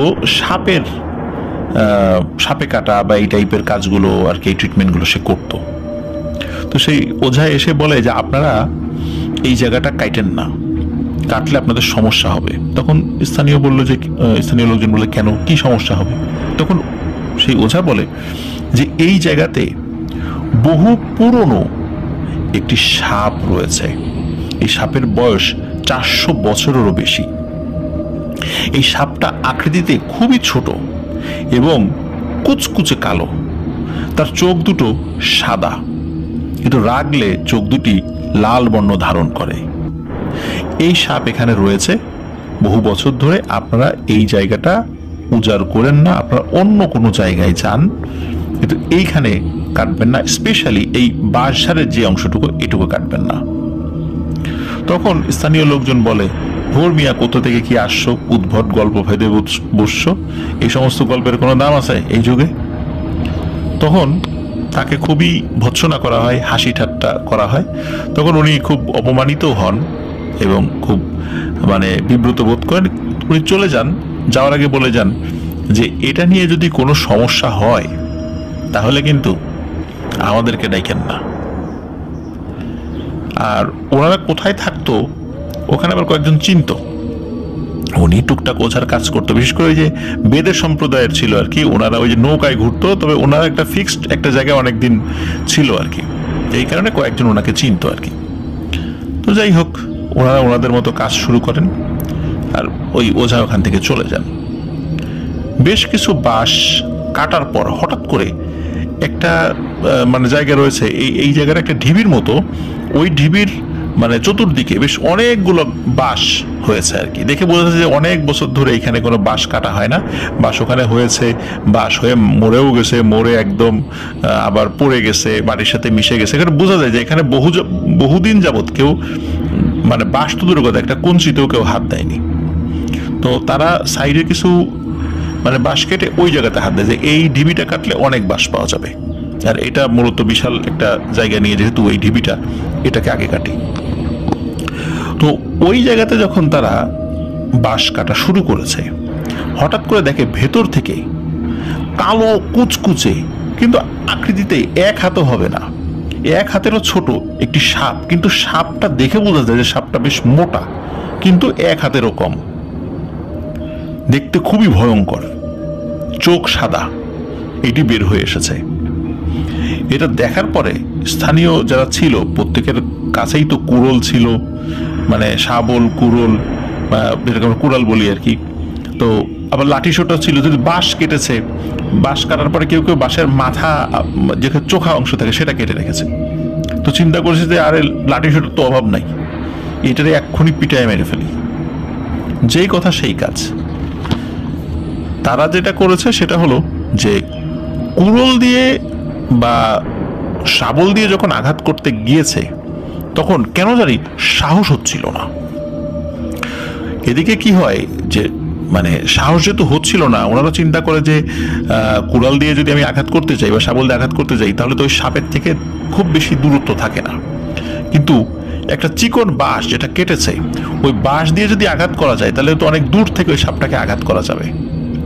সাপে কাটা বা এই টাইপের কাজগুলো আর কি, এই ট্রিটমেন্টগুলো সে করতো। তো সেই ওঝা এসে বলে যে আপনারা এই জায়গাটা কাটেন না, কাটলে আপনাদের সমস্যা হবে। তখন স্থানীয় লোকজন বলে কেন, কি সমস্যা হবে? তখন সেই ওঝা বলে যে এই জায়গাতে বহু পুরনো একটি সাপ রয়েছে। এই সাপের বয়স 400 বছরেরও বেশি। এই সাপটা আকৃতিতে খুবই ছোট এবং কুচকুচে কালো। তার চোখ দুটো সাদা, কিন্তু রাগলে চোখ দুটি লাল বর্ণ ধারণ করে। এই সাপ এখানে রয়েছে বহু বছর ধরে। আপনারা এই জায়গাটা উজাড় করেন না, আপনারা অন্য কোনো জায়গায় যান, কিন্তু এইখানে কাটবেন না। স্পেশালি এই বাঁশঝাড়ের যে অংশটুকু, এটুকু কাটবেন না। তখন স্থানীয় লোকজন বলে, ভোর মিয়া কোথা থেকে কি আসছো, উদ্ভট গল্প ভেদে বসছো, এই সমস্ত গল্পের কোনো দাম আছে এই যুগে? তখন তাকে খুবই ভৎসনা করা হয়, হাসি ঠাট্টা করা হয়। তখন উনি খুব অপমানিত হন এবং খুব বিব্রত বোধ করেন। উনি চলে যান, যাওয়ার আগে বলে যান যে এটা নিয়ে যদি কোনো সমস্যা হয় তাহলে কিন্তু আমাদেরকে ডাকেন না। আর ওনারা কোথায় থাকতো, ওখানে আবার কয়েকজন চিনতো। উনি টুকটাক ওঝার কাজ করতো, বিশেষ করে ওই যে বেদের সম্প্রদায়ের ছিল আর কি, ওনারা ওই যে নৌকায় ঘুরতো, তবে ওনারা একটা ফিক্সড একটা জায়গায় অনেকদিন ছিল আর কি, এই কারণে কয়েকজন ওনাকে চিনতো আর কি। তো যাই হোক, ওনারা ওনাদের মতো কাজ শুরু করেন আর ওই ওঝা ওখান থেকে চলে যান। বেশ কিছু বাঁশ কাটার পর হঠাৎ করে একটা জায়গা রয়েছে, এই জায়গার একটা ঢিবির মতো, ওই ঢিবির চতুর্দিকে বেশ অনেকগুলো বাঁশ হয়েছে আর কি। দেখে বোঝা যাচ্ছে যে অনেক বছর ধরে এখানে কোনো বাঁশ কাটা হয় না। বাঁশ ওখানে হয়েছে, বাঁশ হয়ে মরেও গেছে, মরে একদম আবার পড়ে গেছে, মাটির সাথে মিশে গেছে। এখানে বোঝা যায় যে এখানে বহুদিন যাবৎ কেউ বাঁশ তো দূরের কথা, একটা কঞ্চিতেও কেউ হাত দেয়নি। তো তারা সাইডে কিছু বাঁশ কেটে ওই জায়গাতে হাত দেয় যে এই ঢিবিটা কাটলে অনেক বাঁশ পাওয়া যাবে। আর এটা মূলত বিশাল একটা জায়গা নিয়ে, যেহেতু এই ঢিবিটা, এটাকে আগে কাটি। তো ওই জায়গাতে যখন তারা বাঁশ কাটা শুরু করেছে, হঠাৎ করে দেখে ভেতর থেকে কালো কুচকুচে, কিন্তু আকৃতিতে এক হাতও হবে না, এক হাতেরও ছোট একটি সাপ, কিন্তু সাপটা দেখে বোঝা যায় যে সাপটা বেশ মোটা, কিন্তু এক হাতেরও কম, দেখতে খুবই ভয়ঙ্কর, চোখ সাদা, এটি বের হয়ে এসেছে। এটা দেখার পরে স্থানীয় যারা ছিল প্রত্যেকের কাছেই তো কুড়োল ছিল, শাবল, কুড়োল, এরকম কুড়াল বলি আর কি। তো আবার লাঠি সোটা ছিল, যদি বাঁশ কেটেছে, বাঁশ কাটার পরে কেউ কেউ বাঁশের মাথা, যেখানে চোখা অংশ থাকে সেটা কেটে রেখেছে। তো চিন্তা করেছে যে আরে লাঠি সোটার তো অভাব নাই, এটারে এক্ষুনি পিটায় মেরে ফেলি। যেই কথা সেই কাজ। তারা যেটা করেছে সেটা হলো যে কুড়োল দিয়ে বা শাবল দিয়ে যখন আঘাত করতে গিয়েছে, তখন কেন জানি সাহস হচ্ছিল না। এদিকে কি হয় যে সাহস যেহেতু হচ্ছিল না, ওনারা চিন্তা করে যে কুড়াল দিয়ে যদি আমি আঘাত করতে চাই বা শাবল দিয়ে আঘাত করতে চাই, তাহলে তো ওই সাপের থেকে খুব বেশি দূরত্ব থাকে না। কিন্তু একটা চিকন বাঁশ যেটা কেটেছে, ওই বাঁশ দিয়ে যদি আঘাত করা যায় তাহলে তো অনেক দূর থেকে ওই সাপটাকে আঘাত করা যাবে,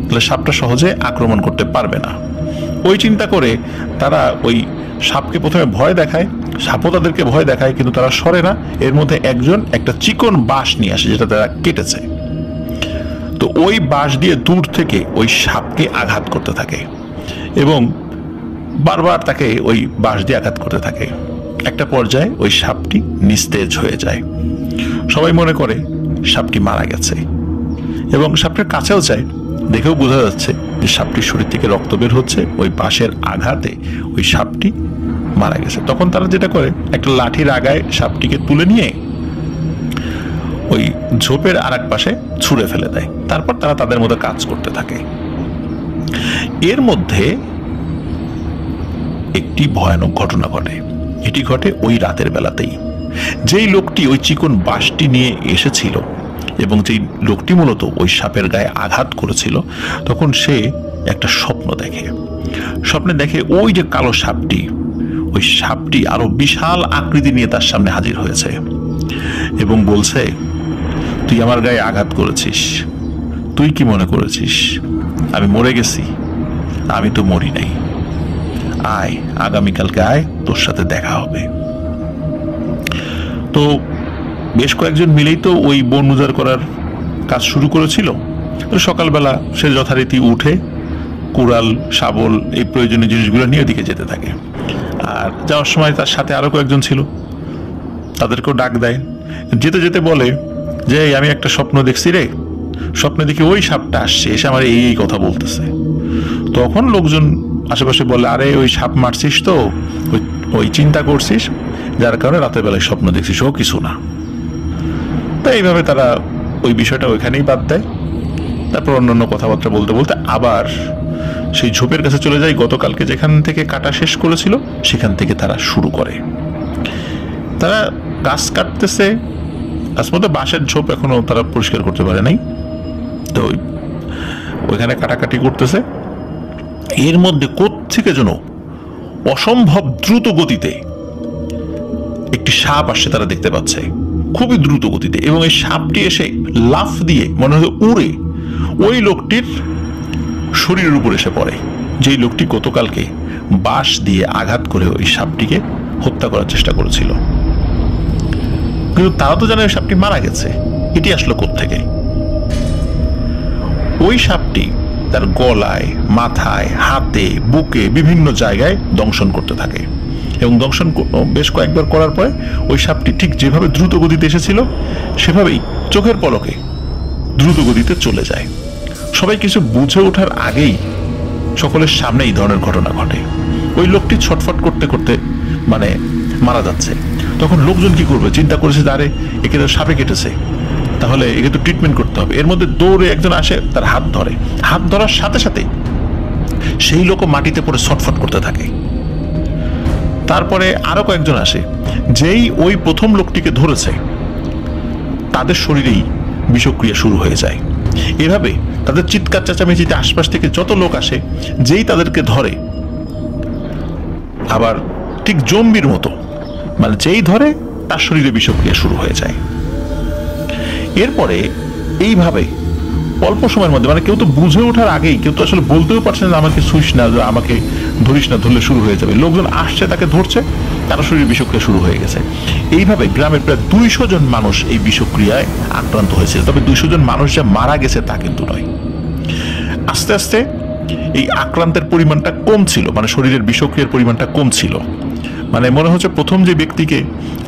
তাহলে সাপটা সহজে আক্রমণ করতে পারবে না। ওই চিন্তা করে তারা ওই সাপকে প্রথমে ভয় দেখায়, সাপও তাদেরকে ভয় দেখায়, কিন্তু তারা সরে না। এর মধ্যে একজন একটা চিকন বাঁশ নিয়ে আসে যেটা তারা কেটেছে। তো ওই বাঁশ দিয়ে দূর থেকে ওই সাপকে আঘাত করতে থাকে এবং বারবার তাকে ওই বাঁশ দিয়ে আঘাত করতে থাকে। একটা পর্যায়ে ওই সাপটি নিস্তেজ হয়ে যায়। সবাই মনে করে সাপটি মারা গেছে এবং সাপটির কাছেও যায়, দেখেও বোঝা যাচ্ছে যে সাপটির শরীর থেকে রক্ত বের হচ্ছে, ওই বাঁশের আঘাতে ওই সাপটি মারা গেছে। তখন তারা যেটা করে, একটা লাঠির আগায় সাপটিকে তুলে নিয়ে ওই ঝোপের আর এক পাশে ছুঁড়ে ফেলে দেয়। তারপর তারা তাদের মতো কাজ করতে থাকে। এর মধ্যে একটি ভয়ানক ঘটনা ঘটে। এটি ঘটে ওই রাতের বেলাতেই। যেই লোকটি ওই চিকন বাঁশটি নিয়ে এসেছিল এবং যেই লোকটি মূলত ওই সাপের গায়ে আঘাত করেছিল, তখন সে একটা স্বপ্ন দেখে। স্বপ্নে দেখে ওই যে কালো সাপটি, ওই সাপটি আরো বিশাল আকৃতি নিয়ে তার সামনে হাজির হয়েছে এবং বলছে, তুই আমার গায়ে আঘাত করেছিস, তুই কি মনে করেছিস আমি মরে গেছি? আমি তো মরি নাই, আয় আগামীকালকে আয়, তোর সাথে দেখা হবে। তো বেশ কয়েকজন মিলেই তো ওই বন উজাড় করার কাজ শুরু করেছিল। তো সকালবেলা সে যথারীতি উঠে কুড়াল, শাবল, এই প্রয়োজনীয় জিনিসগুলো নিয়ে ওদিকে যেতে থাকে। আর যাওয়ার সময় তার সাথে আরো কয়েকজন ছিল, তাদেরকেও ডাক দেয়। যেতে যেতে বলে যে আমি একটা স্বপ্ন দেখছি রে, স্বপ্নে দেখি ওই সাপটা আসছে, এসে আমার এই কথা বলতেছে। তখন লোকজন আশেপাশে বলে, আরে ওই সাপ মারছিস তো, ওই চিন্তা করছিস, যার কারণে রাতের বেলায় স্বপ্ন দেখছিস, ও কিছু না। তাই এইভাবে তারা ওই বিষয়টা ওইখানেই বাদ দেয়। তারপর অন্যান্য কথাবার্তা বলতে বলতে আবার সেই ঝোপের কাছে চলে যায়। গতকালকে যেখান থেকে কাটা শেষ করেছিল সেখান থেকে তারা শুরু করে। তারা গাছ কাটতেছে, আসমতে বাঁশের ঝোপ এখনো তারা পরিষ্কার করতে পারে নাই, তো ওইখানে কাটাকাটি করতেছে। এর মধ্যে কোত্থেকে যেন অসম্ভব দ্রুত গতিতে একটি সাপ আসছে তারা দেখতে পাচ্ছে, খুবই দ্রুত গতিতে, এবং এই সাপটি এসে লাফ দিয়ে মনে হয় উড়ে ওই লোকটির শরীরের উপর এসে পড়ে, যেই লোকটি গতকালকে বাঁশ দিয়ে আঘাত করে ওই সাপটিকে হত্যা করার চেষ্টা করেছিল। কিন্তু তারা তো জানে ওই সাপটি মারা গেছে, এটি আসলো কোত্থেকে? ওই সাপটি তার গলায়, মাথায়, হাতে, বুকে বিভিন্ন জায়গায় দংশন করতে থাকে, এবং দংশন বেশ কয়েকবার করার পরে ওই সাপটি ঠিক যেভাবে দ্রুত গতিতে এসেছিল সেভাবেই চোখের পলকে দ্রুত গতিতে চলে যায়। সবাই কিছু বুঝে ওঠার আগেই সকলের সামনে এই ধরনের ঘটনা ঘটে। ওই লোকটি ছটফট করতে করতে মানে মারা যাচ্ছে। তখন লোকজন কি করবে চিন্তা করেছে, আরে একে তো সাপে কেটেছে, তাহলে একে তো ট্রিটমেন্ট করতে হবে। এর মধ্যে দৌড়ে একজন আসে, তার হাত ধরে, হাত ধরার সাথে সাথে সেই লোকও মাটিতে পড়ে ছটফট করতে থাকে। তারপরে আরো কয়েকজন আসে, যেই ওই প্রথম লোকটিকে ধরেছে তাদের শরীরেই বিষক্রিয়া শুরু হয়ে যায়। এভাবে তাদের চিৎকার চেঁচামেচিতে আশপাশ থেকে যত লোক আসে, যেই তাদেরকে ধরে আবার ঠিক জম্বির মতো, মানে যেই ধরে তার শরীরে বিষক্রিয়া শুরু হয়ে যায়। এরপরে এইভাবে অল্প সময়ের মধ্যে, মানে কেউ তো বুঝে ওঠার আগেই, কেউ তো আসলে বলতেও পারছে না আমাকে ছুঁইস না, আমাকে ধরিস না, ধরলে শুরু হয়ে যাবে। লোকজন আসছে, তাকে ধরছে, তার শরীরে বিষক্রিয়া শুরু হয়ে গেছে। এইভাবে গ্রামের প্রায় 200 জন মানুষ এই বিষক্রিয়ায় আক্রান্ত হয়েছিল। তবে 200 জন মানুষ যে মারা গেছে তা কিন্তু নয়। আস্তে আস্তে এই আক্রান্তের পরিমাণটা কম ছিল, মানে শরীরের বিষক্রিয়ার পরিমাণটা কম ছিল। মানে মনে হচ্ছে প্রথম যে ব্যক্তিকে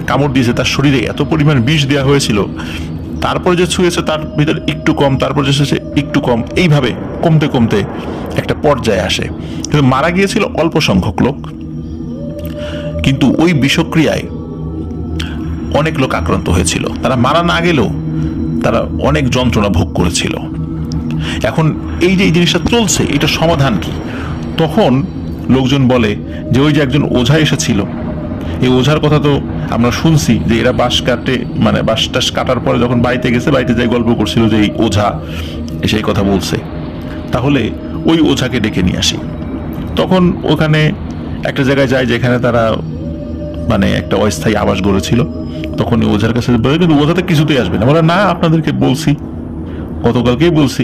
কামড় দিয়েছে তার শরীরে এত পরিমাণ বিষ দেওয়া হয়েছিল, তারপর যে ছুঁয়েছে তার ভিতরে একটু কম, তারপর যে ছুঁয়েছে একটু কম, এইভাবে কমতে কমতে একটা পর্যায়ে আসে। কিন্তু মারা গিয়েছিল অল্প সংখ্যক লোক, কিন্তু ওই বিষক্রিয়ায় অনেক লোক আক্রান্ত হয়েছিল। তারা মারা না গেলেও তারা অনেক যন্ত্রণা ভোগ করেছিল। এখন এই যে এই জিনিসটা চলছে, এটা সমাধান কি? তখন লোকজন বলে যে ওই যে একজন ওঝা এসেছিল, এই ওঝার কথা তো আমরা শুনছি যে এরা বাঁশ কাটে, মানে বাঁশ টাস কাটার পরে যখন বাড়িতে গেছে, বাড়িতে যাই গল্প করছিল যে এই ওঝা সেই কথা বলছে, তাহলে ওই ওঝাকে ডেকে নিয়ে আসি। তখন ওখানে একটা জায়গায় যায় যেখানে তারা মানে একটা অস্থায়ী আবাস গড়েছিল। তখন ওঝার কাছে বলে, কিন্তু ওঝাতে কিছুতেই আসবে না। বলে না, আপনাদেরকে বলছি, গতকালকেই বলছি,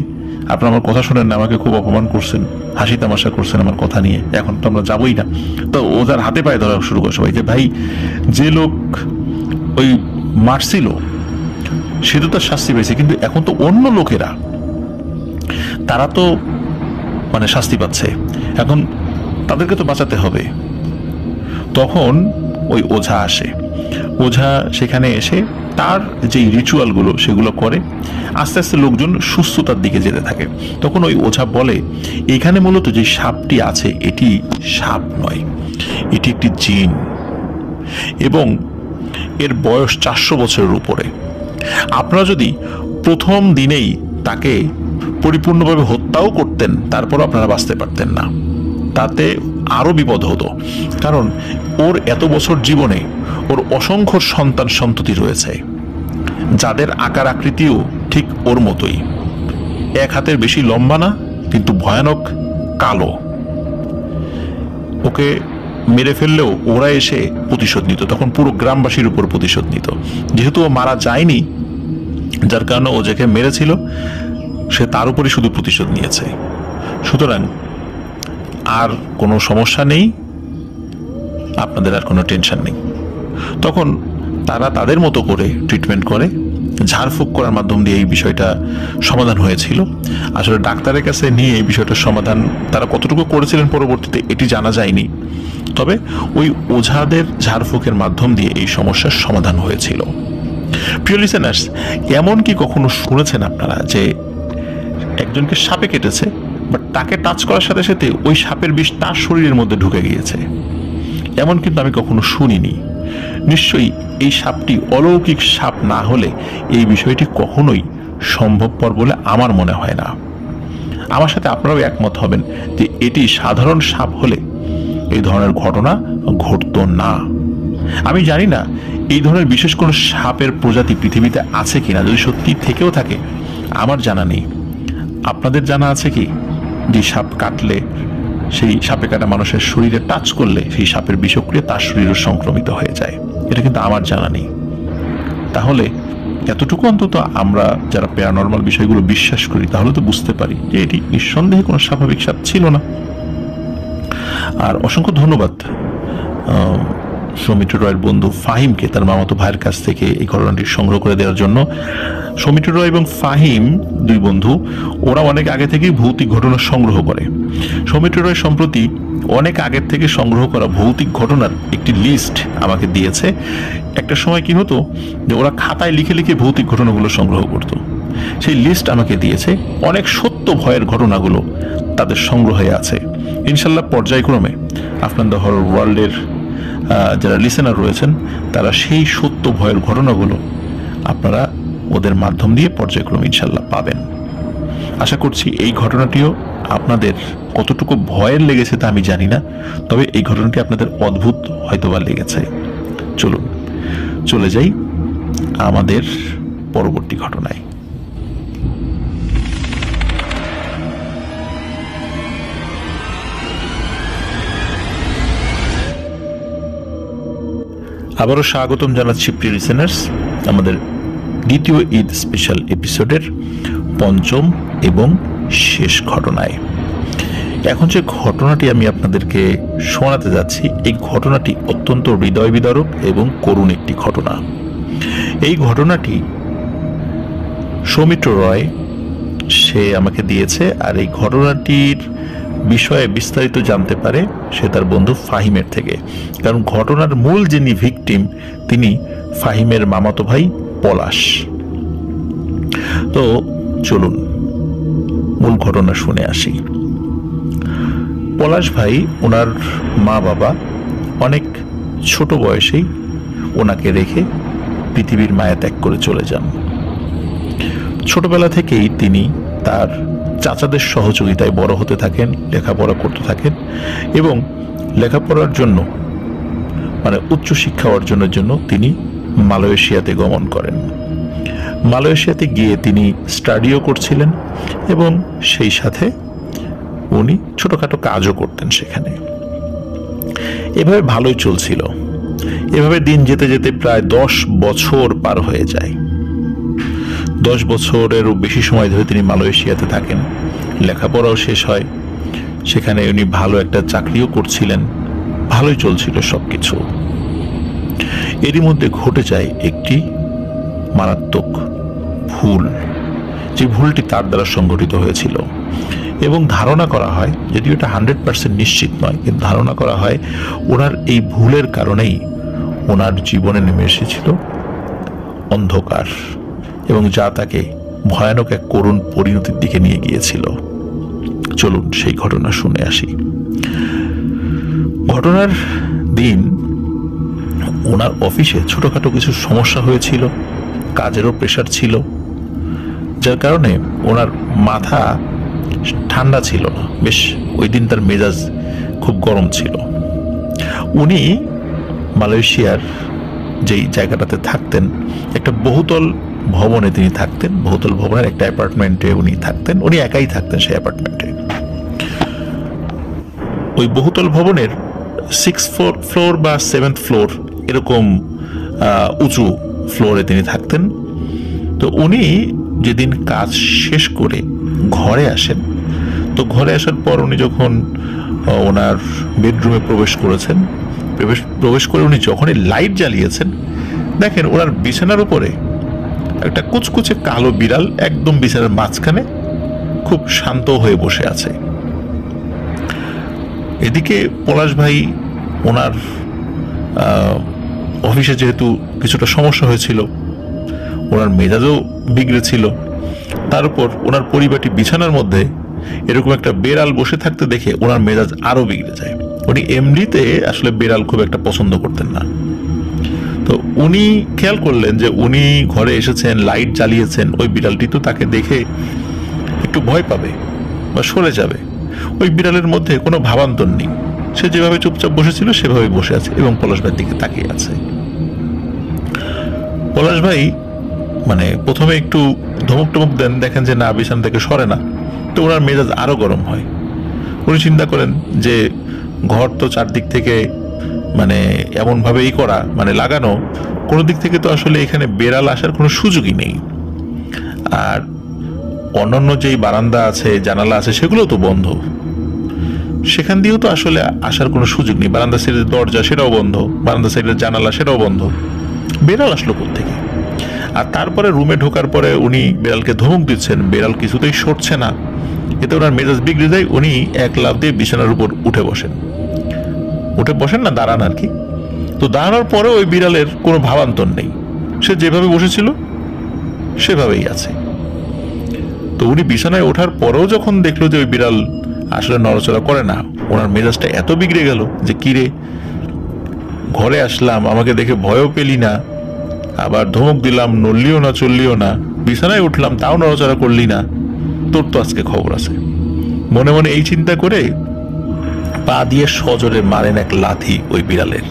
আপনারা আমার কথা শোনেন না, আমাকে খুব অপমান করছেন, হাসি তামাশা করছেন আমার কথা নিয়ে, এখন তো আমরা যাবোই না। তো ওঝার হাতে পায়ে ধরা শুরু করে সবাই, যে ভাই যে লোক ওই মারছিল সে তো তার শাস্তি পেয়েছে, কিন্তু এখন তো অন্য লোকেরা তারা তো মানে শাস্তি পাচ্ছে, এখন তাদেরকে তো বাঁচাতে হবে। তখন ওই ওঝা আসে। ওঝা সেখানে এসে তার যে রিচুয়ালগুলো সেগুলো করে, আস্তে আস্তে লোকজন সুস্থতার দিকে যেতে থাকে। তখন ওই ওঝা বলে, এখানে মূলত যে সাপটি আছে এটি সাপ নয়, এটি একটি জিন, এবং এর বয়স 400 বছরের উপরে। আপনারা যদি প্রথম দিনেই তাকে পরিপূর্ণভাবে হত্যাও করতেন, তারপর আপনারা বাঁচতে পারতেন না, তাতে আরো বিপদ হতো। কারণ ওর এত বছর জীবনে ওর অসংখ্য সন্তান সন্ততি রয়েছে, যাদের আকার আকৃতিও ঠিক ওর মতোই। এক হাতের বেশি লম্বা না, কিন্তু ভয়ানক কালো। ওকে মেরে ফেললেও ওরা এসে প্রতিশোধ নিত, তখন পুরো গ্রামবাসীর উপর প্রতিশোধ নিত। যেহেতু ও মারা যায়নি, যার কারণে ও যাকে মেরেছিল সে তার উপরই শুধু প্রতিশোধ নিয়েছে। সুতরাং আর কোনো সমস্যা নেই, আপনাদের আর কোনো টেনশন নেই। তখন তারা তাদের মতো করে ট্রিটমেন্ট করে, ঝাড়ফুঁক করার মাধ্যম দিয়ে এই বিষয়টা সমাধান হয়েছিল। আসলে ডাক্তারের কাছে নিয়ে এই বিষয়টার সমাধান তারা কতটুকু করেছিলেন পরবর্তীতে এটি জানা যায়নি, তবে ওই ওঝাদের ঝাড়ফুঁকের মাধ্যম দিয়ে এই সমস্যার সমাধান হয়েছিল। প্রিয় লিসেনার্স, এমন কি কখনো শুনেছেন আপনারা যে একজনকে সাপে কেটেছে, বাট তাকে টাচ করার সাথে সাথে ওই সাপের বিষ তার শরীরের মধ্যে ঢুকে গিয়েছে? এমন কিন্তু আমি কখনো শুনিনি। নিশ্চয়ই এই সাপটি অলৌকিক সাপ না হলে এই বিষয়টি কখনোই সম্ভবপর বলে আমার মনে হয় না। আমার সাথে আপনারাও একমত হবেন যে এটি সাধারণ সাপ হলে এই ধরনের ঘটনা ঘটতো না। আমি জানি না এই ধরনের বিশেষ কোনো সাপের প্রজাতি পৃথিবীতে আছে কিনা, যদি সত্যি থেকেও থাকে আমার জানা নেই। আপনাদের জানা আছে কি যে সাপ কাটলে, সেই সাপে কাটা মানুষের শরীরে টাচ করলে সেই সাপের বিষক্রিয়া তার শরীরে সংক্রমিত হয়ে যায়? এটা কিন্তু আমার জানা নেই। তাহলে এতটুকু অন্তত আমরা যারা প্যারানরমাল বিষয়গুলো বিশ্বাস করি তাহলে তো বুঝতে পারি যে এটি নিঃসন্দেহে কোনো স্বাভাবিক সাপ ছিল না। আর অসংখ্য ধন্যবাদ সৌমিত্র রয়ের বন্ধু ফাহিমকে তার মামাতো ভাইয়ের কাছ থেকে এই ঘটনাটি সংগ্রহ করে দেওয়ার জন্য। সৌমিত্র রয় এবং ফাহিম দুই বন্ধু, ওরা অনেক আগে থেকেই ভৌতিক ঘটনা সংগ্রহ করে। সৌমিত্র রয় সম্প্রতি অনেক আগের থেকে সংগ্রহ করা ভৌতিক ঘটনার একটি লিস্ট আমাকে দিয়েছে। একটা সময় কি হতো যে ওরা খাতায় লিখে লিখে ভৌতিক ঘটনাগুলো সংগ্রহ করত, সেই লিস্ট আমাকে দিয়েছে। অনেক সত্য ভয়ের ঘটনাগুলো তাদের সংগ্রহে আছে। ইনশাল্লাহ পর্যায়ক্রমে আফটার দ্য হরর ওয়ার্ল্ডের যারা লিসেনার রয়েছেন তারা সেই সত্য ভয়ের ঘটনাগুলো আপনারা ওদের মাধ্যম দিয়ে পর্যায়ক্রমে ইনশাল্লাহ পাবেন। আশা করছি এই ঘটনাটিও আপনাদের কতটুকু ভয়ের লেগেছে তা আমি জানি না, তবে এই ঘটনাটি আপনাদের অদ্ভুত হয়তোবা লেগেছে। চলুন চলে যাই আমাদের পরবর্তী ঘটনায়। আবারও স্বাগতম জানাচ্ছি প্রিয় লিসেনার্স আমাদের দ্বিতীয় ঈদ স্পেশাল এপিসোডের পঞ্চম এবং শেষ ঘটনায়। এখন যে ঘটনাটি আমি আপনাদেরকে শোনাতে যাচ্ছি, এই ঘটনাটি অত্যন্ত হৃদয় বিদারক এবং করুণ একটি ঘটনা। এই ঘটনাটি সৌমিত্র রয় সে আমাকে দিয়েছে, আর এই ঘটনাটির বিষয়ে বিস্তারিত জানতে পারে সে তার বন্ধু ফাহিমের থেকে। কারণ ঘটনার মূল যিনি ভিকটিম তিনি ফাহিমের মামাতো ভাই পলাশ। তো চলুন মূল ঘটনা শুনে আসি। পলাশ ভাই ওনার মা বাবা অনেক ছোট বয়সেই ওনাকে রেখে পৃথিবীর মায়া ত্যাগ করে চলে যান। ছোটবেলা থেকেই তিনি তার চাচাদের সহযোগিতায় বড় হতে থাকেন, লেখাপড়া করতে থাকেন এবং লেখাপড়ার জন্য মানে উচ্চশিক্ষা অর্জনের জন্য তিনি মালয়েশিয়াতে গমন করেন। মালয়েশিয়াতে গিয়ে তিনি স্টাডিও করছিলেন এবং সেই সাথে উনি ছোটখাটো কাজও করতেন সেখানে। এভাবে ভালোই চলছিল। এভাবে দিন যেতে যেতে প্রায় 10 বছর পার হয়ে যায়। 10 বছরেরও বেশি সময় ধরে তিনি মালয়েশিয়াতে থাকেন, লেখাপড়াও শেষ হয়, সেখানে উনি ভালো একটা চাকরিও করছিলেন, ভালোই চলছিল সবকিছু। এরই মধ্যে ঘটে যায় একটি মারাত্মক ভুল, যে ভুলটি তার দ্বারা সংঘটিত হয়েছিল এবং ধারণা করা হয়, যদিও এটা 100% নিশ্চিত নয়, কিন্তু ধারণা করা হয় ওনার এই ভুলের কারণেই ওনার জীবনে নেমে এসেছিল অন্ধকার এবং যা তাকে ভয়ানক এক করুণ পরিণতির দিকে নিয়ে গিয়েছিল। চলুন সেই ঘটনা শুনে আসি। ঘটনার দিন ওনার অফিসে ছোটখাটো কিছু সমস্যা হয়েছিল, কাজেরও প্রেশার ছিল, যার কারণে ওনার মাথা ঠান্ডা ছিল না। বেশ ওই দিন তার মেজাজ খুব গরম ছিল। উনি মালয়েশিয়ার যেই জায়গাটাতে থাকতেন একটা বহুতল ভবনে তিনি থাকতেন। বহুতল ভবনের একটা অ্যাপার্টমেন্টে উনি থাকতেন, উনি একাই থাকতেন সেই অ্যাপার্টমেন্টে। ওই বহুতল ভবনের 6th ফ্লোর বা 7th ফ্লোর এরকম উঁচু ফ্লোরে তিনি থাকতেন। তো উনি যেদিন কাজ শেষ করে ঘরে আসেন, তো ঘরে আসার পর উনি যখন ওনার বেডরুমে প্রবেশ করেছেন, প্রবেশ করে উনি যখনই লাইট জ্বালিয়েছেন দেখেন ওনার বিছানার উপরে একটা কুচকুচে কালো বিড়াল একদম বিছানার মাঝখানে খুব শান্ত হয়ে বসে আছে। এদিকে পলাশ ভাই ওনার অফিসে যেহেতু কিছুটা সমস্যা হয়েছিল, ওনার মেজাজও বিগড়েছিল, তার উপর ওনার পরিবারটি বিছানার মধ্যে এরকম একটা বেড়াল বসে থাকতে দেখে ওনার মেজাজ আরো বিগড়ে যায়। উনি এমনিতে আসলে বেড়াল খুব একটা পছন্দ করতেন না। তো উনি খেয়াল করলেন যে উনি ঘরে এসেছেন, লাইট জ্বালিয়েছেন, ওই বিড়ালটি তো তাকে দেখে একটু ভয় পাবে বা সরে যাবে। ওই বিড়ালের মধ্যে কোনো ভাবান্তর নেই, সে যেভাবে চুপচাপ বসেছিল সেভাবে বসে আছে এবং পলাশ ভাইয়ের দিকে তাকিয়ে আছে। পলাশ ভাই মানে প্রথমে একটু ধমক টমক দেন, দেখেন যে না, বিছানা থেকে সরে না, তো ওনার মেজাজ আরো গরম হয়। উনি চিন্তা করেন যে ঘর তো চারদিক থেকে মানে এমন ভাবেই করা, মানে লাগানো, কোনো দিক থেকে তো আসলে এখানে বেড়াল আসার কোনো সুযোগই নেই। আর অন্যান্য যেই বারান্দা আছে, জানালা আছে, সেগুলো তো বন্ধ, সেখান দিয়েও তো আসলে আসার কোনো সুযোগ নেই। বারান্দা সাইডের দরজা সেটাও বন্ধ, বারান্দা সাইডের জানালা সেটাও বন্ধ, বেড়াল আসলো কোত্থেকে? আর তারপরে রুমে ঢোকার পরে উনি বেড়ালকে ধমক দিচ্ছেন, বেড়াল কিছুতেই সরছে না। এতে ওনার মেজাজ বিগড়ে যায়। উনি এক লাফ দিয়ে বিছানার উপর উঠে বসেন না, দাঁড়ান আর কি। তো দাঁড়ানোর পরে ওই বিড়ালের কোনো ভাবান্তর নেই, সে যেভাবে বসেছিল সেভাবেই আছে। তো উনি বিছানায় ওঠার পরেও যখন দেখলো যে ওই বিড়াল আসলে নড়াচড়া করে না, ওনার মেজাজটা এত বিগড়ে গেল যে কিরে, ঘরে আসলাম, আমাকে দেখে ভয়ও পেলি না, আবার ধমক দিলাম, নড়লিও না, চললিও না, বিছানায় উঠলাম তাও নড়াচড়া করলি না, তোর তো আজকে খবর আছে। মনে মনে এই চিন্তা করে পা দিয়ে সজোরে মারেন এক লাথি ওই বিড়ালের।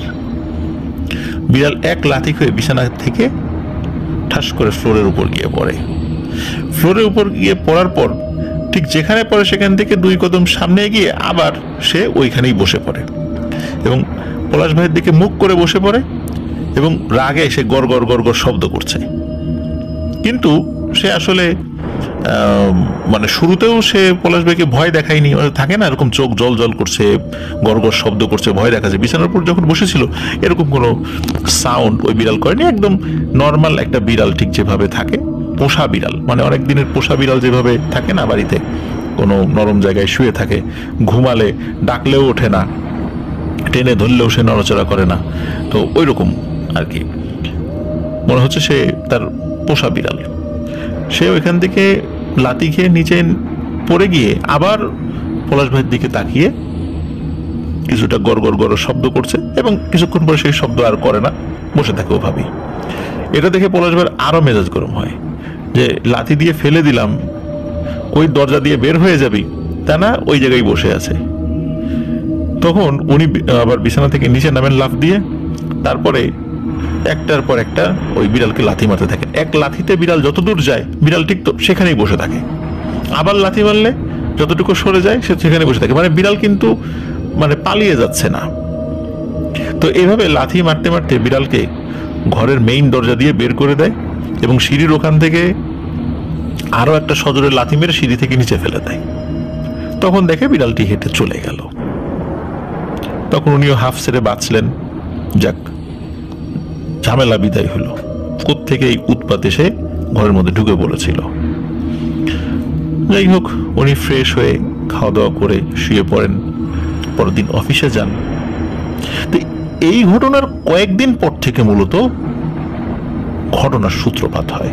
বিড়াল এক লাথি খেয়ে বিছানা থেকে ঠাস করে ফ্লোরের উপর গিয়ে পড়ে। ফ্লোরের উপর গিয়ে পড়ার পর ঠিক যেখানে পড়ে সেখান থেকে 2 কদম সামনে এগিয়ে আবার সে ওইখানেই বসে পড়ে এবং পলাশ ভাইয়ের দিকে মুখ করে বসে পড়ে এবং রাগে সে গড় গড় গড় গড় শব্দ করছে। কিন্তু সে আসলে মানে শুরুতেও সে পলাশ ভাইকে ভয় দেখায়নি। থাকে না এরকম, চোখ জল জল করছে, গড় গড় শব্দ করছে, ভয় দেখাচ্ছে। বিছানার উপর যখন বসেছিল এরকম কোনো সাউন্ড ওই বিড়াল করেনি। একদম নর্মাল একটা বিড়াল, ঠিক যেভাবে থাকে পোষা বিড়াল, মানে অনেক দিনের পোষা বিড়াল যেভাবে থাকে না, বাড়িতে কোনো নরম জায়গায় শুয়ে থাকে, ঘুমালে ডাকলেও ওঠে না, টেনে ধরলেও সে নড়াচড়া করে না, তো ওই রকম আর কি মনে হচ্ছে সে তার পোষা বিড়াল। সে ওইখান থেকে লাথি খেয়ে নিচে পড়ে গিয়ে আবার পলাশ ভাইয়ের দিকে তাকিয়ে কিছুটা গড় গড় গড় শব্দ করছে এবং কিছুক্ষণ পরে সেই শব্দ আর করে না, বসে থাকে ওভাবেই। এটা দেখে পলাশ ভাইয়ের আরো মেজাজ গরম হয় যে লাথি দিয়ে ফেলে দিলাম, ওই দরজা দিয়ে বের হয়ে যাবি, তা না, ওই জায়গায় বসে আছে। তখন উনি আবার বিছানা থেকে নিচে নামেন লাফ দিয়ে, তারপরে একটার পর একটা ওই বিড়ালকে লাথি মারতে থাকে। এক লাথিতে বিড়াল যত দূর যায় বিড়াল ঠিক তো সেখানেই বসে থাকে, আবার লাথি মারলে যতটুকু সরে যায় সে সেখানে বসে থাকে, মানে বিড়াল কিন্তু মানে পালিয়ে যাচ্ছে না। তো এইভাবে লাথি মারতে মারতে বিড়ালকে ঘরের মেইন দরজা দিয়ে বের করে দেয় এবং সিঁড়ির ওখান থেকে আরো একটা সজোরে লাথি মেরে সিঁড়ি থেকে নিচে ফেলে দেয়। তখন দেখে বিড়ালটি হেঁটে চলে গেল। তখন উনিও হাফ ছেড়ে বাঁচলেন, যাক ঝামেলা বিদায় হলো। কোত্থেকে এই উৎপাত এসে ঘরের মধ্যে ঢুকে পড়েছিল। যাই হোক, উনি ফ্রেশ হয়ে খাওয়া দাওয়া করে শুয়ে পড়েন, পরের দিন অফিসে যান। তো এই ঘটনার কয়েকদিন পর থেকে মূলত ঘটনার সূত্রপাত হয়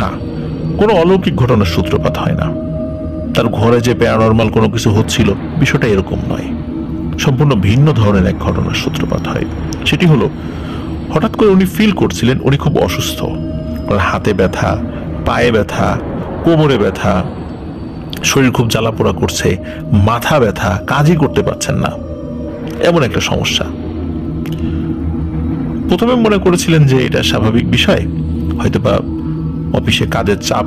না, কোনো অলৌকিক ঘটনার সূত্রপাত হয় না। তার ঘরে যে প্যারানরমাল কোনো কিছু হচ্ছিল বিষয়টা এরকম নয়, সম্পূর্ণ ভিন্ন ধরনের এক ঘটনার সূত্রপাত হয়। সেটি হলো, হঠাৎ করে উনি ফিল করছিলেন উনি খুব অসুস্থ, ওনার হাতে ব্যথা, পায়ে ব্যথা, কোমরে ব্যথা, শরীর খুব জ্বালাপোড়া করছে, মাথা ব্যথা, কাজই করতে পারছেন না, এমন একটা সমস্যা। প্রথমে মনে করেছিলেন যে এটা স্বাভাবিক বিষয়, হয়তোবা অফিসে কাজের চাপ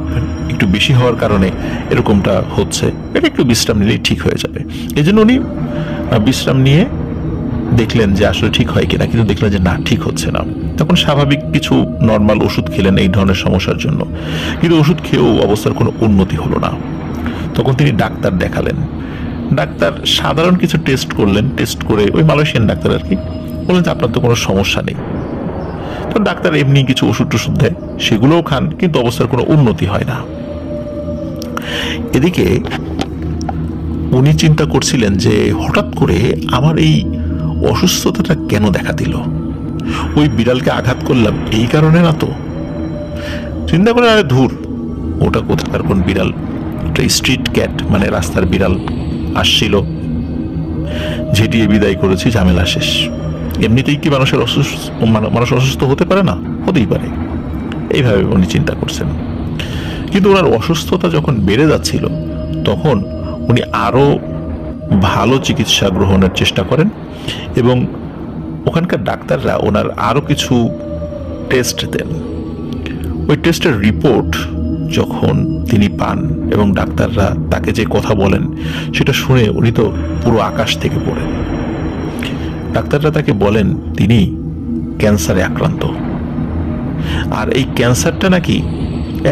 একটু বেশি হওয়ার কারণে এরকমটা হচ্ছে, এটা একটু বিশ্রাম নিলেই ঠিক হয়ে যাবে। এই জন্য উনি বিশ্রাম নিয়ে দেখলেন যে আসলে ঠিক হয় কিনা, কিন্তু দেখলেন যে না, ঠিক হচ্ছে না। তখন স্বাভাবিক কিছু নর্মাল ওষুধ খেলেন এই ধরনের সমস্যার জন্য, কিন্তু ওষুধ খেয়েও অবস্থার কোনো উন্নতি হলো না। তখন তিনি ডাক্তার দেখালেন। ডাক্তার সাধারণ কিছু টেস্ট করলেন, টেস্ট করে ওই মালয়েশিয়ান ডাক্তার আর কি, বললেন যে আপনার তো কোনো সমস্যা নেই। তো ডাক্তার এমনি কিছু ওষুধ টষুধ দেয়, সেগুলোও খান, কিন্তু অবস্থার কোনো উন্নতি হয় না। এদিকে উনি চিন্তা করছিলেন যে হঠাৎ করে আমার এই অসুস্থতাটা কেন দেখা দিল, ওই বিড়ালকে আঘাত করলাম এই কারণে না তো। চিন্তা করে, আরে ধুর, ওটা কোথাকার কোন বিড়াল, স্ট্রিট ক্যাট, মানে রাস্তার বিড়াল আসছিল, ঝেঁটিয়ে বিদায় করেছি, ঝামেলা শেষ। এমনিতেই কি মানুষ অসুস্থ হতে পারে না? হতেই পারে, এইভাবে উনি চিন্তা করছেন। কিন্তু ওনার অসুস্থতা যখন বেড়ে যাচ্ছিল তখন উনি আরো ভালো চিকিৎসা গ্রহণের চেষ্টা করেন এবং ওখানকার ডাক্তাররা ওনার আরও কিছু টেস্ট দেন। ওই টেস্টের রিপোর্ট যখন তিনি পান এবং ডাক্তাররা তাকে যে কথা বলেন সেটা শুনে উনি তো পুরো আকাশ থেকে পড়েন। ডাক্তাররা তাকে বলেন তিনি ক্যান্সারে আক্রান্ত, আর এই ক্যান্সারটা নাকি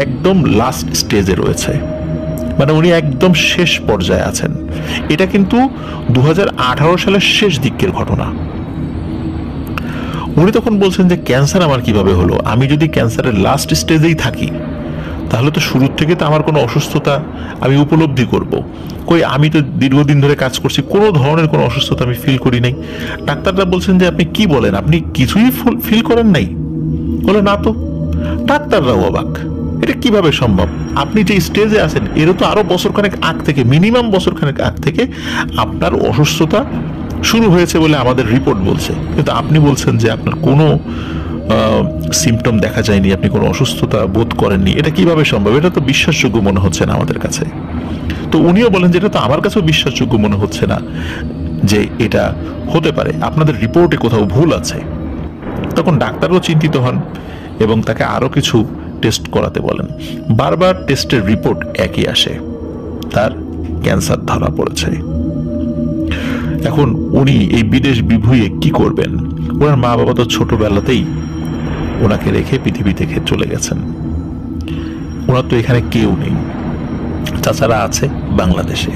একদম লাস্ট স্টেজে রয়েছে, মানে উনি একদম শেষ পর্যায়ে আছেন। এটা কিন্তু 2018 সালের শেষ দিকের ঘটনা। উনি তখন বলছেন যে ক্যান্সার আমার কিভাবে হলো, আমি যদি ক্যান্সারের লাস্ট স্টেজেই থাকি তাহলে তো শুরুর থেকে তো আমার কোনো অসুস্থতা আমি উপলব্ধি করব। কই, আমি তো দীর্ঘদিন ধরে কাজ করছি, কোনো ধরনের কোনো অসুস্থতা আমি ফিল করি নাই। ডাক্তাররা বলছেন যে আপনি কি বলেন, আপনি কিছুই ফিল করেন নাই? বলে না তো। ডাক্তাররাও অবাক, এটা কিভাবে সম্ভব? আপনি যে স্টেজে আছেন এরও তো আরো বছরখানেক আগ থেকে, মিনিমাম বছরখানেক আগ থেকে আপনার অসুস্থতা শুরু হয়েছে বলে আমাদের রিপোর্ট বলছে, কিন্তু আপনি বলছেন যে আপনার কোনো সিমটম দেখা যায়নি, আপনি কোনো অসুস্থতা বোধ করেননি। এটা কিভাবে সম্ভব? এটা তো বিশ্বাসযোগ্য মনে হচ্ছে না আমাদের কাছে। তো উনিও বলেন যে এটা তো আমার কাছেও বিশ্বাসযোগ্য মনে হচ্ছে না যে এটা হতে পারে, আপনাদের রিপোর্টে কোথাও ভুল আছে। তখন ডাক্তারও চিন্তিত হন এবং তাকে আরো কিছু টেস্ট করাতে বলেন। বারবার টেস্টের রিপোর্ট একই আসে, তার ক্যান্সার ধরা পড়েছে। এখন উনি এই বিদেশ বিভুঁইয়ে কি করবেন? ওনার মা বাবা তো ছোটবেলাতেই ওনাকে রেখে পৃথিবী থেকে চলে গেছেন, ওনার তো এখানে কেউ নেই। চাচারা আছে বাংলাদেশে।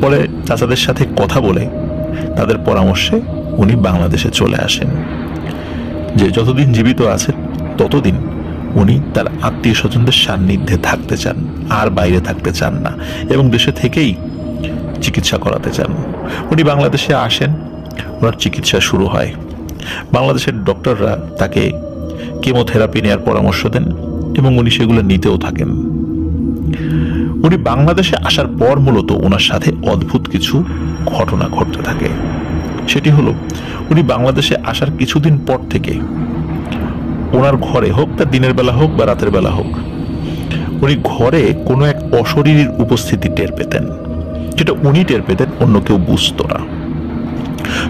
পরে চাচাদের সাথে কথা বলে তাদের পরামর্শে উনি বাংলাদেশে চলে আসেন, যে যতদিন জীবিত আছেন ততদিন উনি তার আত্মীয় স্বজনদের সান্নিধ্যে থাকতে চান, আর বাইরে থাকতে চান না, এবং দেশে থেকেই চিকিৎসা করাতে চান। উনি বাংলাদেশে আসেন, ওনার চিকিৎসা শুরু হয়। বাংলাদেশের ডক্টররা তাকে কেমোথেরাপি নেওয়ার পরামর্শ দেন এবং উনি সেগুলো নিতেও থাকেন। উনি বাংলাদেশে আসার পর মূলত ওনার সাথে অদ্ভুত কিছু ঘটনা ঘটতে থাকে। সেটি হলো, উনি বাংলাদেশে আসার কিছুদিন পর থেকে ওনার ঘরে, হোক তা দিনের বেলা হোক বা রাতের বেলা হোক, উনি ঘরে কোনো এক অশরীরীর উপস্থিতি টের পেতেন, যেটা উনি টের পেতেন, অন্য কেউ বুঝতো না।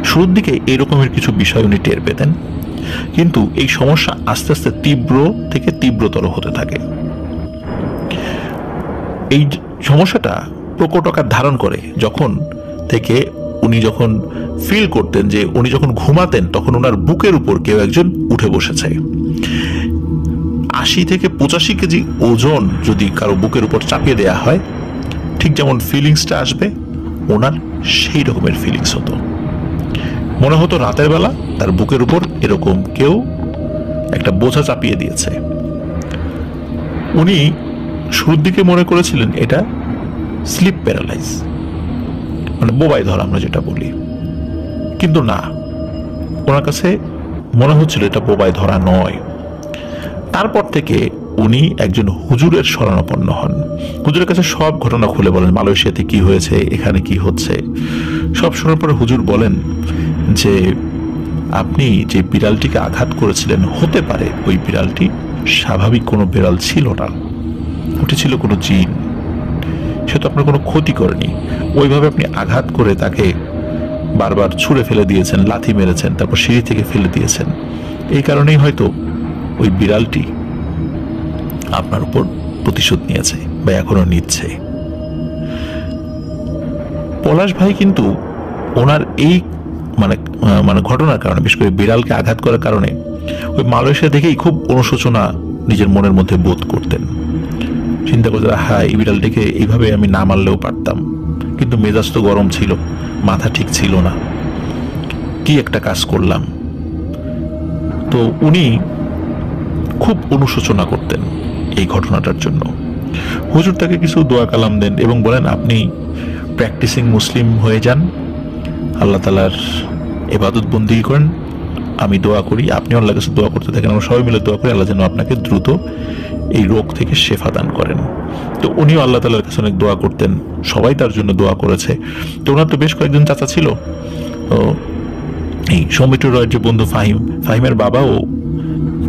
শুরুর দিকে এরকমের কিছু বিষয় উনি টের পেতেন, কিন্তু এই সমস্যা আস্তে আস্তে তীব্র থেকে তীব্রতর হতে থাকে। এই সমস্যাটা প্রকট আকার ধারণ করে যখন থেকে উনি যখন ফিল করতেন যে উনি যখন ঘুমাতেন তখন ওনার বুকের উপর কেউ একজন উঠে বসেছে। 80 থেকে 85 কেজি ওজন যদি কারো বুকের উপর চাপিয়ে দেয়া হয়, ঠিক যেমন ফিলিংসটা আসবে, ওনার সেই রকমের ফিলিংস হতো। মনে হতো রাতের বেলা তার বুকের উপর এরকম কেউ একটা বোঝা চাপিয়ে দিয়েছে। উনি শুরুর দিকে মনে করেছিলেন এটা স্লিপ প্যারালাইজ, মানে বোবাই ধরা আমরা যেটা বলি, কিন্তু না, ওনার কাছে মনে হচ্ছিল এটা বোবাই ধরা নয়। তারপর থেকে উনি একজন হুজুরের শরণাপন্ন হন। হুজুরের কাছে সব ঘটনা খুলে বলেন, মালয়েশিয়াতে কি হয়েছে, এখানে কি হচ্ছে, সব শোনার পরে হুজুর বলেন যে আপনি যে বিড়ালটিকে আঘাত করেছিলেন, হতে পারে ওই বিড়ালটি স্বাভাবিক কোনো বিড়াল ছিল না, ওটি ছিল কোনো জিন, সে তো আপনার কোনো ক্ষতি করেনি। ওইভাবে আপনি আঘাত করে তাকে বারবার ছুঁড়ে ফেলে দিয়েছেন, লাথি মেরেছেন, তারপর সিঁড়ি থেকে ফেলে দিয়েছেন। এই কারণেই হয়তো ওই বিড়ালটি আপনার উপর প্রতিশোধ নিয়েছে বা এখনো নিচ্ছে। পলাশ ভাই কিন্তু ওনার এই মানে মানে ঘটনার কারণে, বিশেষ করে বিড়ালকে আঘাত করার কারণে, ওই মালয়েশিয়া দেখেই খুব অনুশোচনা নিজের মনের মধ্যে বোধ করতেন। চিন্তা করতে, হ্যাঁ, এই বিড়ালটিকে এইভাবে আমি না মারলেও পারতাম, কিন্তু মেজাজ তো গরম ছিল, মাথা ঠিক ছিল না, কি একটা কাজ করলাম। তো উনি খুব অনুশোচনা করতেন এই ঘটনাটার জন্য। হুজুর তাকে কিছু দোয়া কালাম দেন এবং বলেন, আপনি প্র্যাকটিসিং মুসলিম হয়ে যান, আল্লাহ তাআলার ইবাদত বন্দেগী করেন, আমি দোয়া করি, আপনি আল্লাহর কাছে দোয়া করতে থাকেন, আমরা সবাই মিলে দোয়া করি আল্লাহ যেন আপনাকে দ্রুত এই রোগ থেকে শেফা দান করেন। তো উনিও আল্লাহ তাআলার কাছে অনেক দোয়া করতেন, সবাই তার জন্য দোয়া করেছে। তো ওনার তো বেশ কয়েকজন চাচা ছিল। তো এই সৌমিত্র রয়ের যে বন্ধু ফাহিম, ফাহিমের বাবাও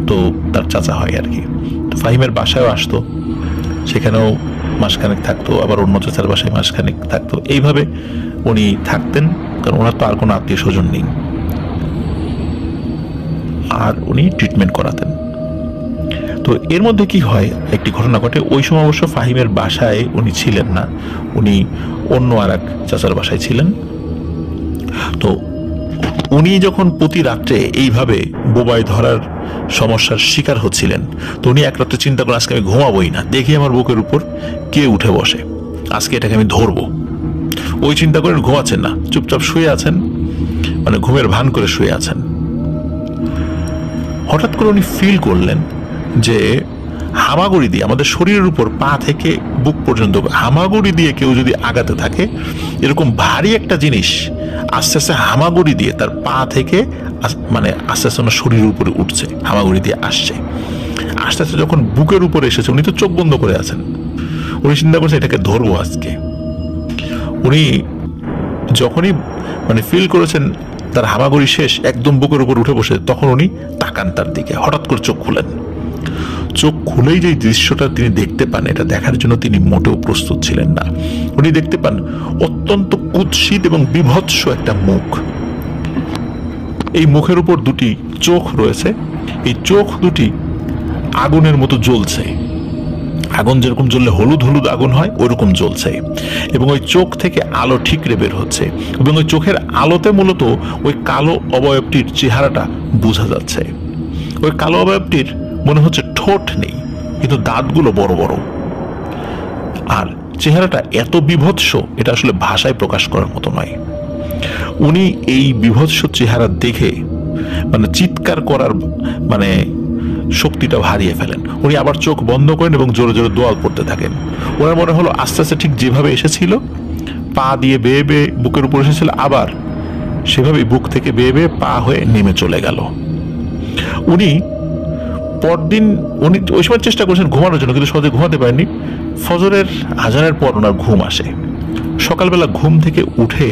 তো তার চাচা হয় আর কি। তো ফাহিমের বাসায়ও আসতো, সেখানেও মাসখানেক থাকতো, আবার অন্য চাচার বাসায় মাসখানেক থাকতো। এইভাবে উনি থাকতেন, কারণ ওনার তো আর কোনো আত্মীয় স্বজন নেই, আর উনি ট্রিটমেন্ট করাতেন। তো এর মধ্যে কি হয়, একটি ঘটনা ঘটে। ওই সময় অবশ্য ফাহিমের বাসায় উনি ছিলেন না, উনি অন্য আর এক চাচার বাসায় ছিলেন। তো উনি যখন প্রতি রাত্রে এইভাবে বোবাই ধরার সমস্যার শিকার হচ্ছিলেন, তো উনি এক রাত্রে চিন্তা করেন, আজকে আমি ঘুমাবোই না, দেখি আমার বুকের উপর কে উঠে বসে, আজকে এটাকে আমি ধরবো। ওই চিন্তা করেন, ঘুমাচ্ছেন না, চুপচাপ শুয়ে আছেন, মানে ঘুমের ভান করে শুয়ে আছেন। হঠাৎ করে উনি ফিল করলেন যে হামাগুড়ি দিয়ে আমাদের শরীরের উপর পা থেকে বুক পর্যন্ত হামাগুড়ি দিয়ে কেউ যদি আগাতে থাকে, এরকম ভারী একটা জিনিস আস্তে আস্তে হামাগুড়ি দিয়ে তার পা থেকে মানে আস্তে আস্তে ওনার শরীরের উপরে উঠছে, হামাগুড়ি দিয়ে আসছে। আস্তে আস্তে যখন বুকের উপরে এসেছে, উনি তো চোখ বন্ধ করে আছেন, উনি চিন্তা করছেন এটাকে ধরবো আজকে। উনি যখনই মানে ফিল করেছেন তার হামাগুড়ি শেষ, একদম বুকের উপর উঠে বসে, তখন উনি তাকান তার দিকে, হঠাৎ করে চোখ খুলেন। চোখ খুলেই যে দৃশ্যটা তিনি দেখতে পান, এটা দেখার জন্য তিনি মোটেও প্রস্তুত ছিলেন না। উনি দেখতে পান অত্যন্ত কুৎসিত এবং বিভৎস একটা মুখ। এই মুখের উপর দুটি চোখ রয়েছে, এই চোখ দুটি আগুনের মতো জ্বলছে, আগুন যেরকম জ্বললে হলুদ হলুদ আগুন হয় ওরকম জ্বলছে, এবং ওই চোখ থেকে আলো ঠিকরে বের হচ্ছে, এবং ওই চোখের আলোতে মূলত ওই কালো অবয়বটির চেহারাটা বোঝা যাচ্ছে। ওই কালো অবয়বটির মনে হচ্ছে ঠোঁট নেই, কিন্তু দাঁতগুলো বড় বড়, আর চেহারাটা এত বিভৎস, এটা আসলে ভাষায় প্রকাশ করার মতো নয়। উনি এই বিভৎস চেহারা দেখে মানে চিৎকার করার মানে শক্তিটা হারিয়ে ফেলেন। উনি আবার চোখ বন্ধ করেন এবং জোরে জোরে দোয়া পড়তে থাকেন। ওনার মনে হলো আস্তে আস্তে ঠিক যেভাবে এসেছিল, পা দিয়ে বেয়ে বেয়ে বুকের উপর এসেছিল, আবার সেভাবে বুক থেকে বেয়ে বেয়ে পা হয়ে নেমে চলে গেল। উনি পরদিন উনি ওই সময় চেষ্টা করেছেন ঘুমানোর জন্য, কিন্তু সহজে ঘুমাতে পারেননি। ফজরের আজানের পর ওনার ঘুম আসে। সকালবেলা ঘুম থেকে উঠে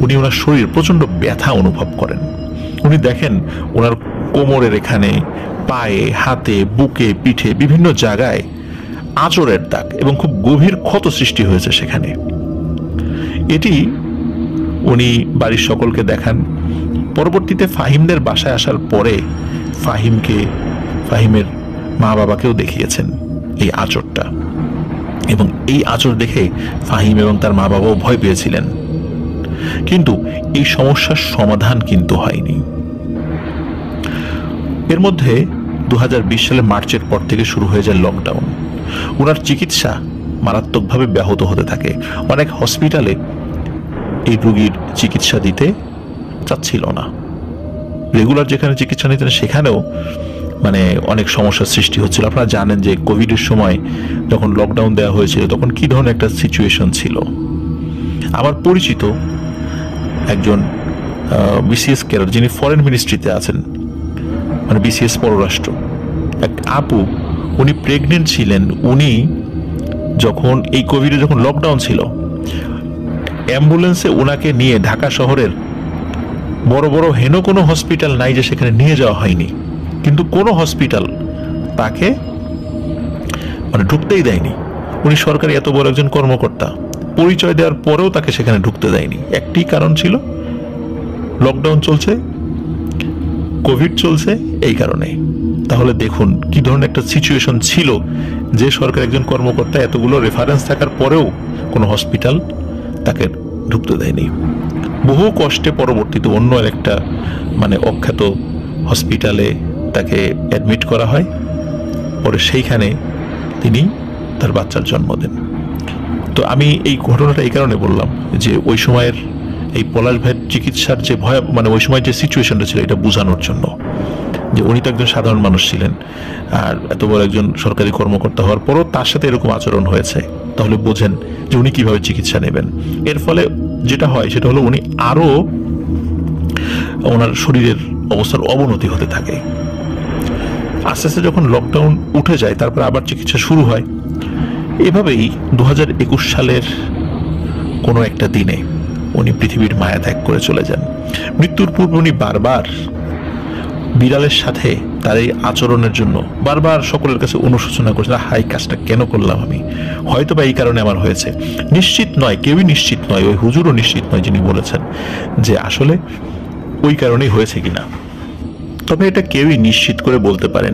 উনি ওনার শরীর প্রচন্ড ব্যথা অনুভব করেন। উনি দেখেন ওনার কোমরের এখানে, পায়ে, হাতে, বুকে, পিঠে বিভিন্ন জায়গায় আঁচড়ের দাগ এবং খুব গভীর ক্ষত সৃষ্টি হয়েছে সেখানে। এটি উনি বাড়ির সকলকে দেখান। পরবর্তীতে ফাহিমদের বাসায় আসার পরে ফাহিমের মা বাবাকেও দেখিয়েছেন এই আঁচড়টা, এবং এই আঁচড় দেখে ফাহিম এবং তার মা বাবাও ভয় পেয়েছিলেন। কিন্তু এই সমস্যার সমাধান কিন্তু হয়নি। এর মধ্যে 2020 সালের মার্চের পর থেকে শুরু হয়ে যায় লকডাউন। ওনার চিকিৎসা মারাত্মকভাবে ব্যাহত হতে থাকে। অনেক হসপিটালে এই রোগীর চিকিৎসা দিতে চাচ্ছিল না। রেগুলার যেখানে চিকিৎসা নিতেন সেখানেও মানে অনেক সমস্যার সৃষ্টি হচ্ছিল। আপনারা জানেন যে কোভিডের সময় যখন লকডাউন দেওয়া হয়েছিল তখন কি ধরনের একটা সিচুয়েশন ছিল। আমার পরিচিত একজন বিসিএস ক্যাডার, যিনি ফরেন মিনিস্ট্রিতে আছেন, মানে বিসিএস পররাষ্ট্র, এক আপু, উনি প্রেগনেন্ট ছিলেন। উনি যখন এই কোভিডে যখন লকডাউন ছিল, অ্যাম্বুলেন্সে ওনাকে নিয়ে ঢাকা শহরের বড় বড় হেন কোনো হসপিটাল নাই যে সেখানে নিয়ে যাওয়া হয়নি, কিন্তু কোনো হসপিটাল তাকে মানে ঢুকতেই দেয়নি। উনি সরকারি এত বড় একজন কর্মকর্তা, পরিচয় দেওয়ার পরেও তাকে সেখানে ঢুকতে দেয়নি। একটি কারণ ছিল লকডাউন চলছে, কোভিড চলছে, এই কারণে। তাহলে দেখুন কি ধরনের একটা সিচুয়েশন ছিল, যে সরকার একজন কর্মকর্তা এতগুলো রেফারেন্স থাকার পরেও কোনো হসপিটাল তাকে ঢুকতে দেয়নি। বহু কষ্টে পরবর্তীতে অন্য একটা মানে অখ্যাত হসপিটালে তাকে অ্যাডমিট করা হয়। পরে সেইখানে তিনি তার বাচ্চার জন্ম দেন। তো আমি এই ঘটনাটা এই কারণে বললাম যে ওই সময়ের এই পলাশ ভাইয়ের চিকিৎসার যে ভয়, মানে ওই সময় যে সিচুয়েশনটা ছিল, এটা বোঝানোর জন্য যে উনি তো একজন সাধারণ মানুষ ছিলেন, আর এত বড় একজন সরকারি কর্মকর্তা হওয়ার পরও তার সাথে এরকম আচরণ হয়েছে। তাহলে বোঝেন যে উনি কিভাবে চিকিৎসা নেবেন। এর ফলে যেটা হয় সেটা হলো উনি আরো ওনার শরীরের অবস্থার অবনতি হতে থাকে। আস্তে আস্তে যখন লকডাউন উঠে যায়, তারপর আবার চিকিৎসা শুরু হয়। এভাবেই 2021 সালের কোনো একটা দিনে উনি পৃথিবীর মায়া ত্যাগ করে চলে যান। মৃত্যুর পূর্বে উনি বারবার বিড়ালের সাথে তার এই আচরণের জন্য বারবার সকলের কাছে অনুশোচনা করছে, হাই কাজটা কেন করলাম আমি, হয়তো বা এই কারণে আমার হয়েছে। নিশ্চিত নয়, কেউই নিশ্চিত নয়, ওই হুজুরও নিশ্চিত নয় যিনি বলেছেন যে আসলে ওই কারণেই হয়েছে কিনা। তবে এটা কেউই নিশ্চিত করে বলতে পারেন